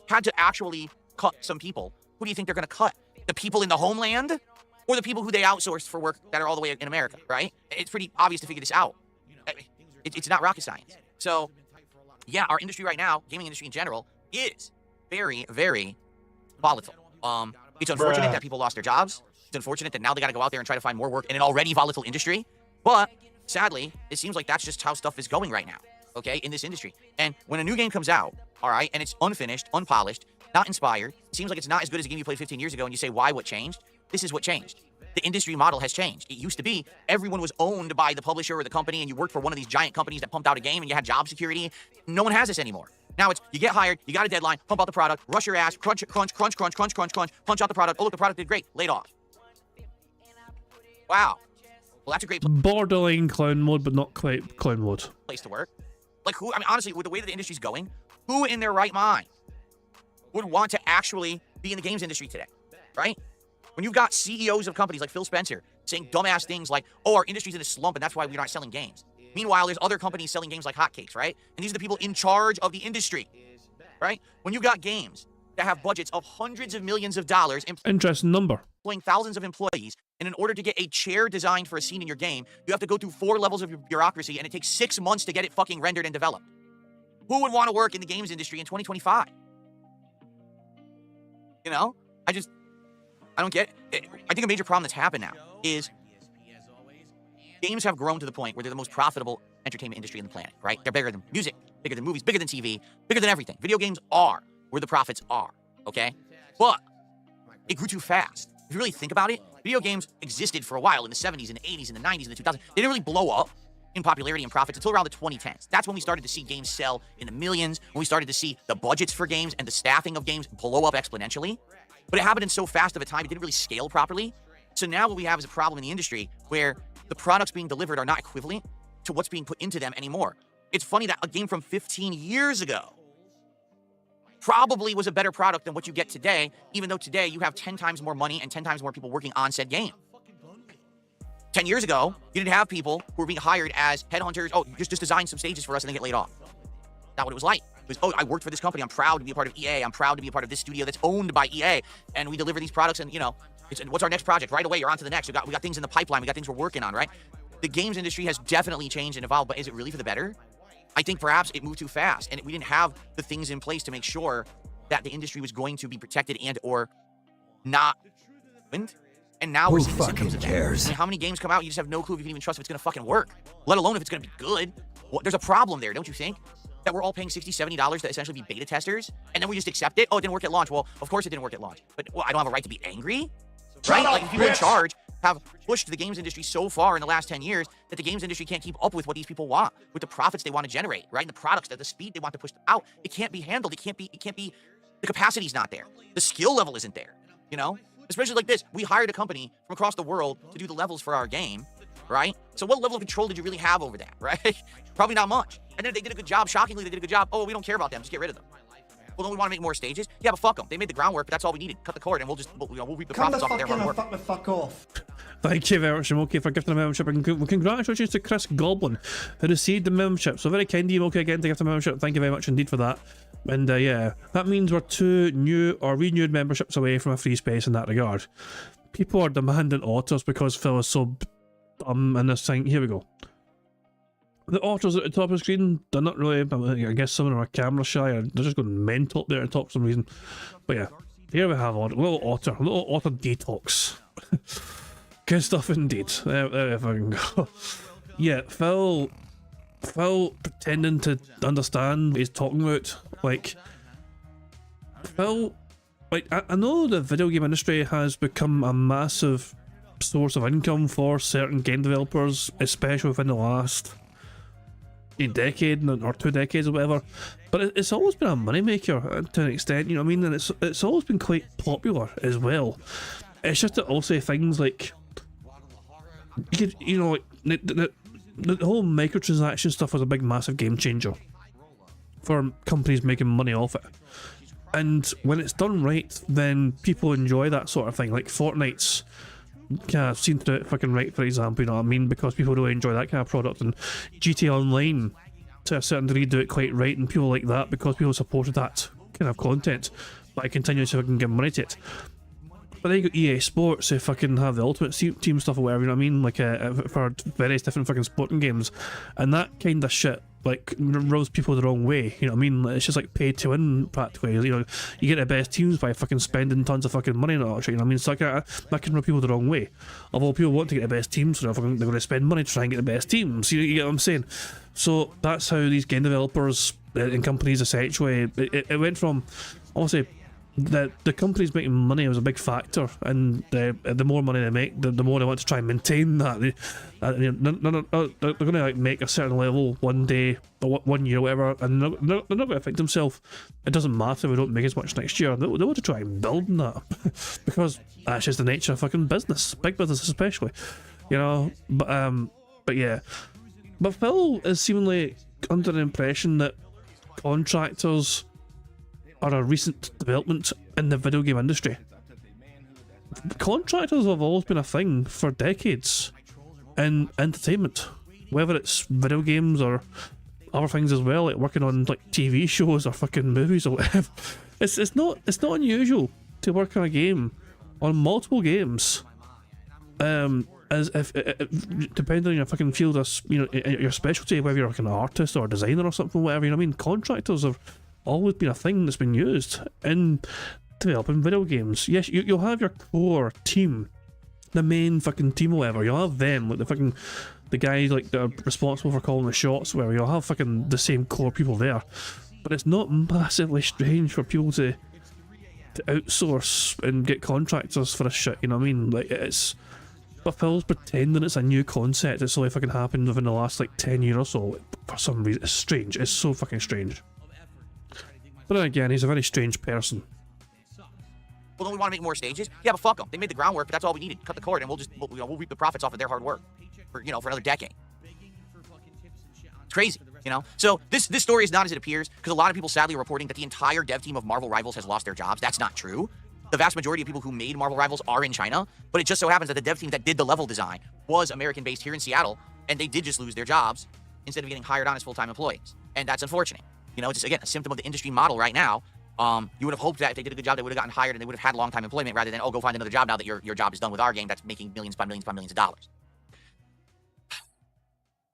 had to actually cut some people, who do you think they're going to cut? The people in the homeland or the people who they outsourced for work that are all the way in America, right? It's pretty obvious to figure this out. It's not rocket science. So, yeah, our industry right now, gaming industry in general, is very, very volatile. It's unfortunate that people lost their jobs. It's unfortunate that now they got to go out there and try to find more work in an already volatile industry. But sadly, it seems like that's just how stuff is going right now, okay, in this industry. And when a new game comes out, all right, and it's unfinished, unpolished, not inspired, it seems like it's not as good as a game you played 15 years ago, and you say, why, what changed? This is what changed. The industry model has changed. It used to be everyone was owned by the publisher or the company, and you worked for one of these giant companies that pumped out a game, and you had job security. No one has this anymore. Now it's, you get hired, you got a deadline, pump out the product, rush your ass, crunch, punch out the product. Oh, look, the product did great. Laid off. Wow. Well, that's a great borderline clown mode, but not quite clown mode. Place to work. Like, who, I mean, honestly, with the way that the industry's going, who in their right mind would want to actually be in the games industry today, right? When you've got CEOs of companies like Phil Spencer saying dumbass things like, oh, our industry's in a slump and that's why we're not selling games. Meanwhile, there's other companies selling games like hotcakes, right? And these are the people in charge of the industry, right? When you've got games that have budgets of hundreds of millions of dollars, interesting number, employing thousands of employees, and in order to get a chair designed for a scene in your game, you have to go through 4 levels of bureaucracy, and it takes 6 months to get it fucking rendered and developed. Who would want to work in the games industry in 2025? You know, I don't get it. I think a major problem that's happened now is games have grown to the point where they're the most profitable entertainment industry on the planet, right? They're bigger than music, bigger than movies, bigger than TV, bigger than everything. Video games are where the profits are, okay? But it grew too fast. If you really think about it, video games existed for a while in the 70s and the 80s and the 90s and the 2000s. They didn't really blow up in popularity and profits until around the 2010s. That's when we started to see games sell in the millions, when we started to see the budgets for games and the staffing of games blow up exponentially. But it happened in so fast of a time, it didn't really scale properly. So now what we have is a problem in the industry where the products being delivered are not equivalent to what's being put into them anymore. It's funny that a game from 15 years ago probably was a better product than what you get today, even though today you have 10 times more money and 10 times more people working on said game. 10 years ago, you didn't have people who were being hired as headhunters. Oh, just design some stages for us and then get laid off. Not what it was like. It was, oh, I worked for this company. I'm proud to be a part of EA. I'm proud to be a part of this studio that's owned by EA. And we deliver these products and, you know, what's our next project? Right away, you're on to the next. We got things in the pipeline. We got things we're working on, right? The games industry has definitely changed and evolved, but is it really for the better? I think perhaps it moved too fast, and we didn't have the things in place to make sure that the industry was going to be protected and or not. And now we're seeing the symptoms of that. I mean, how many games come out, you just have no clue if you can even trust if it's going to fucking work, let alone if it's going to be good. Well, there's a problem there, don't you think? That we're all paying $60, $70 to essentially be beta testers, and then we just accept it? Oh, it didn't work at launch. Well, of course it didn't work at launch. But well, I don't have a right to be angry? Right? Like, the people in charge have pushed the games industry so far in the last 10 years that the games industry can't keep up with what these people want, with the profits they want to generate, right? And the products, the speed they want to push out. It can't be handled. It can't be, the capacity's not there. The skill level isn't there, you know? Especially like this, we hired a company from across the world to do the levels for our game, right? So what level of control did you really have over that, right? Probably not much. And then they did a good job. Shockingly, they did a good job. Oh, we don't care about them. Just get rid of them. Well, don't we want to make more stages? Yeah, but fuck them. They made the groundwork, but that's all we needed. Cut the cord, and we'll reap the profits off of their hard work. Fuck off. Thank you very much, Moki, for gifting a membership, and congratulations to Chris Goblin, who received the membership. So very kind of you, Moki, again, to gift a membership. Thank you very much indeed for that. And yeah, that means we're 2 new or renewed memberships away from a free space in that regard. People are demanding otters because Phil is so dumb in this thing. Here we go. The otters at the top of the screen, they're not really, I guess some of them are camera shy, or they're just going mental up there at the top for some reason. But yeah, here we have a little otter detox. Good stuff indeed. There we fucking go. Yeah, Phil pretending to understand what he's talking about. Like, Phil, like, I know the video game industry has become a massive source of income for certain game developers, especially within the last decade or 2 decades or whatever, but it's always been a moneymaker to an extent, you know what I mean, and it's always been quite popular as well. It's just that also things like, you know, like the whole microtransaction stuff was a big massive game changer for companies making money off it, and when it's done right, then people enjoy that sort of thing. Like Fortnite's kind of seem to do it fucking right, for example, you know what I mean, because people really enjoy that kind of product, and GTA Online to a certain degree do it quite right, and people like that because people supported that kind of content, but I continue to fucking give money to it. But then you got EA Sports who fucking have the Ultimate Team stuff or whatever, you know what I mean, like for various different fucking sporting games, and that kind of shit like rubs people the wrong way, you know what I mean. It's just like pay to win practically, you know, you get the best teams by fucking spending tons of fucking money and all that shit, you know what I mean. So that can rub people the wrong way. Although people want to get the best teams, so they're going to spend money to try and get the best teams, you get what I'm saying. So that's how these game developers and companies essentially, it went from, obviously, the companies making money was a big factor, and the more money they make, the more they want to try and maintain that. They're going to like make a certain level one day or 1 year or whatever, and they're not going to affect themselves. It doesn't matter if we don't make as much next year. They want to try and build on that because that's just the nature of fucking business, big business especially, you know. But yeah, but Phil is seemingly under the impression that contractors are a recent development in the video game industry. Contractors have always been a thing for decades in entertainment, whether it's video games or other things as well, like working on like TV shows or fucking movies or whatever. It's not unusual to work on a game, on multiple games, as if depending on your fucking field of, you know, your specialty, whether you're like an artist or a designer or something, whatever, you know what I mean. Contractors have always been a thing that's been used in developing video games. Yes, you'll have your core team, the main fucking team or whatever, you'll have them, like the guys like that are responsible for calling the shots, where you'll have fucking the same core people there. But it's not massively strange for people to outsource and get contractors for a shit, you know what I mean? Like, it's, but Phil's pretending it's a new concept. It's only fucking happened within the last like 10 years or so. For some reason, it's strange. It's so fucking strange. But then again, he's a very strange person. Well, don't we want to make more stages? Yeah, but fuck them. They made the groundwork, but that's all we needed. Cut the cord, and we'll reap the profits off of their hard work for, you know, for another decade. It's crazy, you know. So this story is not as it appears, because a lot of people sadly are reporting that the entire dev team of Marvel Rivals has lost their jobs. That's not true. The vast majority of people who made Marvel Rivals are in China, but it just so happens that the dev team that did the level design was American-based here in Seattle, and they did just lose their jobs instead of getting hired on as full-time employees, and that's unfortunate. You know, it's just, again, a symptom of the industry model right now. You would have hoped that if they did a good job, they would have gotten hired and they would have had long-time employment, rather than, oh, go find another job now that your job is done with our game that's making millions upon millions of dollars.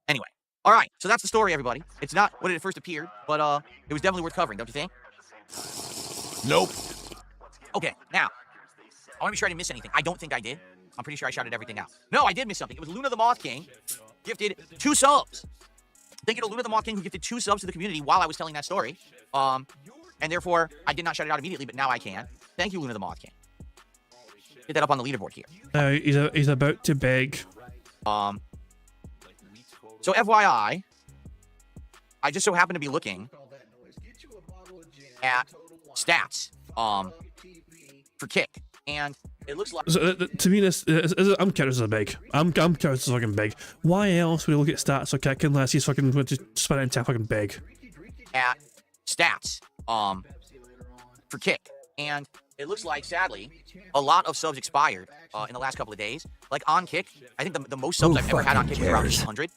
Anyway, all right, so that's the story, everybody. It's not what it first appeared, but it was definitely worth covering, don't you think? Nope. Okay, now, I want to be sure I didn't miss anything. I don't think I did. I'm pretty sure I shouted everything out. No, I did miss something. It was Luna the Moth King gifted 2 subs. Thank you to Luna the Moth King, who gifted 2 subs to the community while I was telling that story. And therefore, I did not shout it out immediately, but now I can. Thank you, Luna the Moth King. Get that up on the leaderboard here. He's about to beg. So FYI, I just so happen to be looking at stats for Kick, and it looks like... So, to me, I'm counting this as a big. I'm counting this as fucking big. Why else would he look at stats for Kick unless he's fucking going to spin it into fucking big? At stats for Kick, and it looks like, sadly, a lot of subs expired in the last couple of days. Like on Kick, I think the most subs I've ever had on Kick was around 800,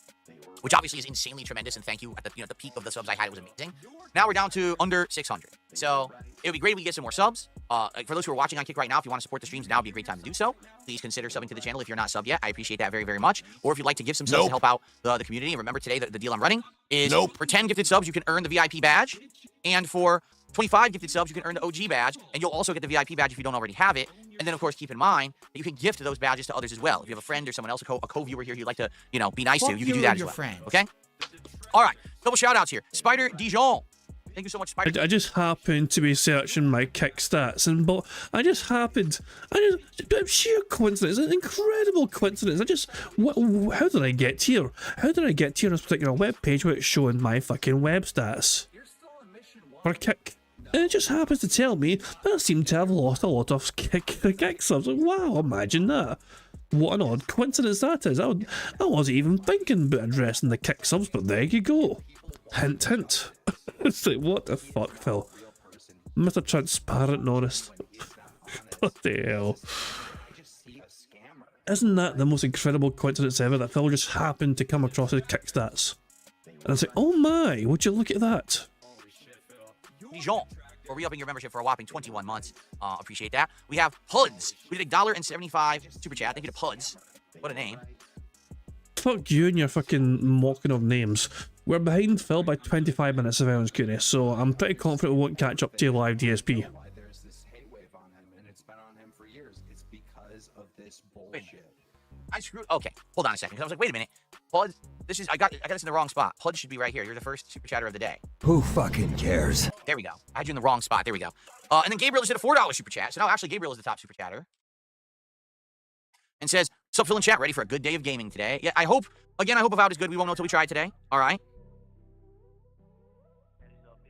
which obviously is insanely tremendous. And thank you at the peak of the subs I had, it was amazing. Now we're down to under 600. So it would be great if we get some more subs. For those who are watching on Kick right now, if you want to support the streams, now would be a great time to do so. Please consider subbing to the channel if you're not subbed yet. I appreciate that very, very much. Or if you'd like to give some subs to help out the community. And remember today, the deal I'm running is for 10 gifted subs, you can earn the VIP badge. And for 25 gifted subs, you can earn the OG badge, and you'll also get the VIP badge if you don't already have it. And then, of course, keep in mind that you can gift those badges to others as well. If you have a friend or someone else, a co-viewer here you'd like to, be nice to, you can do that as well. Friend. Okay? All right. Couple shout-outs here. Spider Dijon. Thank you so much, Spider. I just happened to be searching my Kick stats, and sheer coincidence, an incredible coincidence. How did I get here? How did I get here on this particular web page where it's showing my fucking web stats for Kick? And it just happens to tell me that I seem to have lost a lot of kick subs. Like, wow, imagine that. What an odd coincidence that is. I wasn't even thinking about addressing the Kick subs, but there you go. Hint, hint. It's like, what the fuck, Phil? Mr. Transparent Norris. What the hell? Isn't that the most incredible coincidence ever that Phil just happened to come across his Kick stats? And I was like, oh my, would you look at that? Dijon, for re-upping your membership for a whopping 21 months. Appreciate that. We have Puds. We did $1.75 super chat. Thank you to Puds. What a name. Fuck you and your fucking mocking of names. We're behind Phil by 25 minutes of Ellen's Goodness, so I'm pretty confident we won't catch up to you live, DSP. Wait, I screwed. Okay, hold on a second. I was like, wait a minute. Pud, I got this in the wrong spot. Pud should be right here. You're the first super chatter of the day. Who fucking cares? There we go. I had you in the wrong spot. There we go. And then Gabriel just did a $4 super chat. So now actually Gabriel is the top super chatter. And says, "Sup, Phil in chat, ready for a good day of gaming today?" Yeah, I hope Avowed is good. We won't know until we try it today. All right.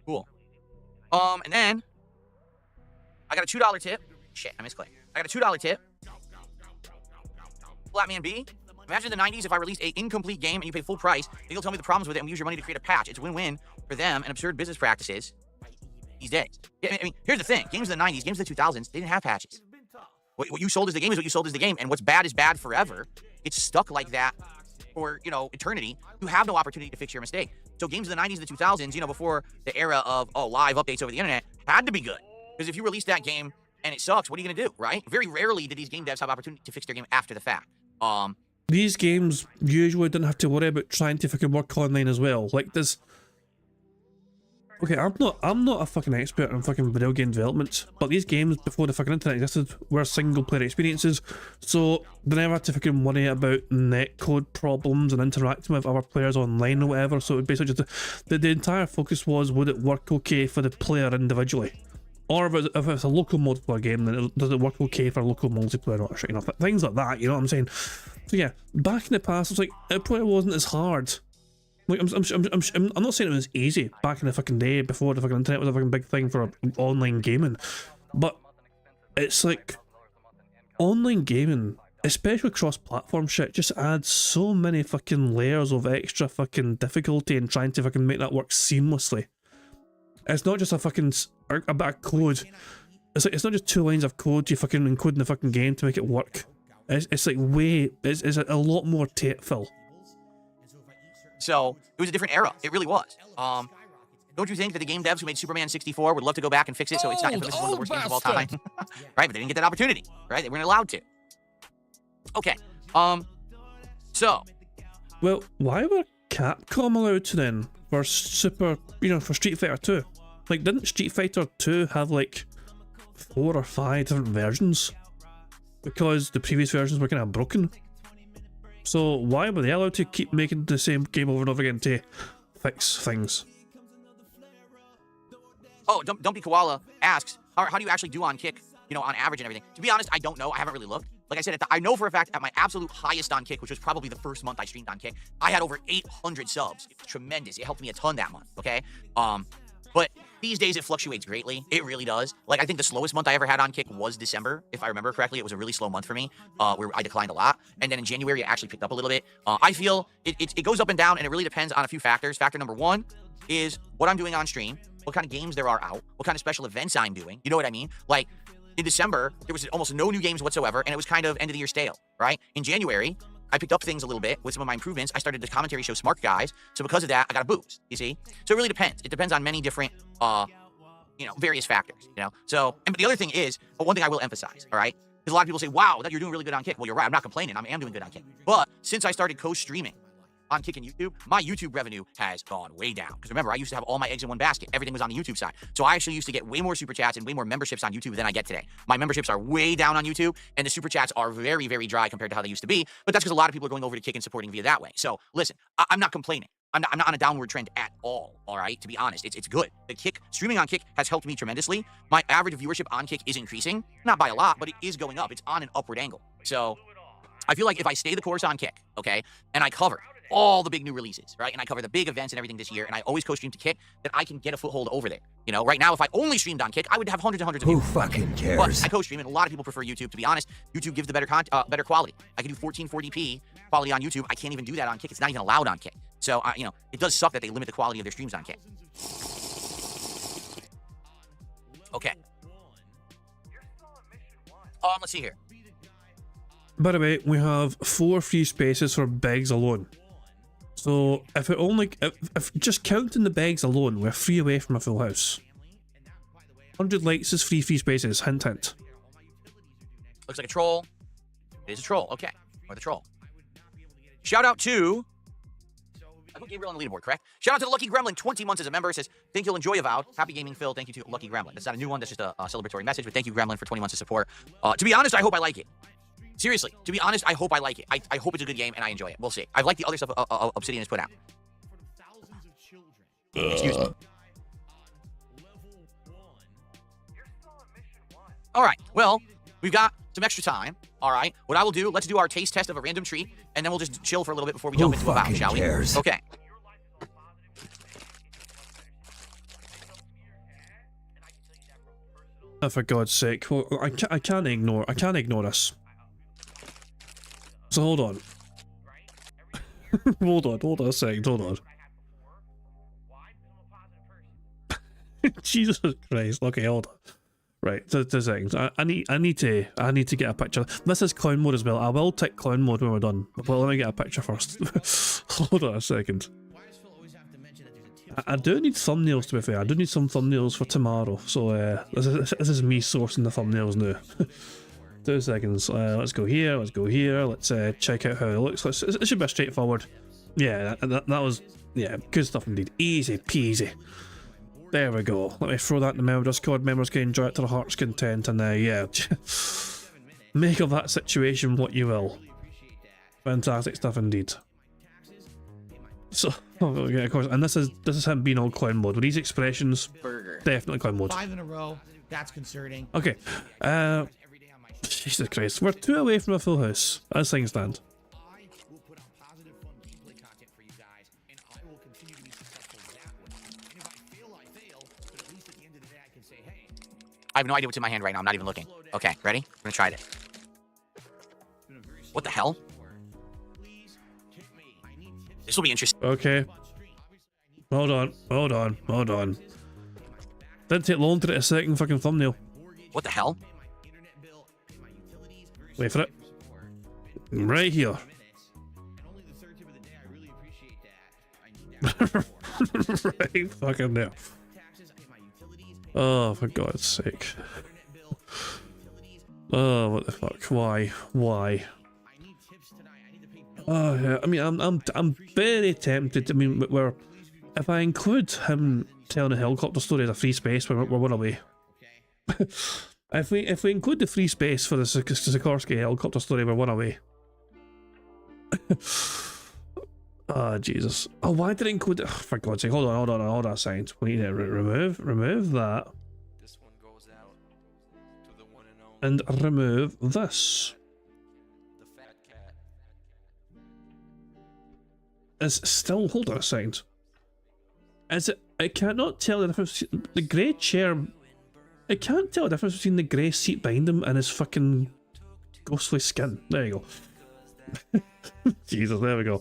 Cool. And then I got a $2 tip. Shit, I misclicked. I got a $2 tip. Flatman B. Imagine the 90s if I released an incomplete game and you pay full price, and you'll tell me the problems with it and we use your money to create a patch. It's a win-win for them and absurd business practices these days. I mean, here's the thing. Games in the 90s, games in the 2000s, they didn't have patches. What you sold as the game is what you sold as the game, and what's bad is bad forever. It's stuck like that for, eternity. You have no opportunity to fix your mistake. So games in the 90s and the 2000s, before the era of, live updates over the internet, had to be good. Because if you release that game and it sucks, what are you going to do, right? Very rarely did these game devs have opportunity to fix their game after the fact. These games usually didn't have to worry about trying to fucking work online as well. Like this. Okay, I'm not a fucking expert in fucking video game development, but these games before the fucking internet existed were single player experiences, so they never had to fucking worry about netcode problems and interacting with other players online or whatever. So it basically just the entire focus was, would it work okay for the player individually? Or if it's a local multiplayer game, then does it work okay for local multiplayer or shit, things like that, you know what I'm saying? So yeah, back in the past, it's like, it probably wasn't as hard. Like, I'm not saying it was easy back in the fucking day before the fucking internet was a fucking big thing for online gaming, but it's like, online gaming, especially cross-platform shit, just adds so many fucking layers of extra fucking difficulty in trying to fucking make that work seamlessly. It's not just a bit of code. It's not just 2 lines of code you fucking encode in the fucking game to make it work. It's like it's a lot more to it, Phil. So it was a different era. It really was. Don't you think that the game devs who made Superman 64 would love to go back and fix it so it's not infamous as one of the worst games of all time? Right, but they didn't get that opportunity. Right, they weren't allowed to. Okay. So. Well, why were Capcom allowed to then for for Street Fighter 2? Like, didn't Street Fighter 2 have like 4 or 5 different versions? Because the previous versions were kind of broken. So why were they allowed to keep making the same game over and over again to fix things? Oh, Dumpy Koala asks, how do you actually do on Kick, on average and everything? To be honest, I don't know. I haven't really looked. Like I said, I know for a fact at my absolute highest on Kick, which was probably the first month I streamed on Kick, I had over 800 subs. It's tremendous. It helped me a ton that month, okay? But these days it fluctuates greatly. It really does. Like, I think the slowest month I ever had on Kick was December. If I remember correctly, it was a really slow month for me, where I declined a lot. And then in January, it actually picked up a little bit. I feel it goes up and down, and it really depends on a few factors. Factor number 1 is what I'm doing on stream, what kind of games there are out, what kind of special events I'm doing. You know what I mean? Like, In December, there was almost no new games whatsoever, and it was kind of end of the year stale, right? In January, I picked up things a little bit with some of my improvements. I started the commentary show Smart Guys, so because of that, I got a boost, you see? So it really depends. It depends on many different, various factors, So, but the other thing is, one thing I will emphasize, all right? Because a lot of people say, wow, that you're doing really good on Kick. Well, you're right, I'm not complaining. I am doing good on Kick. But since I started co-streaming on Kick and YouTube, my YouTube revenue has gone way down. Because remember, I used to have all my eggs in one basket. Everything was on the YouTube side. So I actually used to get way more super chats and way more memberships on YouTube than I get today. My memberships are way down on YouTube, and the super chats are very, very dry compared to how they used to be. But that's because a lot of people are going over to Kick and supporting via that way. So listen, I'm not complaining. I'm not on a downward trend at all right? To be honest, it's good. The Kick, streaming on Kick has helped me tremendously. My average viewership on Kick is increasing. Not by a lot, but it is going up. It's on an upward angle. So I feel like if I stay the course on Kick, okay, and I cover all the big new releases, right? And I cover the big events and everything this year, and I always co-stream to Kick, that I can get a foothold over there. Right now, if I only streamed on Kick, I would have hundreds and hundreds of viewers. Who fucking cares? But I co-stream, and a lot of people prefer YouTube. To be honest, YouTube gives the better quality. I can do 1440p quality on YouTube. I can't even do that on Kick. It's not even allowed on Kick. So, it does suck that they limit the quality of their streams on Kick. Okay. Let's see here. By the way, we have 4 free spaces for begs alone. So if just counting the begs alone, we're 3 away from a full house. 100 likes is free spaces, hint hint. Looks like a troll. It is a troll, okay. Or the troll. Shout out to... I put Gabriel on the leaderboard, correct? Shout out to the Lucky Gremlin, 20 months as a member. Says, think you'll enjoy Avowed. Happy gaming, Phil. Thank you to Lucky Gremlin. That's not a new one. That's just a celebratory message. But thank you, Gremlin, for 20 months of support. To be honest, I hope I like it. Seriously, to be honest, I hope I like it. I hope it's a good game and I enjoy it. We'll see. I've liked the other stuff Obsidian has put out. Excuse me. All right. Well, we've got some extra time. All right. What I will do, let's do our taste test of a random treat, and then we'll just chill for a little bit before we jump into Avowed, shall we? Okay. Oh, for God's sake! Well, I can't ignore us. So hold on. hold on a second. Hold on. Jesus Christ! Okay, hold on. Right, 2 seconds. I need to get a picture. This is clown mode as well. I will tick clown mode when we're done. But let me get a picture first. Hold on a second. I do need thumbnails, to be fair. I do need some thumbnails for tomorrow. So this is me sourcing the thumbnails now. 2 seconds. Let's go here. Let's check out how it looks. It should be straightforward. Yeah, that was good stuff indeed. Easy peasy. There we go. Let me throw that in the member Discord. Members can enjoy it to their heart's content, and make of that situation what you will. Fantastic stuff indeed. So, yeah, of course, and this is him being all clown mode. With these expressions, definitely clown mode. 5 in a row. That's concerning. Okay. Jesus Christ, we're 2 away from a full house as things stand. I have no idea what's in my hand right now. I'm not even looking. Okay, ready? I'm gonna try it. What the hell? This will be interesting. Okay. Hold on. Didn't take long to get a second fucking thumbnail. What the hell? Wait for it. Right here. Right fucking there. Oh, for God's sake. Oh, what the fuck? Why? Oh, yeah. I mean, I'm very tempted. I mean, if I include him telling a helicopter story as a free space, we're 1 away. if we include the free space for the Sikorsky helicopter story, we're 1 away. Oh, Jesus. Oh, why did I include it? Oh, for God's sake, hold on a second. We need to remove that. This one goes out to the one and only. And remove this. The fat cat. It's still, hold on a second. Is it, I cannot tell the difference, the grey chair, I can't tell the difference between the grey seat behind him and his fucking ghostly skin. There you go. Jesus, there we go.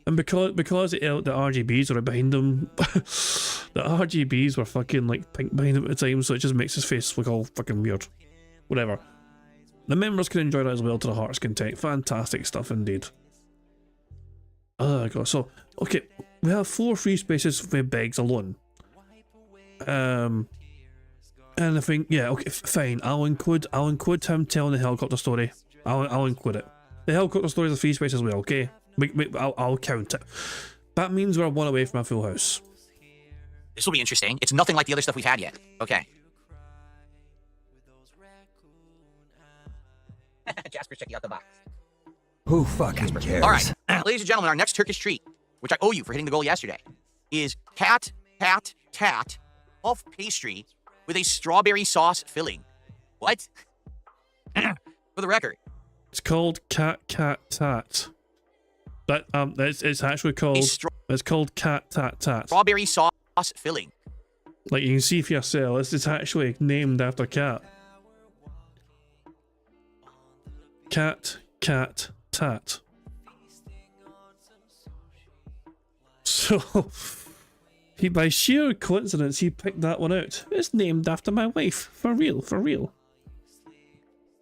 And because the RGBs were behind him, the RGBs were fucking like pink behind him at the time, so it just makes his face look all fucking weird. whatever. The members can enjoy that as well to the heart's content. Fantastic stuff indeed. Oh god, so okay, we have 4 free spaces for Begs alone. And I think, yeah, okay, fine. I'll include him telling the helicopter story. I'll include it. The helicopter story is a free space as well. Okay, I'll count it. That means we're 1 away from a full house. This will be interesting. It's nothing like the other stuff we've had yet. Okay. Jasper's checking out the box. Who fucking cares? All right, ladies and gentlemen, our next Turkish treat, which I owe you for hitting the goal yesterday, is tat puff pastry with a strawberry sauce filling. What? For the record, it's called tat. But it's actually called cat tat. Strawberry sauce filling. Like you can see for yourself, it's actually named after cat. Cat tat. So, by sheer coincidence, he picked that one out. It's named after my wife. For real.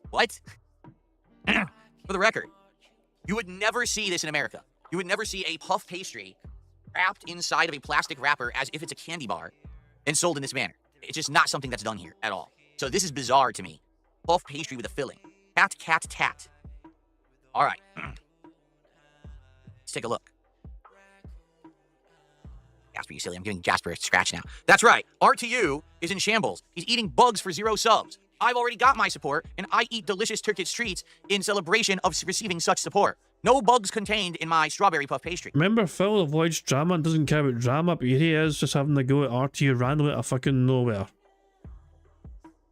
What? For the record, you would never see this in America. You would never see a puff pastry wrapped inside of a plastic wrapper as if it's a candy bar and sold in this manner. It's just not something that's done here at all. So this is bizarre to me. Puff pastry with a filling. Tat. All right. Let's take a look. Jasper, you silly. I'm giving Jasper a scratch now. That's right. RTU is in shambles. He's eating bugs for 0 subs. I've already got my support, and I eat delicious Turkish treats in celebration of receiving such support. No bugs contained in my strawberry puff pastry. Remember, Phil avoids drama and doesn't care about drama, but here he is just having to go at RTU randomly out of fucking nowhere.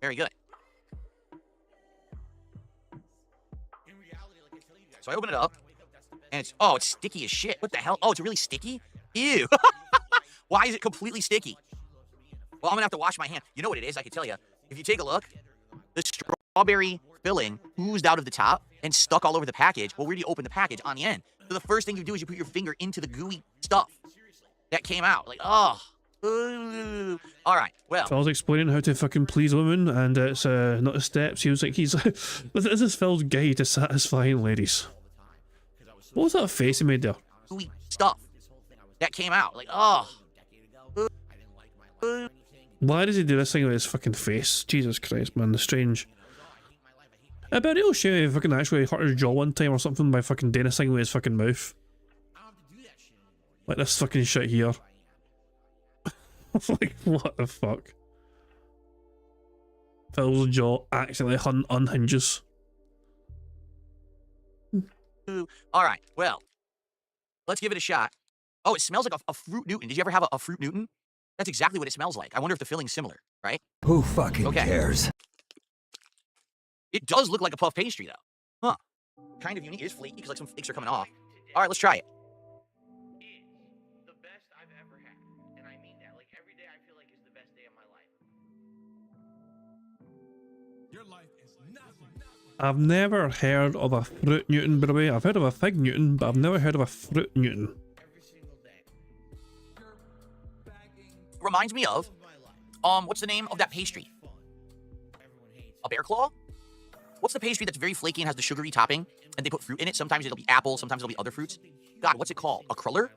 Very good. So I open it up, and it's sticky as shit. What the hell? Oh, it's really sticky? Ew. Why is it completely sticky? Well, I'm gonna have to wash my hand. You know what it is? I can tell you. If you take a look, the strawberry filling oozed out of the top and stuck all over the package. Well, where do you open the package? On the end. So the first thing you do is you put your finger into the gooey stuff that came out. Like, oh. Ooh. All right, well. Phil's explaining how to fucking please women, and it's not the steps. He was like, this is Phil's guide to satisfying ladies. What was that face he made there? Gooey stuff that came out. Like, oh. Why does he do this thing with his fucking face? Jesus Christ, man, the strange. I bet he'll show you fucking actually hurt his jaw one time or something by fucking doing this thing with his fucking mouth. Like this fucking shit here. Like, what the fuck? Phil's jaw actually unhinges. All right, well, let's give it a shot. Oh, it smells like a Fruit Newton. Did you ever have a Fruit Newton? That's exactly what it smells like. I wonder if the filling's similar, right? Who fucking cares? It does look like a puff pastry, though. Huh. Kind of unique. It is flaky because like some flakes are coming off. All right, let's try it. The best I've ever had. And I mean that. Like, every day I feel like it's the best day of my life. Your life is nothing. I've never heard of a Fruit Newton, by the way. I've heard of a Fig Newton, but I've never heard of a Fruit Newton. Reminds me of, what's the name of that pastry? A bear claw? What's the pastry that's very flaky and has the sugary topping, and they put fruit in it? Sometimes it'll be apple, sometimes it'll be other fruits. God, what's it called? A cruller?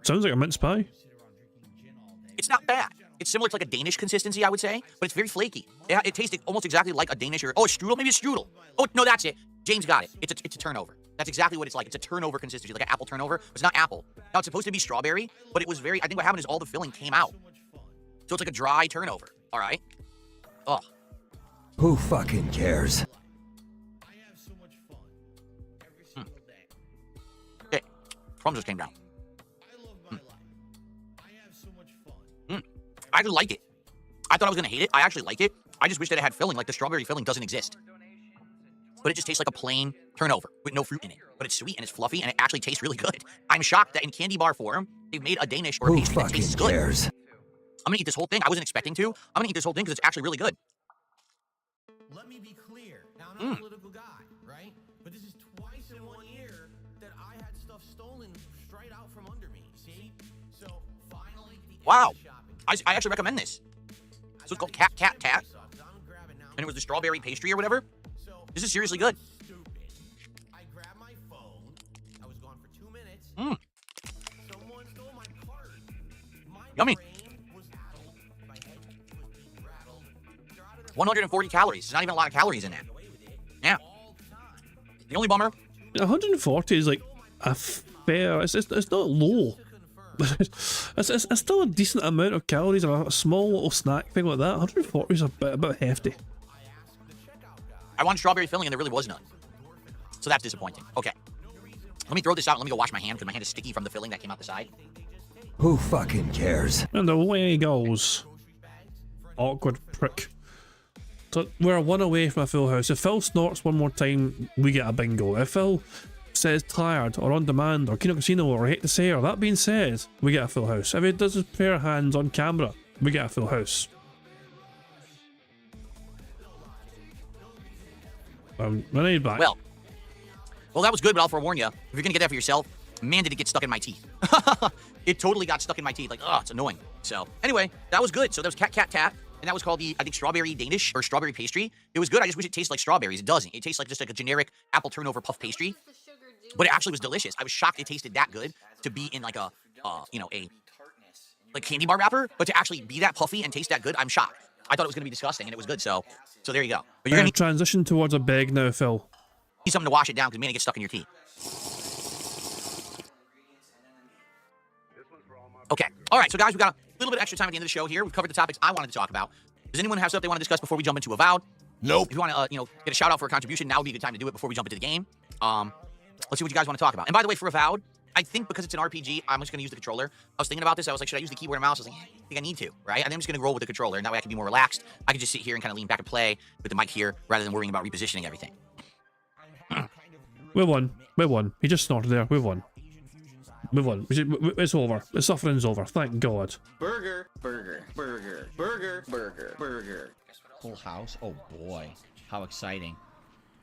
Sounds like a mince pie. It's not bad. It's similar to like a Danish consistency, I would say, but it's very flaky. It tastes almost exactly like a Danish or, a strudel? Maybe a strudel. Oh, no, that's it. James got it. It's a turnover. That's exactly what it's like. It's a turnover consistency, like an apple turnover. It's not apple. Now, it's supposed to be strawberry, but it was very, I think what happened is all the filling came out. So it's like a dry turnover, all right? Oh. Who fucking cares? Okay, crumbs just came down. I actually like it. I thought I was going to hate it. I actually like it. I just wish that it had filling, like the strawberry filling doesn't exist. But it just tastes like a plain turnover with no fruit in it. But it's sweet and it's fluffy and it actually tastes really good. I'm shocked that in candy bar form, they've made a Danish or a pastry that tastes good. Cares? I'm going to eat this whole thing. I wasn't expecting to. I'm going to eat this whole thing because it's actually really good. Let me be clear. Now, I'm not a political guy, right? But this is twice in 1 year that I had stuff stolen straight out from under me. See? So, finally, Wow. I actually recommend this. So it's called Cat. and it was the strawberry pastry or whatever. This is seriously good. I grabbed my phone. I was gone for 2 minutes. Someone stole my card. My Yummy. brain was addled. My head was being rattled. They're out of their 140 calories. There's not even a lot of calories in that. Yeah. The only bummer. 140 is like a fair. It's not low. it's still a decent amount of calories and a small little snack thing like that. 140 is a bit hefty. I wanted strawberry filling and there really was none. So that's disappointing. Okay. Let me throw this out and let me go wash my hand because my hand is sticky from the filling that came out the side. Who fucking cares? And away he goes. Awkward prick. So we're one away from a full house. If Phil snorts one more time, we get a bingo. If Phil says tired or on demand or Kino Casino or hate to say or that being said, we get a full house. If he does his prayer hands on camera, we get a full house. Renee back. Well, that was good, but I'll forewarn you. If you're going to get that for yourself, man, did it get stuck in my teeth. It totally got stuck in my teeth. Like, oh, it's annoying. So, anyway, that was good. So, that was Cat Cat Tat. And that was called the, I think, strawberry Danish or strawberry pastry. It was good. I just wish it tasted like strawberries. It doesn't. It tastes like just like a generic apple turnover puff pastry. But it actually was delicious. I was shocked it tasted that good to be in like a, you know, a like candy bar wrapper. But to actually be that puffy and taste that good, I'm shocked. I thought it was going to be disgusting, and it was good. So there you go. But you're going to transition towards a bag now, Phil. need something to wash it down because man, it gets stuck in your teeth. Okay. All right. So guys, we got a little bit of extra time at the end of the show here. We've covered the topics I wanted to talk about. Does anyone have stuff they want to discuss before we jump into Avowed? Nope. If you want to, you know, get a shout out for a contribution, now would be a good time to do it before we jump into the game. Let's see what you guys want to talk about. And by the way, for Avowed, I think because it's an RPG, I'm just going to use the controller. I was thinking about this. I was like, should I use the keyboard and mouse? I was like, I think I need to, right? I think I'm just going to roll with the controller, and that way I can be more relaxed. I can just sit here and kind of lean back and play with the mic here rather than worrying about repositioning everything. We won. We won. He just snorted there. We won. We won. It's over. The suffering's over. Thank God. Burger, burger, burger, burger, burger, burger. Full house? Oh boy. How exciting.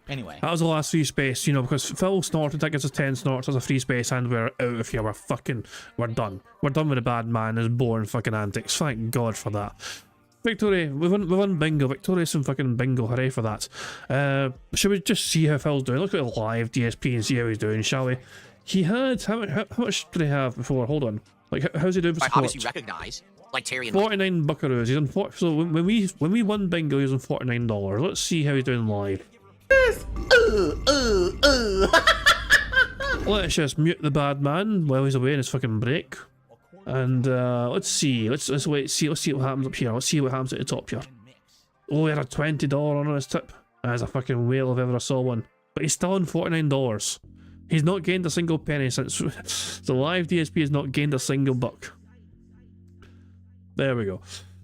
Anyway. That was the last free space, you know, because Phil snorted, that gives us 10 snorts as a free space, and we're out of here. We're done. We're done with the bad man, his boring fucking antics. Thank God for that. Victoria, we won bingo. Victoria's some fucking bingo. Hooray for that. Should we just see how Phil's doing? Look at the live DSP and see how he's doing, shall we? He had, how much did he have before? Hold on. Like, how's he doing for I support? obviously recognize, like Terry and 49 buckaroos. He's on 40, so when we won bingo, he was on $49. Let's see how he's doing live. Let's just mute the bad man while he's away in his fucking break. And let's see. Let's wait. Let's see what happens up here. Let's see what happens at the top here. Oh, he had a $20 on his tip. That's a fucking whale if I ever saw one. But he's still on $49. He's not gained a single penny since the live DSP has not gained a single buck. There we go.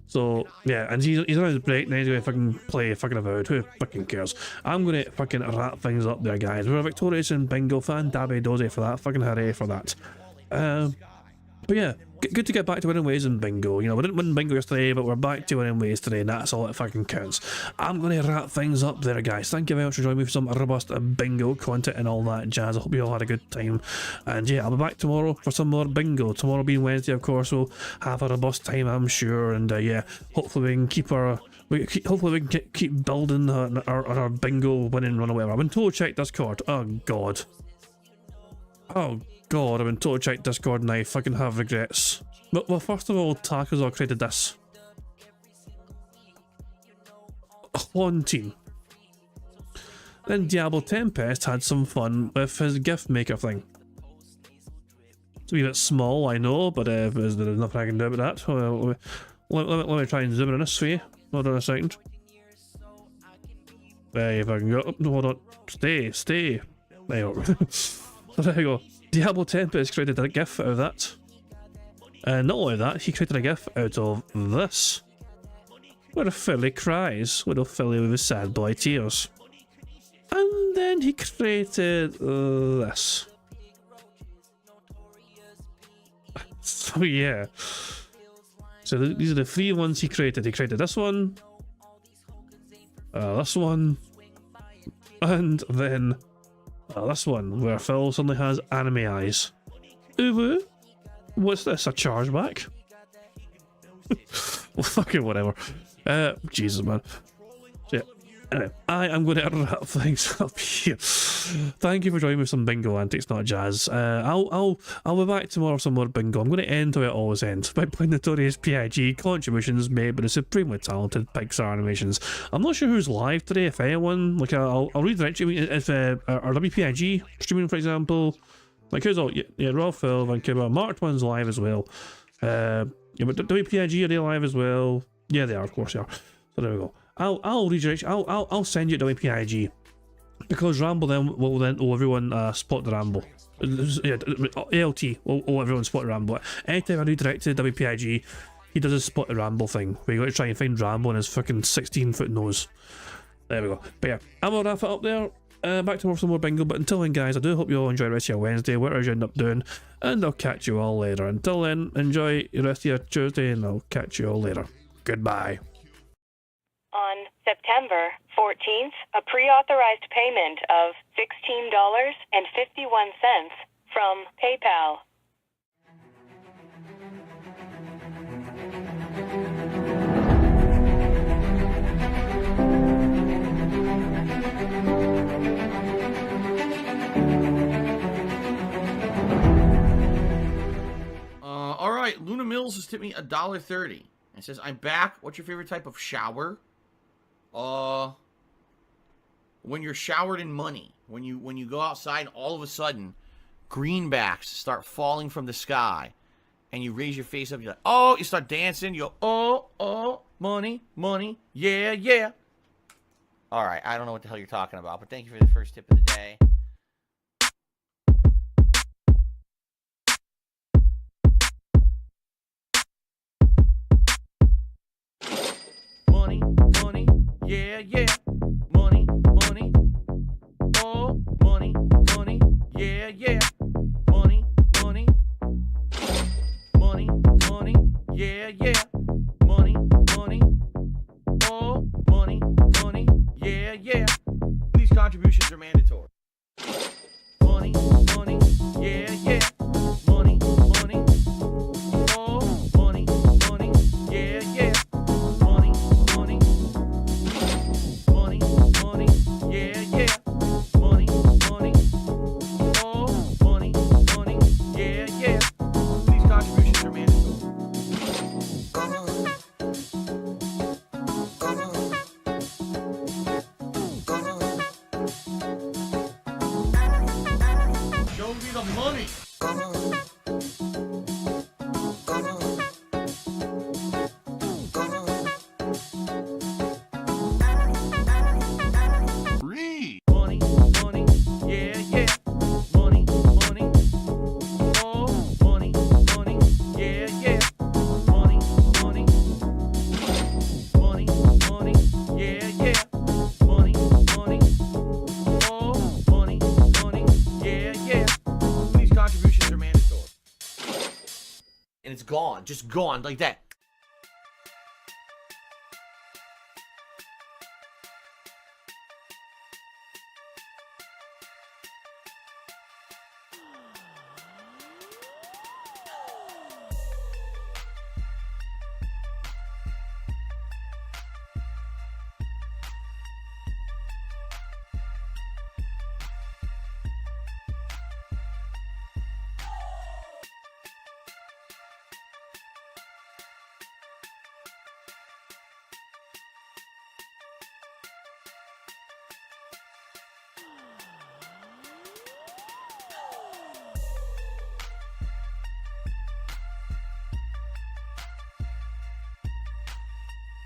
So yeah, and he's on his break now. He's gonna fucking play fucking Avowed. Who fucking cares? I'm gonna fucking wrap things up there, guys. We're victorious in bingo. Fan Dabby Dozy for that. Fucking hooray for that. But yeah, good to get back to winning ways in bingo. You know, we didn't win bingo yesterday, but we're back to winning ways today, and that's all that fucking counts. I'm going to wrap things up there, guys. Thank you very much for joining me for some robust bingo content and all that jazz. I hope you all had a good time. And yeah, I'll be back tomorrow for some more bingo. Tomorrow being Wednesday, of course, we'll have a robust time, I'm sure. And yeah, hopefully we can keep our... hopefully we can keep building our bingo winning run or whatever. I've been told to check Discord. Oh, God. Oh, God, I've been told to check Discord and I fucking have regrets. Well, first of all, Takazo created this. Haunting. Then Diablo Tempest had some fun with his gift maker thing. It's a wee bit small, I know, but there's nothing I can do about that. Let me try and zoom in on this for you. Hold on a second. There you fucking go. Oh, hold on. Stay. There you go. There you go. Diablo Tempest created a GIF out of that. And not only that, he created a GIF out of this. Where a filly cries, with a filly with his sad boy tears. And then he created this. So yeah. So these are the three ones he created. He created this one, and then this one, where Phil suddenly has anime eyes. Ooh, what's this? A chargeback? Well, fucking whatever. Jesus, man. Yeah. Anyway, I am going to wrap things up here. Thank you for joining me with some bingo antics, not jazz. I'll be back tomorrow with some more bingo. I'm going to end how it always ends by playing Notorious PIG contributions made by the supremely talented Pixar Animations. I'm not sure who's live today, if anyone. Like I'll redirect you if our WPIG streaming, for example. Like who's all? Yeah, Raw Phil, Vancouver, Mark One's live as well. Yeah, but WPIG, are they live as well? Yeah, they are, of course they are. So there we go. I'll redirect. I'll send you to WPIG because Ramble then will everyone spot the Ramble. Yeah, ALT will everyone spot the Ramble. Anytime I redirect to WPIG, he does a spot the Ramble thing where you got to try and find Ramble on his fucking 16-foot nose. There we go. But yeah, I'm gonna wrap it up there. Back to some more bingo, but until then guys, I do hope you all enjoy the rest of your Wednesday, whatever you end up doing, and I'll catch you all later. Until then, enjoy the rest of your Tuesday, and I'll catch you all later. Goodbye. On September 14th, a pre-authorized payment of $16.51 from PayPal. All right, Luna Mills has tipped me $1.30. It says, "I'm back. What's your favorite type of shower?" When you're showered in money. When you go outside and all of a sudden greenbacks start falling from the sky and you raise your face up, you're like, oh, you start dancing, you go, oh, money, money, yeah, yeah. All right, I don't know what the hell you're talking about, but thank you for the first tip of the day. Money, money, yeah, yeah. Money, money, oh, money, money, yeah, yeah. Money, money, money, money, yeah, yeah. Money, money, oh, money, money, yeah, yeah. These contributions are mandatory. Money, money, yeah, yeah. Money, money, oh, money, money, yeah, yeah. Money, money, money, money, yeah, yeah. Money, money, oh, money, money, yeah, yeah. These contributions are mandatory. Show me the money. Free. Money, money, yeah, yeah. Money, money, oh, money, money, yeah, yeah. Money, money, money, money, yeah, yeah. Money, money, oh, money, money, yeah, yeah. These contributions are mandatory. And it's gone, just gone like that.